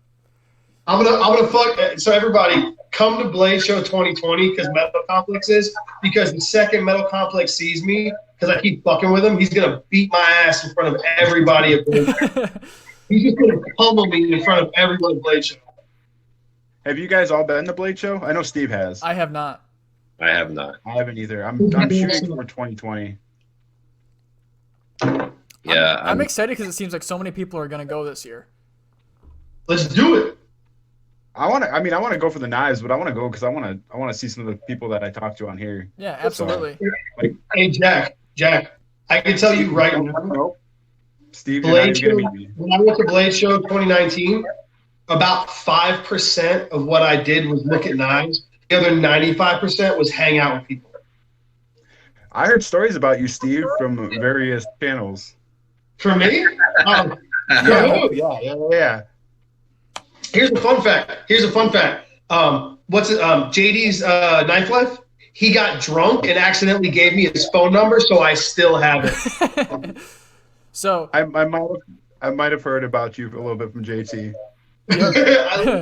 I'm gonna fuck. So everybody, come to Blade Show 2020 because Metal Complex is. Because the second Metal Complex sees me, because I keep fucking with him, he's gonna beat my ass in front of everybody at Blade Show. He's just gonna pummel me in front of everyone at Blade Show. Have you guys all been to Blade Show? I know Steve has. I have not. I have not. I haven't either. I'm shooting for 2020. Yeah, I'm excited because it seems like so many people are gonna go this year. Let's do it. I want to go for the knives, but I want to go because I want to see some of the people that I talked to on here. Yeah, absolutely. So, hey, Jack, I can tell you right now, Steve, Blade Show, when I went to Blade Show 2019, about 5% of what I did was look at knives. The other 95% was hang out with people. I heard stories about you, Steve, from various channels. For me? Yeah. Here's a fun fact. JD's Knife Life? He got drunk and accidentally gave me his phone number, so I still have it. So I might have heard about you a little bit from JT. I love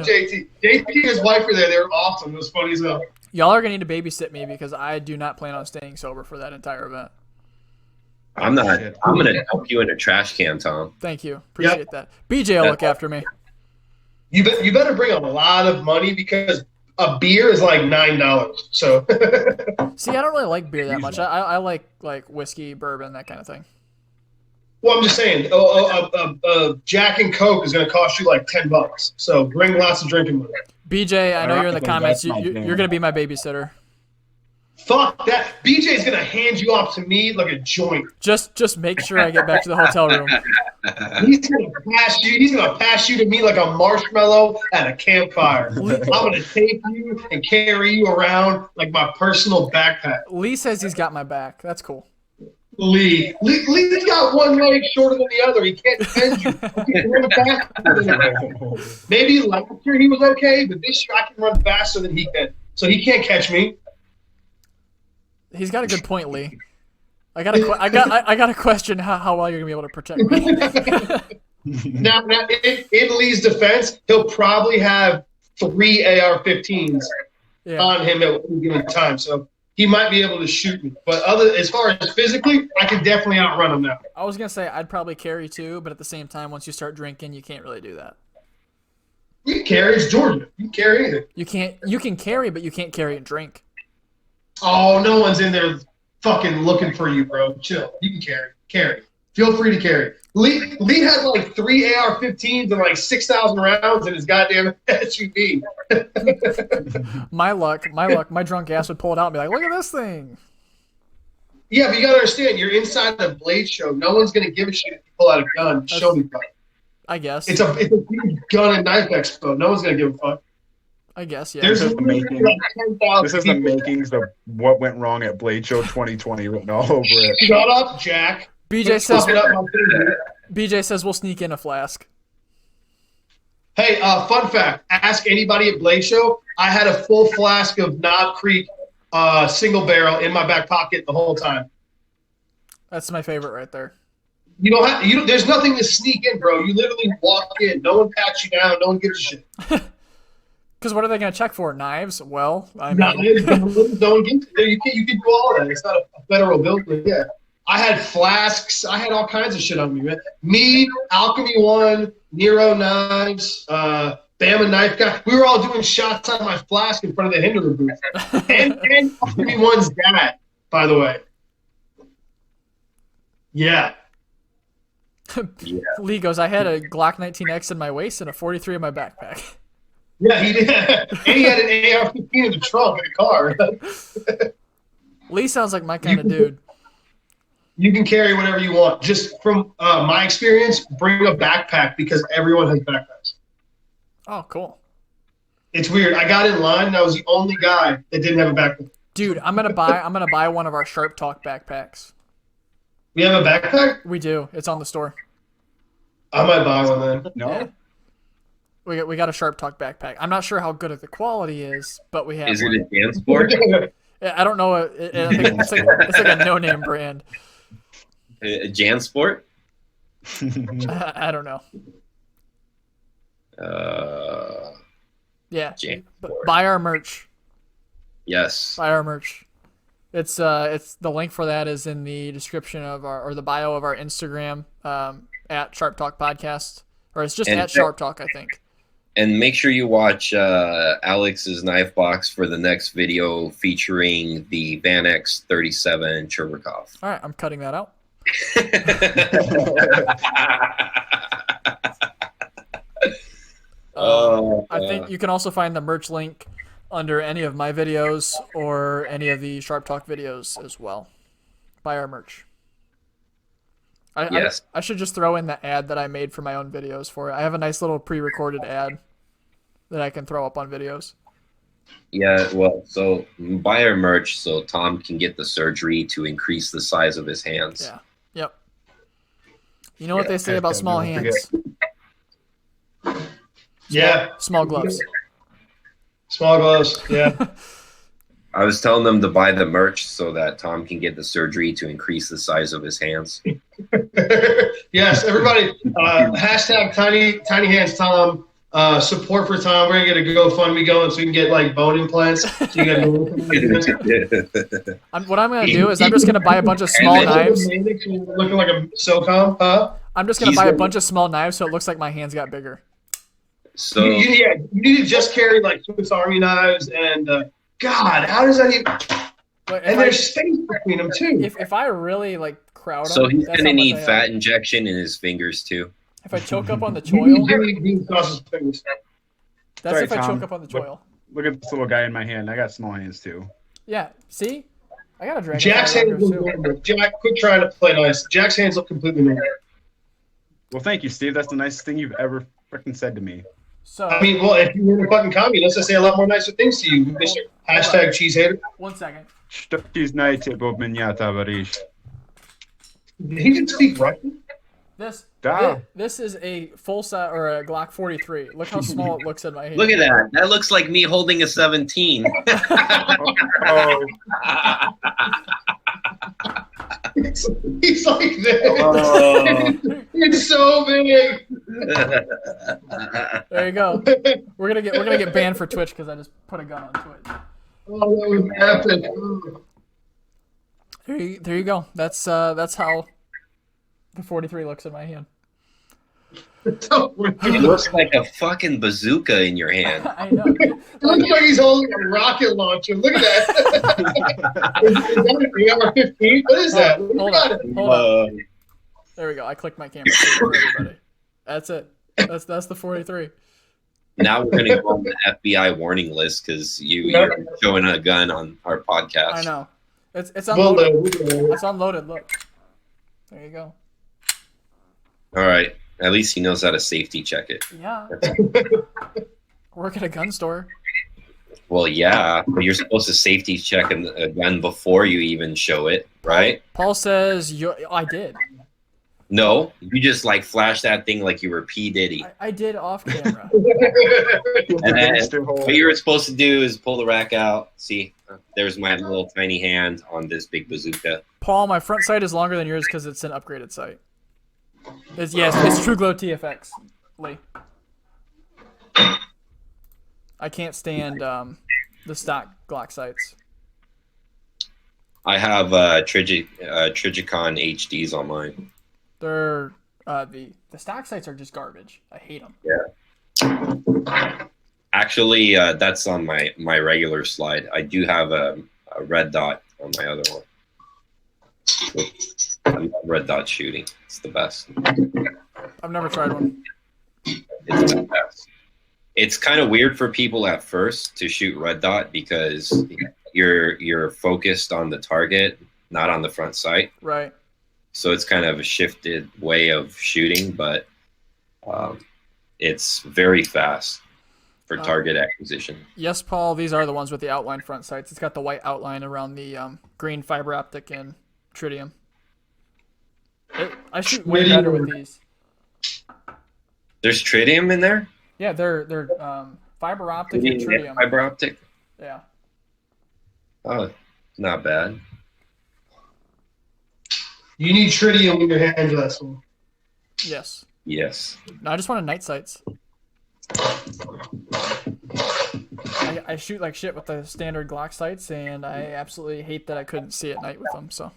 JT. JT and his wife were there. They were awesome. It was funny as hell. Y'all are gonna need to babysit me because I do not plan on staying sober for that entire event. I'm not. I'm gonna help you in a trash can, Tom. Thank you. Appreciate that. BJ will look after me. You better bring a lot of money because a beer is like $9. So see, I don't really like beer that much. I like whiskey, bourbon, that kind of thing. Well, I'm just saying, Jack and Coke is going to cost you like $10. So bring lots of drinking money. BJ, I know you're in the comments. You're going to be my babysitter. Fuck that. BJ's going to hand you off to me like a joint. Just make sure I get back to the hotel room. He's going to pass you to me like a marshmallow at a campfire. I'm going to take you and carry you around like my personal backpack. Lee says he's got my back. That's cool. Lee's got one leg shorter than the other. He can't defend you. He can run faster than you. Maybe last year he was okay, but this year I can run faster than he can. So he can't catch me. He's got a good point, Lee. I got a question how well you're gonna be able to protect me. now in Lee's defense, he'll probably have 3 AR-15s on him at any given time. So he might be able to shoot me. But as far as physically, I can definitely outrun him now. I was gonna say I'd probably carry too, but at the same time, once you start drinking, you can't really do that. You can carry. It's Georgia. You can carry anything. You can carry, but you can't carry and drink. Oh, no one's in there fucking looking for you, bro. Chill. You can carry. Feel free to carry. Lee had like 3 AR-15s and like 6,000 rounds in his goddamn SUV. My luck. My drunk ass would pull it out and be like, "Look at this thing." Yeah, but you gotta understand, you're inside the Blade Show. No one's gonna give a shit if you pull out a gun and show me fuck. I guess it's a huge gun and knife expo. No one's gonna give a fuck. I guess, yeah. This is the makings of what went wrong at Blade Show 2020 written all over it. Shut up, Jack. BJ says we'll sneak in a flask. Hey, fun fact. Ask anybody at Blade Show. I had a full flask of Knob Creek single barrel in my back pocket the whole time. That's my favorite right there. You don't have. There's nothing to sneak in, bro. You literally walk in. No one pats you down. No one gives a shit. Because what are they going to check for? Knives? Well, I mean. No one gives it. You can do all of that. It's not a federal building. Yeah. I had flasks. I had all kinds of shit on me, man. Me, Alchemy One, Nero Knives, Bama Knife Guy. We were all doing shots on my flask in front of the Hinderler booth. and Alchemy One's dad, by the way. Yeah. Lee goes, I had a Glock 19X in my waist and a 43 in my backpack. Yeah, he did. And he had an AR-15 in the trunk in the car. Lee sounds like my kind of dude. You can carry whatever you want. Just from my experience, bring a backpack because everyone has backpacks. Oh, cool. It's weird. I got in line and I was the only guy that didn't have a backpack. Dude, I'm gonna buy one of our Sharp Talk backpacks. We have a backpack? We do. It's on the store. I might buy one then. No. Yeah. We got a Sharp Talk backpack. I'm not sure how good the quality is, but we have. Is it one. a dance sport? I don't know. I think it's like a no-name brand. A Jansport? I don't know. Yeah. Jansport. Buy our merch. Yes. Buy our merch. It's the link for that is in the description of the bio of our Instagram at Sharp Talk Podcast, or it's just at Sharp Talk, I think. And make sure you watch Alex's knife box for the next video featuring the Van X37 Chervikov. All right, I'm cutting that out. I think you can also find the merch link under any of my videos or any of the Sharp Talk videos as well. Buy our merch. Yes. I should just throw in the ad that I made for my own videos for it. I have a nice little pre-recorded ad that I can throw up on videos. Yeah, well, so buy our merch so Tom can get the surgery to increase the size of his hands. Yeah. Yep. You know what they say about small hands? Yeah. Small gloves. Small gloves. Yeah. I was telling them to buy the merch so that Tom can get the surgery to increase the size of his hands. Yes, everybody. Hashtag tiny hands Tom. Support for Tom. We're gonna get a GoFundMe going so we can get like bone implants. So you got what I'm gonna do is I'm just gonna buy a bunch of small knives. Looking like a SOCOM, huh? I'm just gonna buy a bunch of small knives so it looks like my hands got bigger. So you need to just carry like Swiss Army knives and God, how does that even? And there's space between them too. If I really like crowd them, so he's gonna need fat injection in his fingers too. If I choke up on the choil, that's Sorry, if I Tom. choke up on the choil. Look at this little guy in my hand. I got small hands too. Yeah, see, I got a dragon. Jack's hands look normal. Jack, quit trying to play nice. Jack's hands look completely normal. Well, thank you, Steve. That's the nicest thing you've ever freaking said to me. So I mean, well, if you were in a fucking communist, let's say a lot more nicer things to you, Mr. Hashtag cheese hater. 1 second. Did he just speak Russian? This is a full size or a Glock 43. Look how small it looks in my hand. Look at that. That looks like me holding a 17. Oh. He's like this. Oh. It's so big. There you go. We're gonna get banned for Twitch because I just put a gun on Twitch. Oh, that was epic. There you go. That's how the 43 looks in my hand. It looks like a fucking bazooka in your hand. I know. It looks like he's holding a rocket launcher. Look at that. Is that a AR-15? What is that? Hold on. There we go. I clicked my camera for everybody. That's it. That's the 43. Now we're going to go on the FBI warning list because you're showing a gun on our podcast. I know. It's unloaded. It's unloaded. Look. There you go. All right. At least he knows how to safety check it. Yeah. Work at a gun store. Well, yeah. But you're supposed to safety check a gun before you even show it, right? Paul says, I did. No, you just like flash that thing like you were P. Diddy. I did off camera. And then what you were supposed to do is pull the rack out. See, there's my little tiny hand on this big bazooka. Paul, my front sight is longer than yours because it's an upgraded sight. It's True Glow TFX, Lee. I can't stand the stock Glock sights. I have Trigicon HDs on mine. They're the stock sights are just garbage. I hate them. Yeah. Actually, that's on my regular slide. I do have a red dot on my other one. I love red dot shooting. It's the best. I've never tried one. It's the best. It's kind of weird for people at first to shoot red dot because you're focused on the target, not on the front sight. Right. So it's kind of a shifted way of shooting, but it's very fast. for target acquisition. Yes, Paul. These are the ones with the outline front sights. It's got the white outline around the green fiber optic and tritium. I shoot way better with these. There's tritium in there? Yeah, they're fiber optic and tritium. Fiber optic? Yeah. Oh, not bad. You need tritium in your hands for that one. Yes. Yes. No, I just wanted night sights. I shoot like shit with the standard Glock sights, and I absolutely hate that I couldn't see at night with them. So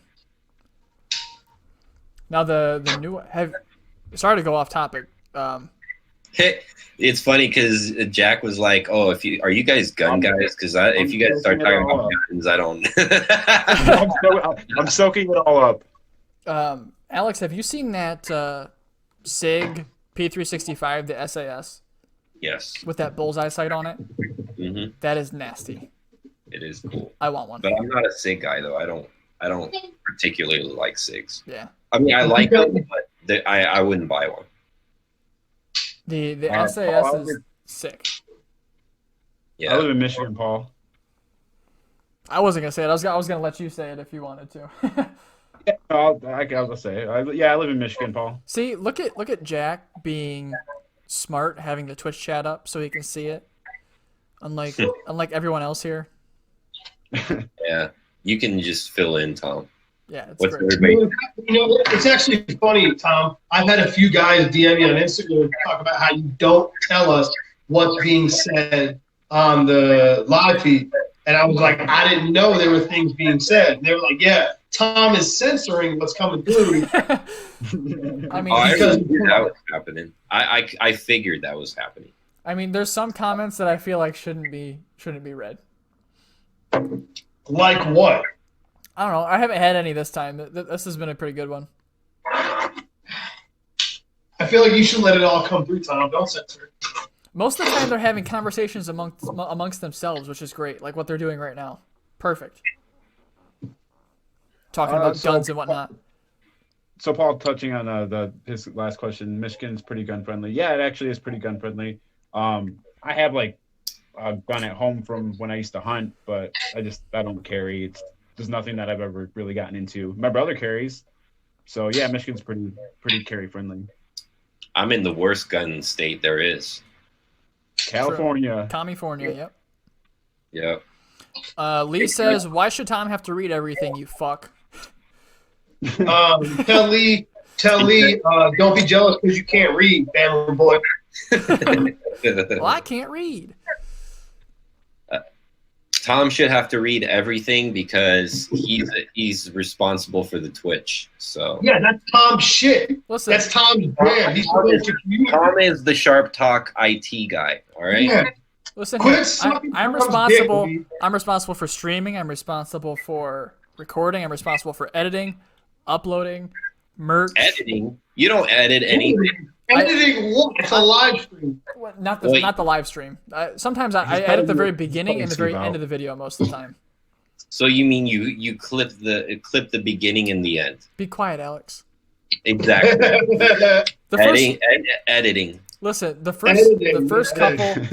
now the new sorry to go off topic. It's funny because Jack was like, "Oh, are you guys gun guys? Because if you guys start talking about guns, I don't." I'm soaking it all up. Alex, have you seen that SIG P365, the SAS? Yes. With that bullseye sight on it? Mm-hmm. That is nasty. It is cool. I want one. But I'm not a SIG guy though. I don't particularly like SIGs. Yeah. I mean, I like them, but I wouldn't buy one. The SAS is sick. Yeah. I live in Michigan, Paul. I wasn't gonna say it. I was gonna let you say it if you wanted to. Yeah, I'll say it. I live in Michigan, Paul. See, look at Jack being smart, having the Twitch chat up so he can see it. Unlike everyone else here. Yeah, you can just fill in, Tom. Yeah, it's What's great. everybody? It's actually funny, Tom. I've had a few guys DM me on Instagram talk about how you don't tell us what's being said on the live feed. And I was like, I didn't know there were things being said. And they were like, yeah, Tom is censoring what's coming through. I mean, I figured that was happening. I figured that was happening. I mean, there's some comments that I feel like shouldn't be read. Like what? I don't know. I haven't had any this time. This has been a pretty good one. I feel like you should let it all come through, Tom. Don't censor it. Most of the time, they're having conversations amongst themselves, which is great. Like what they're doing right now. Perfect. Talking about guns and whatnot. So, Paul, touching on his last question, Michigan's pretty gun friendly. Yeah, it actually is pretty gun friendly. I have like a gun at home from when I used to hunt, but I don't carry. There's nothing that I've ever really gotten into. My brother carries, so yeah, Michigan's pretty carry friendly. I'm in the worst gun state there is. California. California, yep. Yeah. Lee says, "Why should Tom have to read everything? You fuck." Tell Lee, don't be jealous because you can't read, Bama boy. Well, I can't read. Tom should have to read everything because he's responsible for the Twitch. So yeah, that's Tom's shit. Listen, that's Tom's brand. He's supposed to communicate. Tom is the Sharp Talk IT guy. All right. Yeah. Listen, Quit I'm responsible. I'm responsible for streaming. I'm responsible for recording. I'm responsible for editing, uploading, merch. Editing? You don't edit anything. Editing what? It's a live stream. Not the live stream. Sometimes I edit the very beginning and the very end of the video most of the time. So you mean you clip the beginning and the end? Be quiet, Alex. Exactly. Editing. Listen, the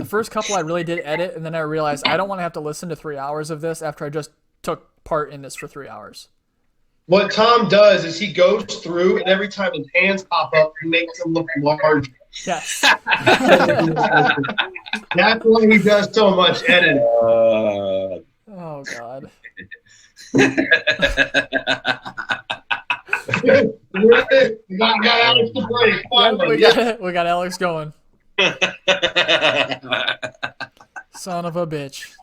first couple I really did edit, and then I realized I don't want to have to listen to 3 hours of this after I just took part in this for 3 hours. What Tom does is he goes through, and every time his hands pop up, he makes them look large. Yes. That's why he does so much editing. Oh God. We got Alex to play. We got Alex going. Son of a bitch.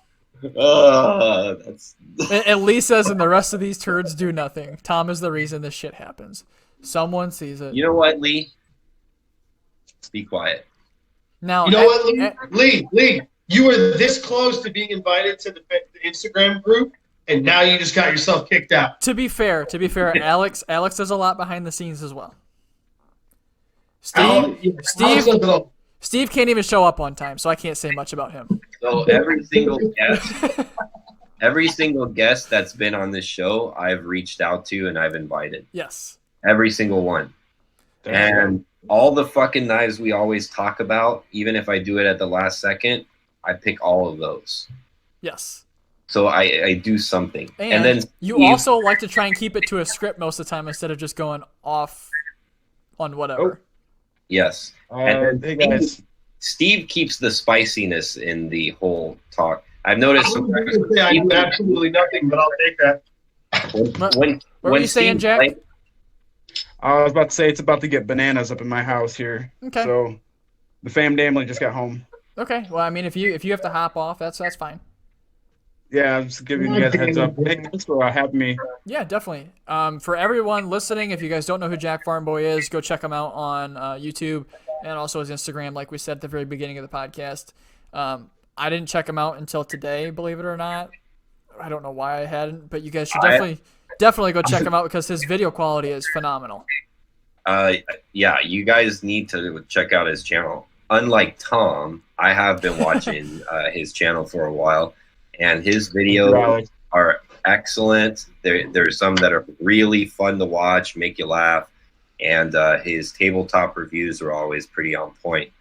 That's... And Lee says, and the rest of these turds do nothing. Tom is the reason this shit happens. Someone sees it. You know what, Lee? Be quiet. Now, you know what, Lee? You were this close to being invited to the Instagram group, and now you just got yourself kicked out. To be fair, Alex does a lot behind the scenes as well. Steve can't even show up on time, so I can't say much about him. So every single guest that's been on this show, I've reached out to and I've invited. Yes. Every single one. And all the fucking knives we always talk about, even if I do it at the last second, I pick all of those. Yes. So I do something. And then you Steve, also like to try and keep it to a script most of the time instead of just going off on whatever. yes. And Hey then guys. Steve keeps the spiciness in the whole talk. I've noticed I do absolutely nothing, but I'll take that. when What were you saying, Steve Jack? I was about to say it's about to get bananas up in my house here. Okay. So the fam family just got home. Okay. Well, I mean, if you have to hop off, that's fine. Yeah, I'm just giving you guys a heads up. Hey, thanks for having me. Yeah, definitely. For everyone listening, if you guys don't know who Jack FarmBoy is, go check him out on YouTube and also his Instagram, like we said at the very beginning of the podcast. I didn't check him out until today, believe it or not. I don't know why I hadn't, but you guys should definitely go check him out because his video quality is phenomenal. Yeah, you guys need to check out his channel. Unlike Tom, I have been watching his channel for a while, and his videos are excellent. There's some that are really fun to watch, make you laugh, and his tabletop reviews are always pretty on point.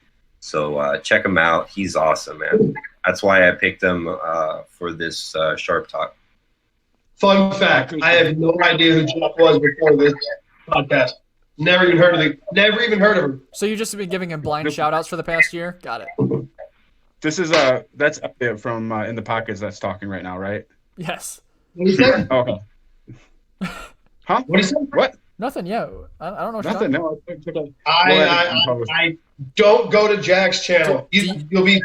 So check him out. He's awesome, man. That's why I picked him for this Sharp Talk. Fun fact: I have no idea who Jack was before this podcast. Never even heard of him. So you just been giving him blind shout outs for the past year? Got it. This is that's Elliot from In the Pockets that's talking right now, right? Yes. What do you say? Okay. Huh? What do you say? What? Nothing. Yeah. I don't know. What Nothing. you're No. I don't go to Jack's channel. You'll be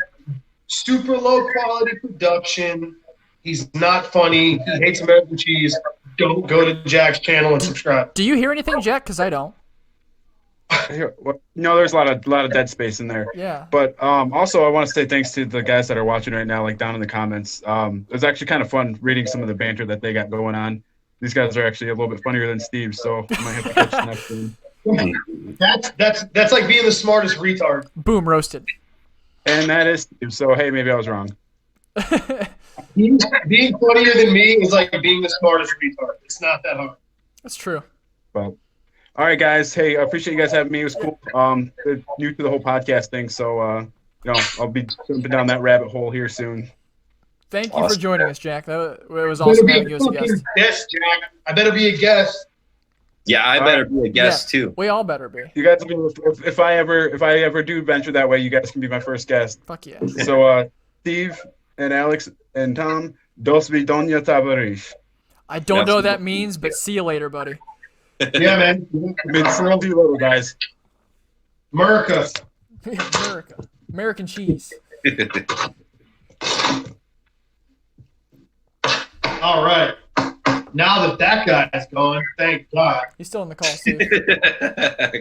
super low quality production. He's not funny. He hates American cheese. Don't go to Jack's channel and subscribe. Do you hear anything, Jack? Because I don't. No, there's a lot of dead space in there. Yeah. But also, I want to say thanks to the guys that are watching right now, like down in the comments. It was actually kind of fun reading some of the banter that they got going on. These guys are actually a little bit funnier than Steve, so I might have to catch the next one. That's like being the smartest retard. Boom, roasted. And that is Steve. So hey, maybe I was wrong. Being funnier than me is like being the smartest retard. It's not that hard. That's true. Well, all right, guys. Hey, I appreciate you guys having me. It was cool. New to the whole podcast thing, so I'll be jumping down that rabbit hole here soon. Thank you for joining us, Jack. It was awesome having you as a guest. Yes, Jack. I better be a guest. Yeah, I better be a guest too. We all better be. You guys, if I ever do venture that way, you guys can be my first guest. Fuck yeah. So, Steve and Alex and Tom, dos vidonia tabarish. I don't know what that means, but see you later, buddy. Yeah, man. See you later, guys. America. American cheese. All right. Now that guy's gone, thank God. He's still in the call, Steve.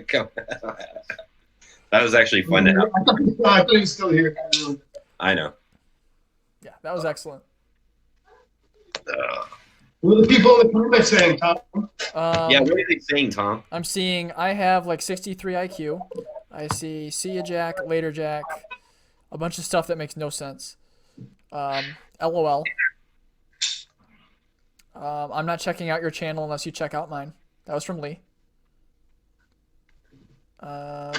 Come on. That was actually fun to have. I thought he was still here. I know. Yeah, that was excellent. What are the people in the comments saying, Tom? Yeah, what are they saying, Tom? I'm seeing I have like 63 IQ. I see ya, Jack, later, Jack. A bunch of stuff that makes no sense. LOL. I'm not checking out your channel unless you check out mine. That was from Lee. Yeah,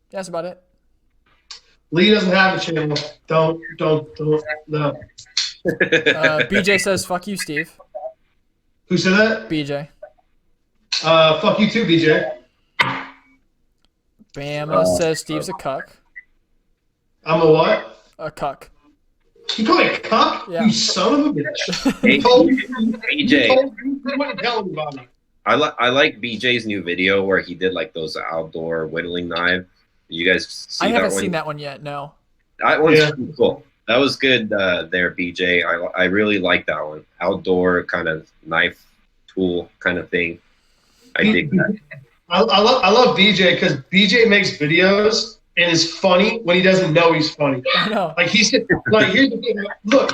that's about it. Lee doesn't have a channel. Don't, no. BJ says, fuck you, Steve. Who said that? BJ. Fuck you too, BJ. Bama says Steve's a cuck. I'm a what? A cuck. You call me a cuck? Yeah. You son of a bitch. Hey, BJ. You wouldn't tell me about it. I like BJ's new video where he did like those outdoor whittling knives. You guys see I that haven't one? seen that one yet, no. That one's pretty cool. That was good there, BJ. I really like that one. Outdoor kind of knife tool kind of thing. I dig that. I love BJ because BJ makes videos and is funny when he doesn't know he's funny. I know. Like here's the thing. Look,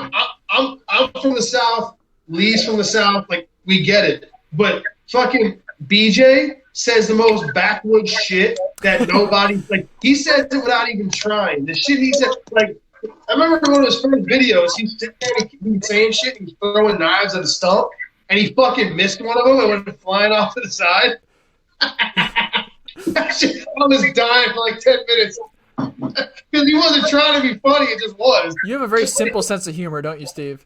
I'm from the South. Lee's from the South. Like we get it, but fucking BJ says the most backwoods shit that nobody like. He says it without even trying. The shit he said, like I remember one of his first videos. He's sitting there, he was saying shit. He was throwing knives at a stump, and he fucking missed one of them and went flying off to the side. I was dying for like 10 minutes. Because he wasn't trying to be funny, it just was. You have a very simple sense of humor, don't you, Steve?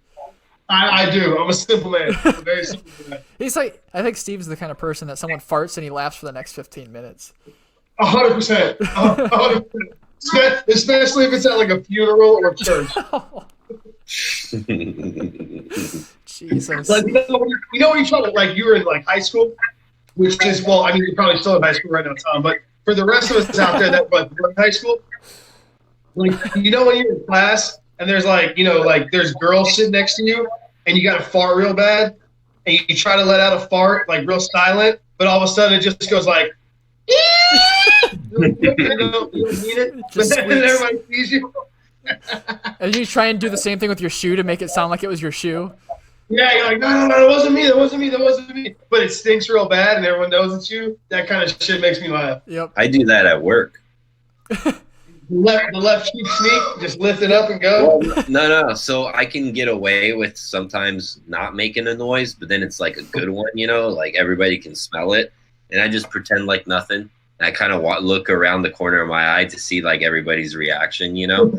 I do. I'm a simple man. I'm a very simple man. He's like, I think Steve's the kind of person that someone farts and he laughs for the next 15 minutes. 100%. 100%. Especially if it's at like a funeral or church. Jesus. Like, you know when you try to, like, you were in like high school, which is, well, I mean, you're probably still in high school right now, Tom, but for the rest of us out there that were in high school, like, you know when you're in class and there's like, you know, like there's girls sitting next to you and you got to fart real bad and you try to let out a fart like real silent, but all of a sudden it just goes like, you don't mean it, but then everybody sees you. And you try and do the same thing with your shoe to make it sound like it was your shoe. Yeah, you're like, no, that wasn't me, that wasn't me. But it stinks real bad and everyone knows it's you. That kind of shit makes me laugh. Yep. I do that at work. The left cheek sneak, just lift it up and go. Well, no. So I can get away with sometimes not making a noise, but then it's like a good one, you know, like everybody can smell it. And I just pretend like nothing. And I kind of look around the corner of my eye to see like everybody's reaction, you know.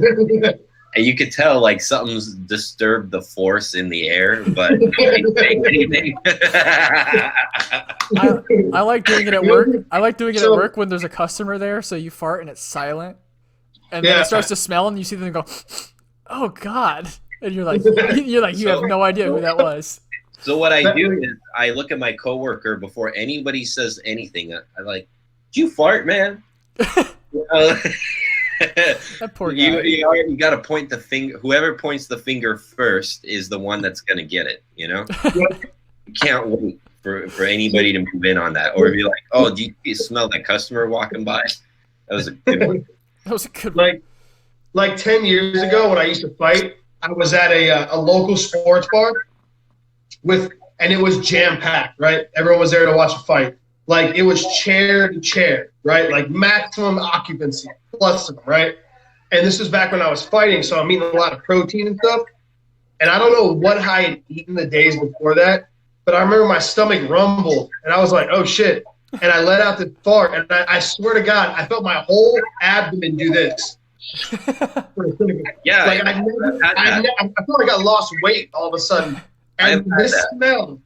And you could tell like something's disturbed the force in the air, but anything. I like doing it at work. I like doing it at work when there's a customer there, so you fart and it's silent. And then it starts to smell and you see them go, oh God. And you're like, you have no idea who that was. So what I do is I look at my coworker before anybody says anything. I like, did you fart, man? That poor guy. You got to point the finger. Whoever points the finger first is the one that's going to get it, you know? You can't wait for anybody to move in on that. Or be like, oh, do you smell that customer walking by? That was a good one. That was a good one. Like 10 years ago when I used to fight, I was at a local sports bar and it was jam-packed, right? Everyone was there to watch a fight. Like, it was chair to chair, right? Like, maximum occupancy, plus some, right? And this was back when I was fighting, so I'm eating a lot of protein and stuff. And I don't know what I had eaten the days before that, but I remember my stomach rumbled, and I was like, oh, shit. And I let out the fart, and I swear to God, I felt my whole abdomen do this. Yeah. Like, I felt like I lost weight all of a sudden. And this smell.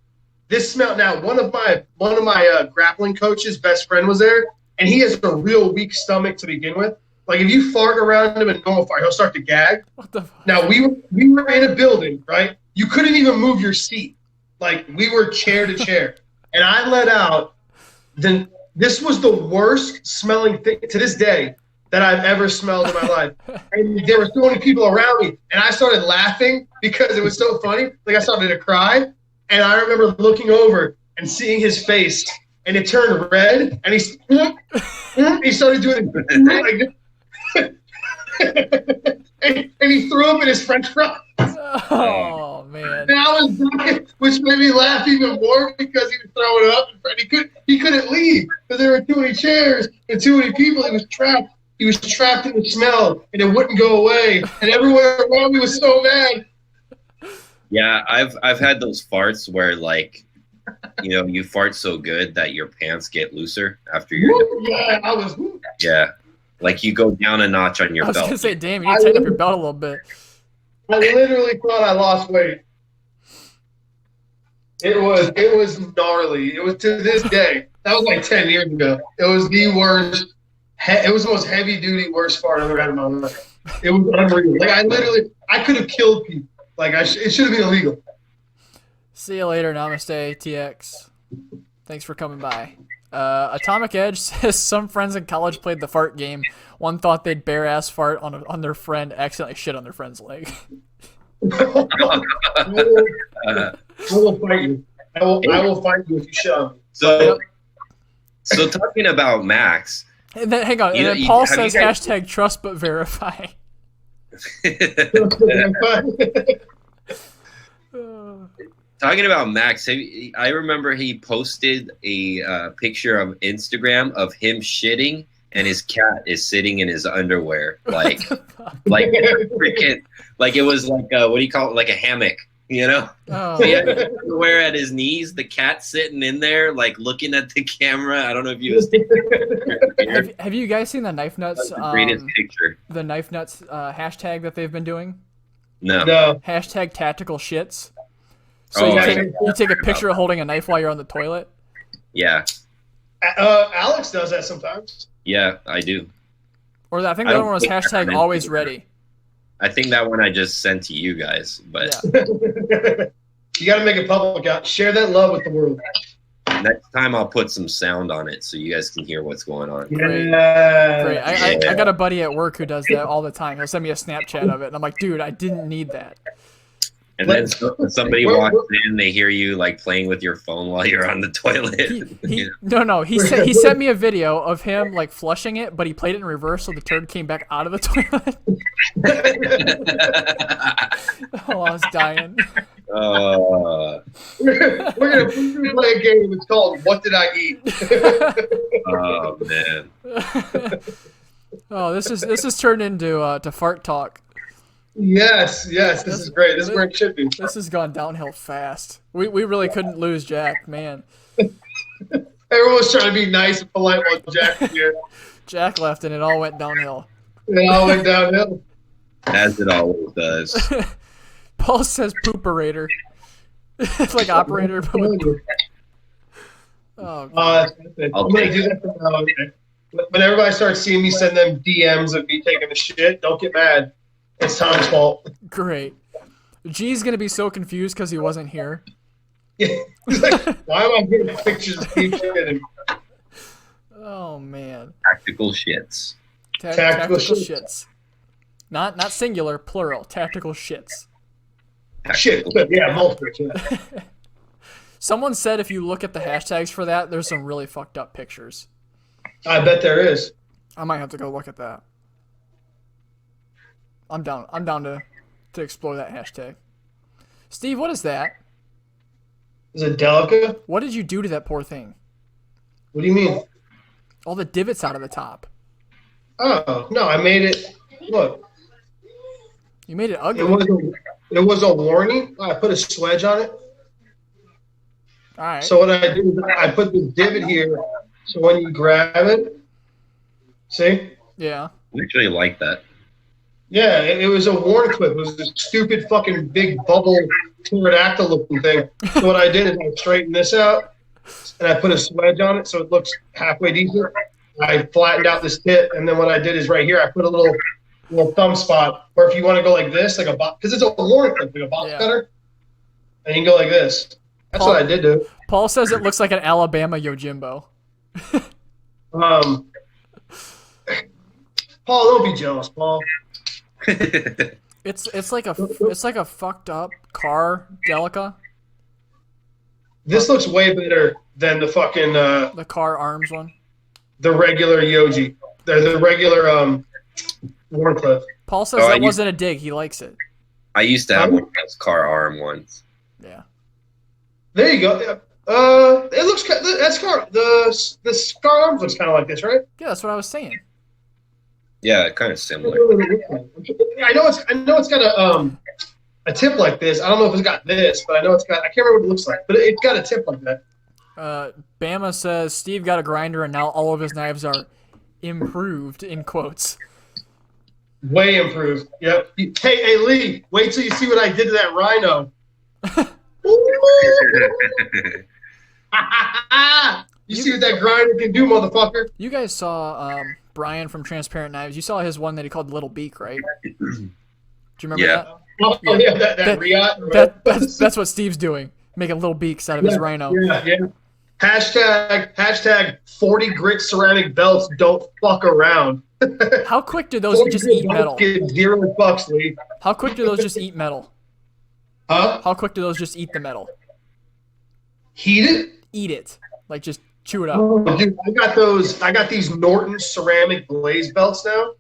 Now, one of my grappling coaches' best friend was there, and he has a real weak stomach to begin with. Like, if you fart around him in normal fart, he'll start to gag. What the fuck? Now, we were in a building, right? You couldn't even move your seat. Like, we were chair to chair. And I let out, this was the worst smelling thing to this day that I've ever smelled in my life. And there were so many people around me, and I started laughing because it was so funny. Like, I started to cry. And I remember looking over and seeing his face, and it turned red, and he started doing it and he threw up in his French fries. Oh man! And I was dying, which made me laugh even more because he was throwing up, and he couldn't leave because there were too many chairs and too many people. He was trapped. He was trapped in the smell, and it wouldn't go away. And everyone around me was so mad. Yeah, I've had those farts where, like, you know, you fart so good that your pants get looser after you're done. Yeah, I was. Yeah, like you go down a notch on your I was belt. gonna say, damn, you need to tighten up your belt a little bit. I literally thought I lost weight. It was gnarly. It was to this day. That was like 10 years ago. It was the worst. It was the most heavy duty worst fart I've ever had in my life. It was unreal. Like, I could have killed people. Like, it should have been illegal. See you later, Namaste, TX. Thanks for coming by. Atomic Edge says some friends in college played the fart game. One thought they'd bare ass fart on their friend, accidentally shit on their friend's leg. I will fight you. I will fight you if you shit on me. So talking about Max. And then, hang on. And then Paul says hashtag trust but verify. Talking about Max, I remember he posted a picture of Instagram of him shitting, and his cat is sitting in his underwear, like freaking, like it was like what do you call it, like a hammock, You know, Oh, so he had his underwear at his knees. The cat sitting in there, like looking at the camera. I don't know if you was have you guys seen the Knife Nuts? the greatest picture. The Knife Nuts hashtag that they've been doing. No. Hashtag tactical shits. So Oh, you take a picture of holding a knife while you're on the toilet. Yeah. Alex does that sometimes. Yeah, I do. Or I think the other one was hashtag always ready. I think that one I just sent to you guys, but Yeah. You got to make it public. Share that love with the world. next time I'll put some sound on it so you guys can hear what's going on. Great. I got a buddy at work who does that all the time. He'll send me a Snapchat of it, and I'm like, dude, I didn't need that. And then somebody walks in, they hear you like playing with your phone while you're on the toilet. No. He sent me a video of him like flushing it, but he played it in reverse, so the turd came back out of the toilet. Oh, I was dying. We're gonna play a game. It's called "What Did I Eat?" Oh man. Oh, this is turned into to fart talk. Yes. This is great. This is where it should be. This has gone downhill fast. We really couldn't lose Jack, man. Everyone's trying to be nice and polite while Jack was here. Jack left, and it all went downhill. It all went downhill. As it always does. Paul says pooperator. It's like operator, but with... Oh, God. I'm gonna do that from now on. When everybody starts seeing me send them DMs of me taking the shit, don't get mad. It's Tom's fault. Great. G's gonna be so confused because he wasn't here. He's like, why am I getting pictures of Steve shitting? Oh man. Tactical shits. Tactical shits. Not singular, plural. Tactical shits. Shit. Yeah, multiple. Yeah. Someone said if you look at the hashtags for that, there's some really fucked up pictures. I bet there is. I might have to go look at that. I'm down to explore that hashtag. Steve, what is that? Is it Delica? What did you do to that poor thing? What do you mean? All the divots out of the top. Oh no, I made it. Look, You made it ugly. it was a warning. I put a swedge on it. All right. So what I did is I put the divot here, so when you grab it, see? Yeah. I actually like that. Yeah, it was a warn clip. It was this stupid fucking big bubble pterodactyl looking thing. So what I did is I straightened this out, and I put a swedge on it so it looks halfway decent. I flattened out this tip, and then what I did is right here I put a little thumb spot, or if you want to go like this, like a box, because it's a warn clip, like a box cutter, and you can go like this. That's what I did to it. Paul says it looks like an Alabama Yojimbo. Paul, don't be jealous, Paul. It's like a fucked up car Delica. This looks way better than the fucking The car arms one. the regular Yoji. The regular Warncliffe. Paul says that wasn't a dig. He likes it. I used to have one of those car arm ones. Yeah. There you go. It looks that's car the car arms looks kind of like this, right? Yeah, that's what I was saying. Yeah, kind of similar. I know it's got a tip like this. I don't know if it's got this, but I know it's got. I can't remember what it looks like, but it's got a tip like that. Bama says Steve got a grinder and now all of his knives are improved in quotes. Way improved. Yep. Hey Lee, wait till you see what I did to that rhino. You see what that grinder can do, motherfucker? You guys saw Brian from Transparent Knives. You saw his one that he called Little Beak, right? Do you remember that? Oh yeah, that Riot. That's what Steve's doing, making little beaks out of his rhino. Yeah. Hashtag 40 grit ceramic belts don't fuck around. How quick do those just eat metal? Get $0, Lee. How quick do those just eat metal? Huh? How quick do those just eat the metal? Heat it? Eat it. Like just chew it up. Oh, dude, I got these Norton ceramic blaze belts now.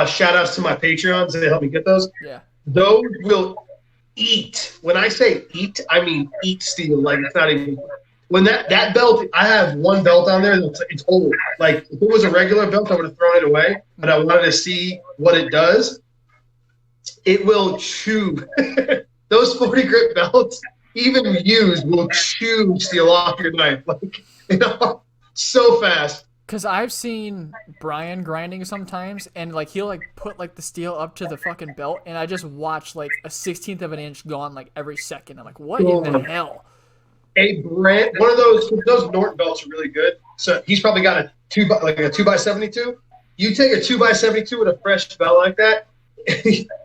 Shout outs to my Patreons. They help me get those. Yeah. Those will eat. When I say eat, I mean eat steel. Like it's not even. When that belt, I have one belt on there that's it's old. Like if it was a regular belt, I would have thrown it away. But I wanted to see what it does. It will chew those 40 grit belts, even used, will chew steel off your knife. Like, so fast. Because I've seen Brian grinding sometimes, and like he'll like put like the steel up to the fucking belt, and I just watch like a 1/16 of an inch gone like every second. I'm like, what in the hell? One of those Norton belts are really good. So he's probably got a 2x72. You take a 2x72 with a fresh belt like that,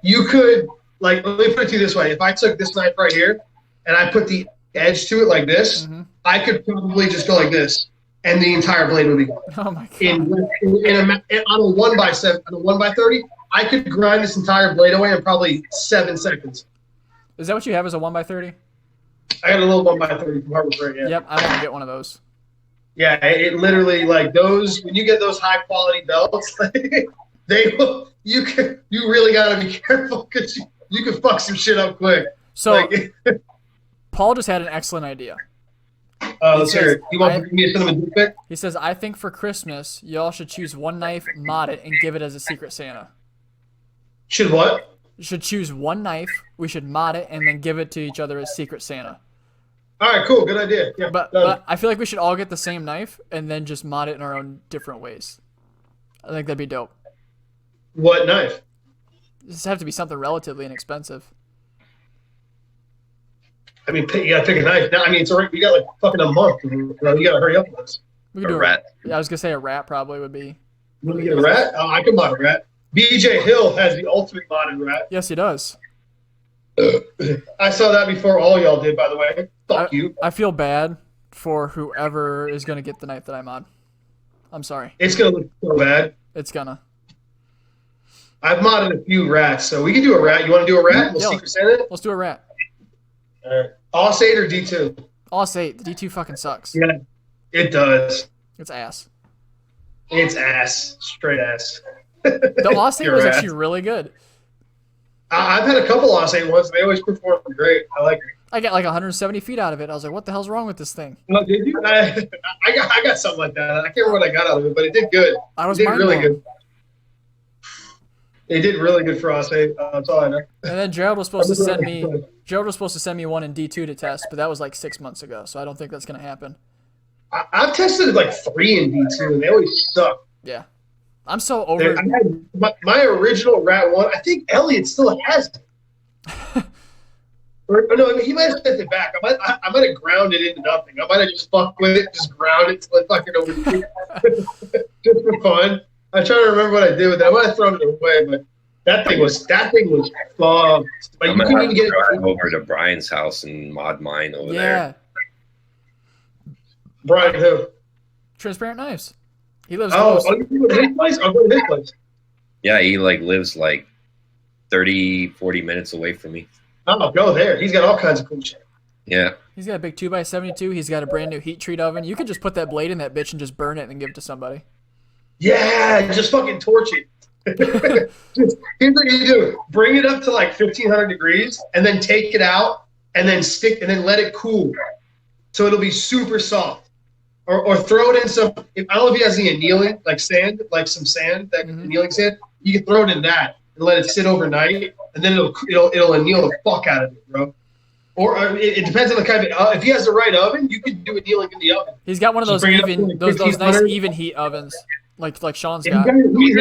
you could, like, let me put it to you this way: if I took this knife right here and I put the edge to it like this, I could probably just go like this, and the entire blade would be gone. Oh my god! On a 1x7, on a 1x30, I could grind this entire blade away in probably 7 seconds. Is that what you have as a 1x30? I got a little 1x30 from Harbor Freight. Yeah. Yep, I want to get one of those. Yeah, it literally, like, those, when you get those high quality belts, you really gotta be careful because you can fuck some shit up quick. So like, Paul just had an excellent idea. Let's hear it. You want to give me a cinnamon dick pic? He says, I think for Christmas, y'all should choose one knife, mod it, and give it as a Secret Santa. Should what? You should choose one knife, we should mod it, and then give it to each other as Secret Santa. All right, cool. Good idea. Yeah, but I feel like we should all get the same knife and then just mod it in our own different ways. I think that'd be dope. What knife? This have to be something relatively inexpensive. I mean, you gotta pick a knife. Now, I mean, it's already, we got like fucking a month. You gotta hurry up with this. We could do a rat. Yeah, I was gonna say a rat probably would be. You want to get a rat? I can mod a rat. BJ Hill has the ultimate modded rat. Yes, he does. I saw that before all y'all did, by the way. Fuck you. I feel bad for whoever is gonna get the knife that I mod. I'm sorry. It's gonna look so bad. It's gonna. I've modded a few rats, so we can do a rat. You want to do a rat? We'll Secret Santa it? Let's do a rat. All right. Os 8 or D2? Os 8. The D2 fucking sucks. Yeah, it does. It's ass. It's ass. Straight ass. The Os 8 was actually really good. I've had a couple Os 8 ones. They always perform great. I like it. I got like 170 feet out of it. I was like, what the hell's wrong with this thing? No, did you? I got something like that. I can't remember what I got out of it, but it did good. I was it did really blown. good. It did really good for Os 8. That's all I know. And then Gerald was supposed to send me. Gerald was supposed to send me one in D2 to test, but that was like 6 months ago, so I don't think that's gonna happen. I've tested like 3 in D2, and they always suck. Yeah, I'm so over. I had my original Rat 1. I think Elliot still has it. or no, he might have sent it back. I might have ground it into nothing. I might have just fucked with it, just ground it till it fucking overheat. Just for fun. I'm trying to remember what I did with it. I might have thrown it away, but that thing was fucked. Like, I'm gonna have to drive over to Brian's house and mod mine over there. Brian who? Transparent Knives. He lives close. close. Oh, you go to his place? I'll go to his place. Yeah, he like lives like 30, 40 minutes away from me. Oh, go there. He's got all kinds of cool shit. Yeah. He's got a big 2x72. He's got a brand new heat treat oven. You could just put that blade in that bitch and just burn it and give it to somebody. Yeah, just fucking torch it. Here's what you do: bring it up to like 1,500 degrees, and then take it out, and then let it cool, so it'll be super soft. Or throw it in some. I don't know if he has any annealing, like sand, like some sand, that annealing sand. You can throw it in that and let it sit overnight, and then it'll anneal the fuck out of it, bro. Or it depends on the kind of. If he has the right oven, you can do annealing in the oven. He's got one of those those nice even heat ovens. Like Sean's got. You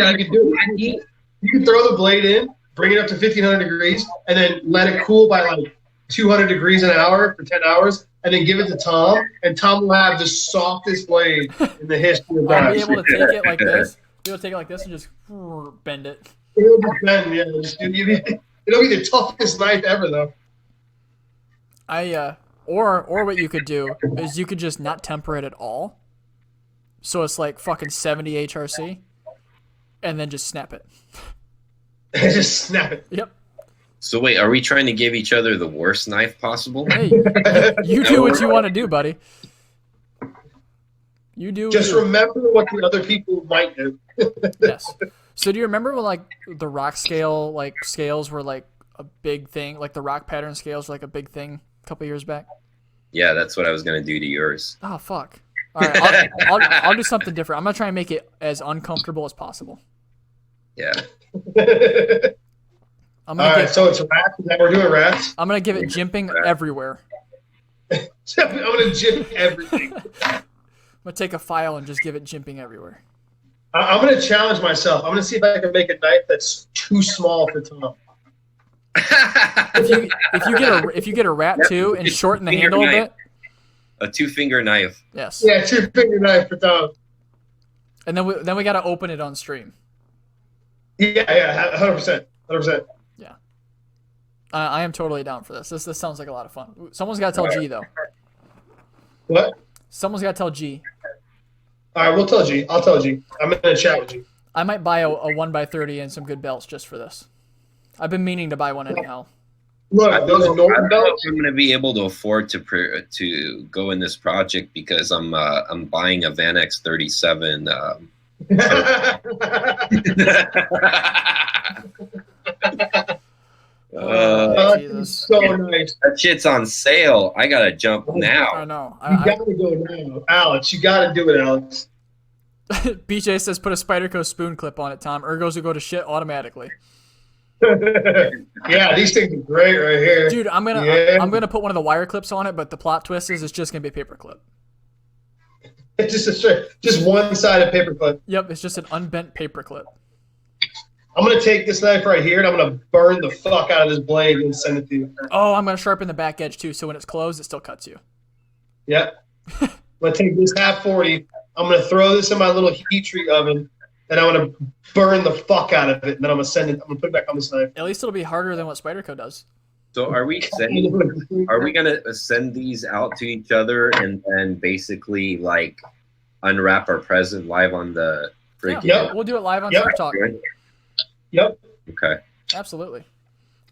can throw the blade in, bring it up to 1,500 degrees, and then let it cool by like 200 degrees an hour for 10 hours, and then give it to Tom, and Tom will have the softest blade in the history of I'll knives. be able to take it like this. Be able to take it like this and just bend it. It'll just bend, yeah. It'll be the toughest knife ever, though. Or what you could do is you could just not temper it at all. So it's like fucking 70 HRC, and then just snap it. Just snap it. Yep. So wait, are we trying to give each other the worst knife possible? Hey, you do what you want to do, buddy. You do. Just remember what the other people might do. Yes. So do you remember when like the rock scale scales were like a big thing? Like the rock pattern scales were like a big thing a couple years back? Yeah, that's what I was gonna do to yours. Oh fuck. All right, I'll do something different. I'm gonna try and make it as uncomfortable as possible. Yeah. I'm All gonna right, give. so it's rats. Is that we're doing rats? I'm gonna give it jimping everywhere. I'm gonna jip everything. I'm gonna take a file and just give it jimping everywhere. I'm gonna challenge myself. I'm gonna see if I can make a knife that's too small for Tom. If you get a rat too and shorten the handle a bit. A 2-finger knife. Yes. Yeah, 2-finger knife for Tom. And then we gotta open it on stream. Yeah, 100%, 100%. Yeah. I am totally down for this. This sounds like a lot of fun. Someone's gotta tell G though. What? Someone's gotta tell G. All right, we'll tell G. I'll tell G. I'm gonna chat with G. I might buy a 1x30 and some good belts just for this. I've been meaning to buy one anyhow. Look, I those don't know Norton if belts. I'm going to be able to afford to go in this project because I'm buying a Van X37. Jesus. So nice. That shit's on sale. I gotta jump I now. know. You gotta go now, Alex. You gotta do it, Alex. BJ says put a Spyderco spoon clip on it, Tom. Ergos will go to shit automatically. Yeah, these things are great right here. Dude, I'm gonna put one of the wire clips on it, but the plot twist is it's just gonna be a paper clip. It's just one-sided paper clip. Yep, it's just an unbent paper clip. I'm gonna take this knife right here and I'm gonna burn the fuck out of this blade and send it to you. Oh, I'm gonna sharpen the back edge too, so when it's closed, it still cuts you. Yep. I'm gonna take this 1/2-40. I'm gonna throw this in my little heat treat oven, and I'm gonna burn the fuck out of it. And then I'm gonna send it. I'm gonna put it back on this knife. At least it'll be harder than what Spyderco does. So are we gonna send these out to each other and then basically like unwrap our present live on the freaking? Yep. We'll do it live on Yep. Surf Talk. Yep. Okay. Absolutely.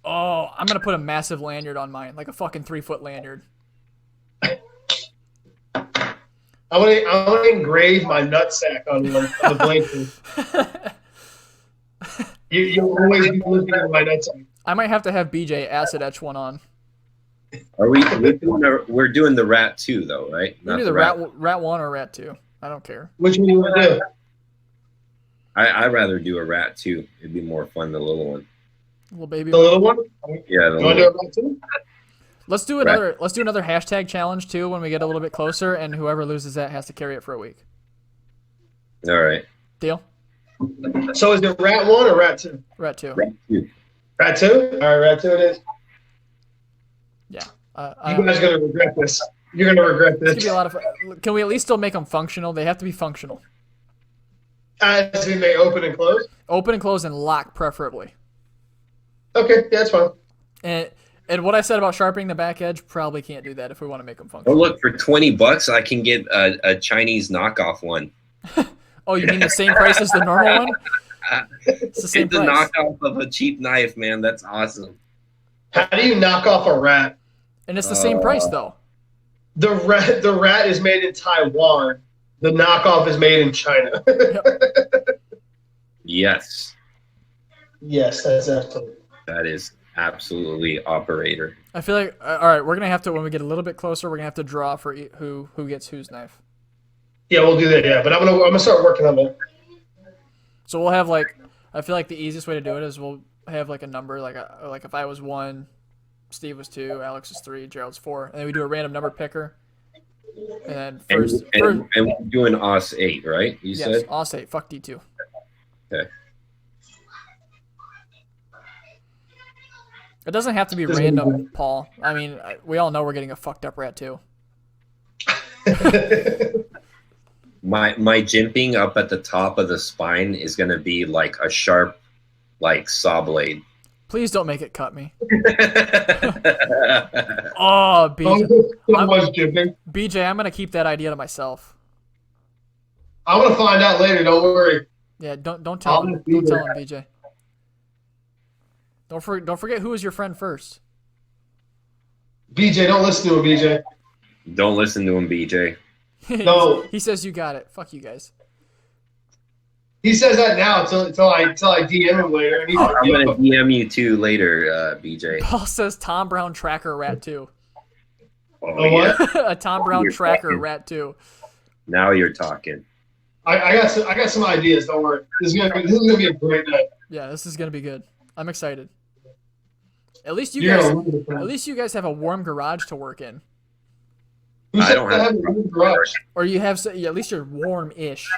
Oh, I'm gonna put a massive lanyard on mine, like a fucking 3-foot lanyard. I want to engrave my nutsack on the blanket. You'll always be looking at my nutsack. I might have to have BJ acid etch one on. We're doing the rat 2 though, right? We can do the rat 1 or rat 2. I don't care. Which one do you want to do? I'd rather do a rat 2. It'd be more fun than the little one. Little baby. The little one? Yeah, the You want to do little it right too? Let's do another hashtag challenge too when we get a little bit closer, and whoever loses that has to carry it for a week. All right. Deal? So is it rat 1 or rat 2? Rat 2. Rat 2. Rat 2? All right, rat 2 it is. Yeah. You guys are gonna regret this. You're gonna regret It's gonna this. be a lot of fun. Can we at least still make them functional? They have to be functional. As in they open and close? Open and close and lock preferably. Okay, yeah, that's fine. And what I said about sharpening the back edge, probably can't do that if we want to make them functional. Oh look, for $20 I can get a Chinese knockoff one. Oh, you mean the same price as the normal one? It's the same It's a price. knockoff of a cheap knife, man. That's awesome. How do you knock off a rat? And it's the same price though. The rat is made in Taiwan. The knockoff is made in China. Yes, Yes, that's absolutely. that is absolutely operator. I feel like all right, we're gonna have to when we get a little bit closer, we're gonna have to draw for who gets whose knife. Yeah, we'll do that. Yeah, but I'm gonna start working on that. So we'll have like I feel like the easiest way to do it is we'll have like a number like if I was 1, Steve was 2, Alex is 3, Gerald's 4, and then we do a random number picker. And then first, And we're doing OS 8, right? You yes, said? I'll say fuck D2. Okay. It doesn't have to be random, Paul. I mean, we all know we're getting a fucked up rat too. My jimping up at the top of the spine is going to be like a sharp, like saw blade. Please don't make it cut me. Oh, BJ. BJ, I'm gonna keep that idea to myself. I'm gonna find out later. Don't worry. Yeah, don't tell him. Don't tell him, BJ. Don't forget who was your friend first. BJ, don't listen to him, BJ. Don't listen to him, BJ. No. He says you got it. Fuck you guys. He says that now until I DM him later. And he's like, I'm gonna DM you too later, BJ. Paul says Tom Brown tracker rat 2. Oh, what? yeah. A Tom Brown You're tracker talking. rat 2. Now you're talking. I got some ideas. Don't worry. This is gonna be a great night. Yeah, this is gonna be good. I'm excited. At least you You're guys, gonna lose it, at man. least you guys have a warm garage to work in, Who I said don't I have have a room garage? or you have. At least you're warm-ish.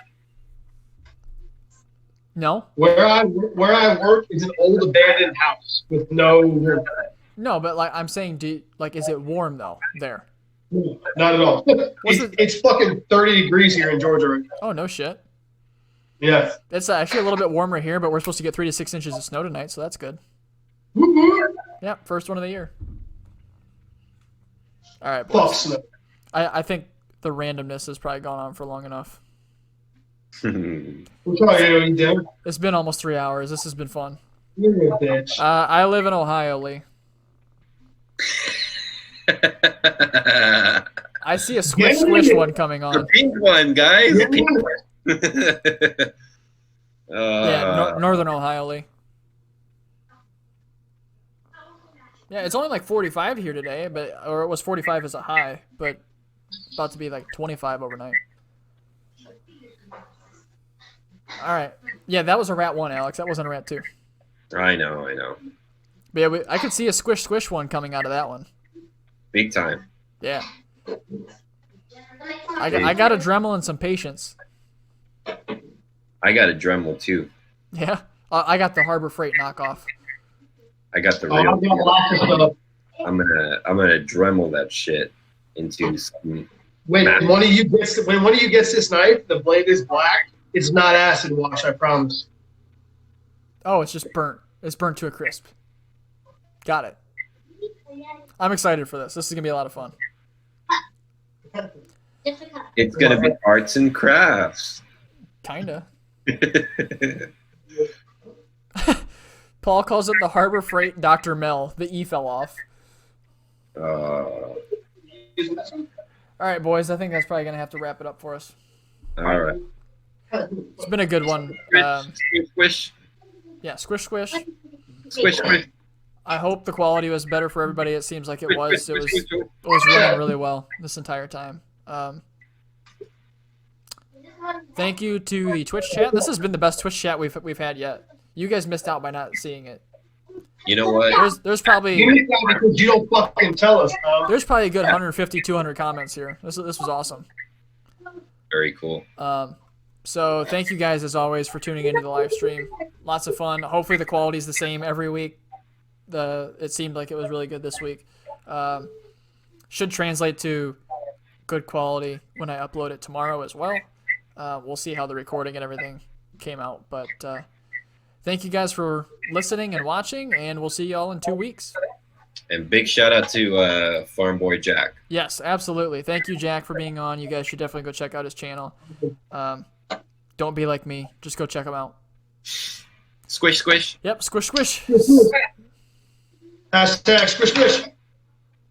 No, Where I work is an old abandoned house with no room. no, but like I'm saying, is it warm though there? Not at all. It's fucking 30 degrees here in Georgia right now. Oh no shit. Yeah. It's actually a little bit warmer here, but we're supposed to get 3 to 6 inches of snow tonight, so that's good. Woo-hoo. Yeah, first one of the year. All right, Fuck boys. snow. I think the randomness has probably gone on for long enough. We're trying to eat dinner. It's been almost 3 hours. This has been fun. You're a bitch. I live in Ohio, Lee. I see a squish squish one coming The on. pink one, guys. Yeah. The pink one. Yeah, Northern Ohio, Lee. Yeah, it's only like 45 here today, or it was 45 as a high, but it's about to be like 25 overnight. All right. Yeah, that was a rat 1, Alex. That wasn't a rat 2. I know. But yeah, I could see a squish squish one coming out of that one. Big time. Yeah. I got a Dremel and some patience. I got a Dremel too. Yeah. I got the Harbor Freight knockoff. I got the Oh, I've got real. lots of stuff. I'm gonna Dremel that shit into some. Wait, when one of you gets this knife, the blade is black. It's not acid wash, I promise. Oh, it's just burnt. It's burnt to a crisp. Got it. I'm excited for this. This is going to be a lot of fun. It's gonna be arts and crafts. Kinda. Paul calls it the Harbor Freight Dr. Mel. The E fell off. all All right, boys. I think that's probably going to have to wrap it up for us. right. It's been a good one. Squish, Yeah, squish, squish. squish, squish. I hope the quality was better for everybody. It seems like it was. It was, Squish, it was running really well this entire time. Thank you to the Twitch chat. This has been the best Twitch chat we've had yet. You guys missed out by not seeing it. You know what? There's probably You missed out because you don't fucking tell us, Tom. there's probably a good 150, 200 comments here. This was awesome. Very cool. So thank you guys as always for tuning into the live stream. Lots of fun. Hopefully the quality's the same every week. It seemed like it was really good this week. Should translate to good quality when I upload it tomorrow as well. We'll see how the recording and everything came out. But thank you guys for listening and watching, and we'll see y'all in 2 weeks. And big shout out to FarmBoy Jack. Yes, absolutely. Thank you, Jack, for being on. You guys should definitely go check out his channel. Don't be like me. Just go check him out. Squish, squish. Yep, squish, squish. Hashtag squish squish.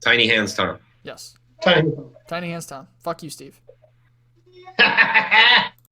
Tiny hands, Tom. Yes. Tiny. Tiny hands, Tom. Fuck you, Steve.